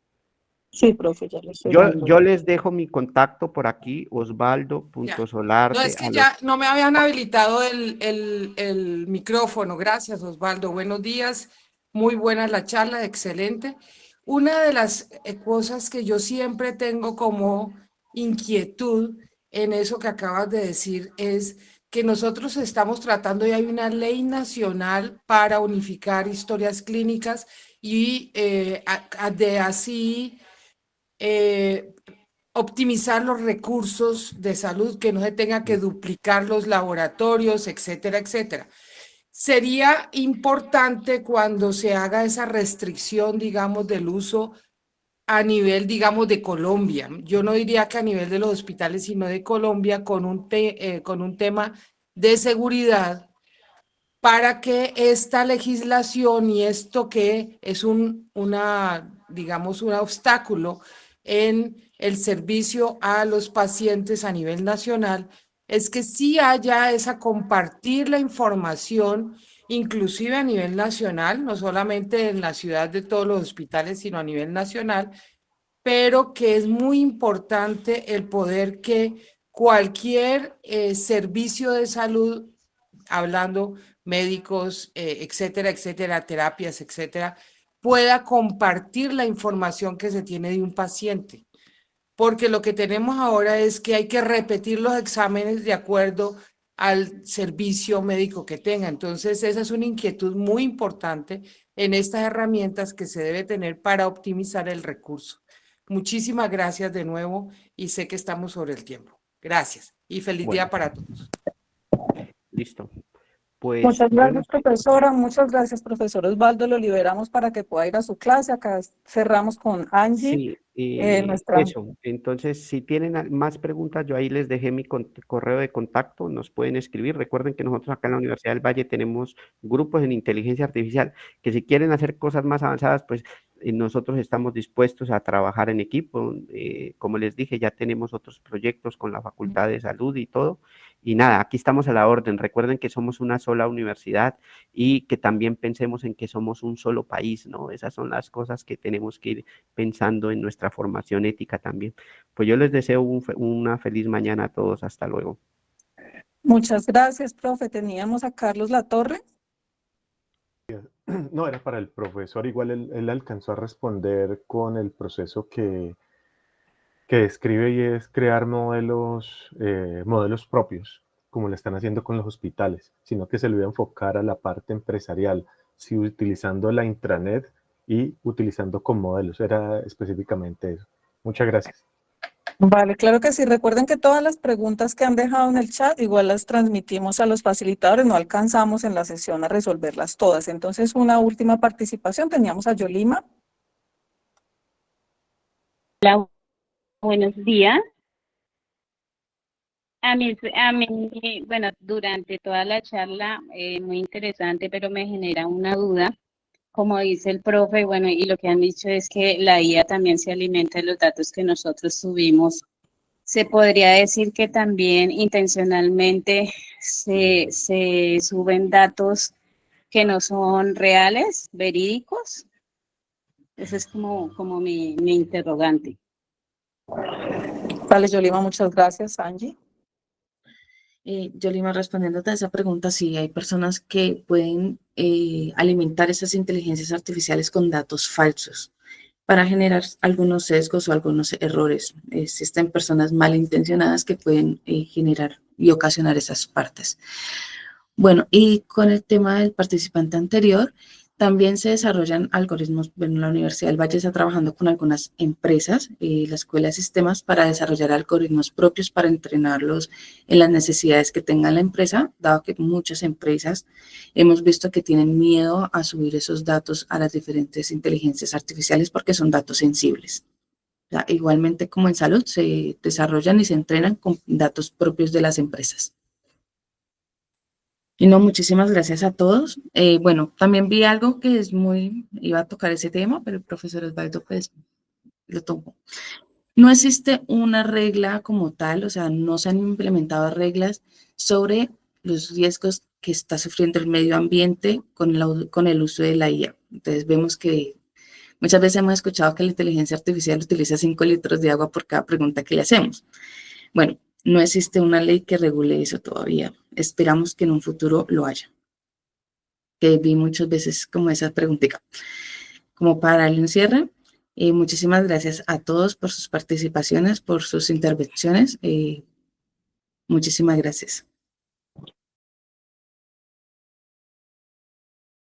D: Sí, profe, ya lo estoy dando.
G: Yo les dejo mi contacto por aquí,
L: Ya. No,
G: osvaldo.solarte.
L: es que ya no me habían habilitado el micrófono. Gracias, Osvaldo. Buenos días. Muy buena la charla, excelente. Una de las cosas que yo siempre tengo como inquietud en eso que acabas de decir es que nosotros estamos tratando y hay una ley nacional para unificar historias clínicas y de así optimizar los recursos de salud, que no se tenga que duplicar los laboratorios, etcétera, etcétera. Sería importante cuando se haga esa restricción, digamos, del uso a nivel, digamos, de Colombia. Yo no diría que a nivel de los hospitales, sino de Colombia, con un tema de seguridad, para que esta legislación y esto que es digamos, un obstáculo en el servicio a los pacientes a nivel nacional, es que sí haya esa compartir la información, inclusive a nivel nacional, no solamente en la ciudad de todos los hospitales, sino a nivel nacional, pero que es muy importante el poder que cualquier servicio de salud, hablando médicos, etcétera, etcétera, terapias, etcétera, pueda compartir la información que se tiene de un paciente. Porque lo que tenemos ahora es que hay que repetir los exámenes de acuerdo al servicio médico que tenga. Entonces, esa es una inquietud muy importante en estas herramientas que se debe tener para optimizar el recurso. Muchísimas gracias de nuevo y sé que estamos sobre el tiempo. Gracias y feliz día para todos.
G: Listo. Pues,
D: Muchas gracias, profesora. Muchas gracias, profesor Osvaldo. Lo liberamos para que pueda ir a su clase. Acá cerramos con Angie.
G: Sí,
D: nuestra...
G: eso. Entonces, si tienen más preguntas, yo ahí les dejé mi correo de contacto, nos pueden escribir. Recuerden que nosotros acá en la Universidad del Valle tenemos grupos en inteligencia artificial, que si quieren hacer cosas más avanzadas, pues nosotros estamos dispuestos a trabajar en equipo. Como les dije, ya tenemos otros proyectos con la Facultad de Salud y todo. Y nada, aquí estamos a la orden. Recuerden que somos una sola universidad y que también pensemos en que somos un solo país, ¿no? Esas son las cosas que tenemos que ir pensando en nuestra formación ética también. Pues yo les deseo una feliz mañana a todos. Hasta luego.
D: Muchas gracias, profe. Teníamos a Carlos Latorre.
M: No, era para el profesor. Igual él alcanzó a responder con el proceso que describe y es crear modelos propios, como lo están haciendo con los hospitales, sino que se lo iba a enfocar a la parte empresarial, sí, utilizando la intranet y utilizando con modelos. Era específicamente eso. Muchas gracias.
D: Vale, claro que sí. Recuerden que todas las preguntas que han dejado en el chat igual las transmitimos a los facilitadores. No alcanzamos en la sesión a resolverlas todas. Entonces, una última participación. Teníamos a Yolima.
N: Hola, buenos días. Bueno, durante toda la charla, muy interesante, pero me genera una duda. Como dice el profe, bueno, y lo que han dicho es que la IA también se alimenta de los datos que nosotros subimos. ¿Se podría decir que también intencionalmente se suben datos que no son reales, verídicos? Ese es como mi interrogante.
D: Vale, Yolima, muchas gracias. Angie.
A: Yolima, respondiéndote a esa pregunta, sí, hay personas que pueden alimentar esas inteligencias artificiales con datos falsos para generar algunos sesgos o algunos errores. Existen personas malintencionadas que pueden generar y ocasionar esas partes. Bueno, y con el tema del participante anterior, también se desarrollan algoritmos. Bueno, la Universidad del Valle está trabajando con algunas empresas, la Escuela de Sistemas, para desarrollar algoritmos propios para entrenarlos en las necesidades que tenga la empresa, dado que muchas empresas hemos visto que tienen miedo a subir esos datos a las diferentes inteligencias artificiales porque son datos sensibles. O sea, igualmente como en salud, se desarrollan y se entrenan con datos propios de las empresas. Y no, muchísimas gracias a todos. Bueno, también vi algo que es iba a tocar ese tema, pero el profesor Osvaldo pues lo tomó. No existe una regla como tal, o sea, no se han implementado reglas sobre los riesgos que está sufriendo el medio ambiente con el uso de la IA. Entonces vemos que muchas veces hemos escuchado que la inteligencia artificial utiliza 5 litros de agua por cada pregunta que le hacemos. Bueno, no existe una ley que regule eso todavía. Esperamos que en un futuro lo haya. Que vi muchas veces como esa preguntita. Como para darle un cierre, muchísimas gracias a todos por sus participaciones, por sus intervenciones. Muchísimas gracias.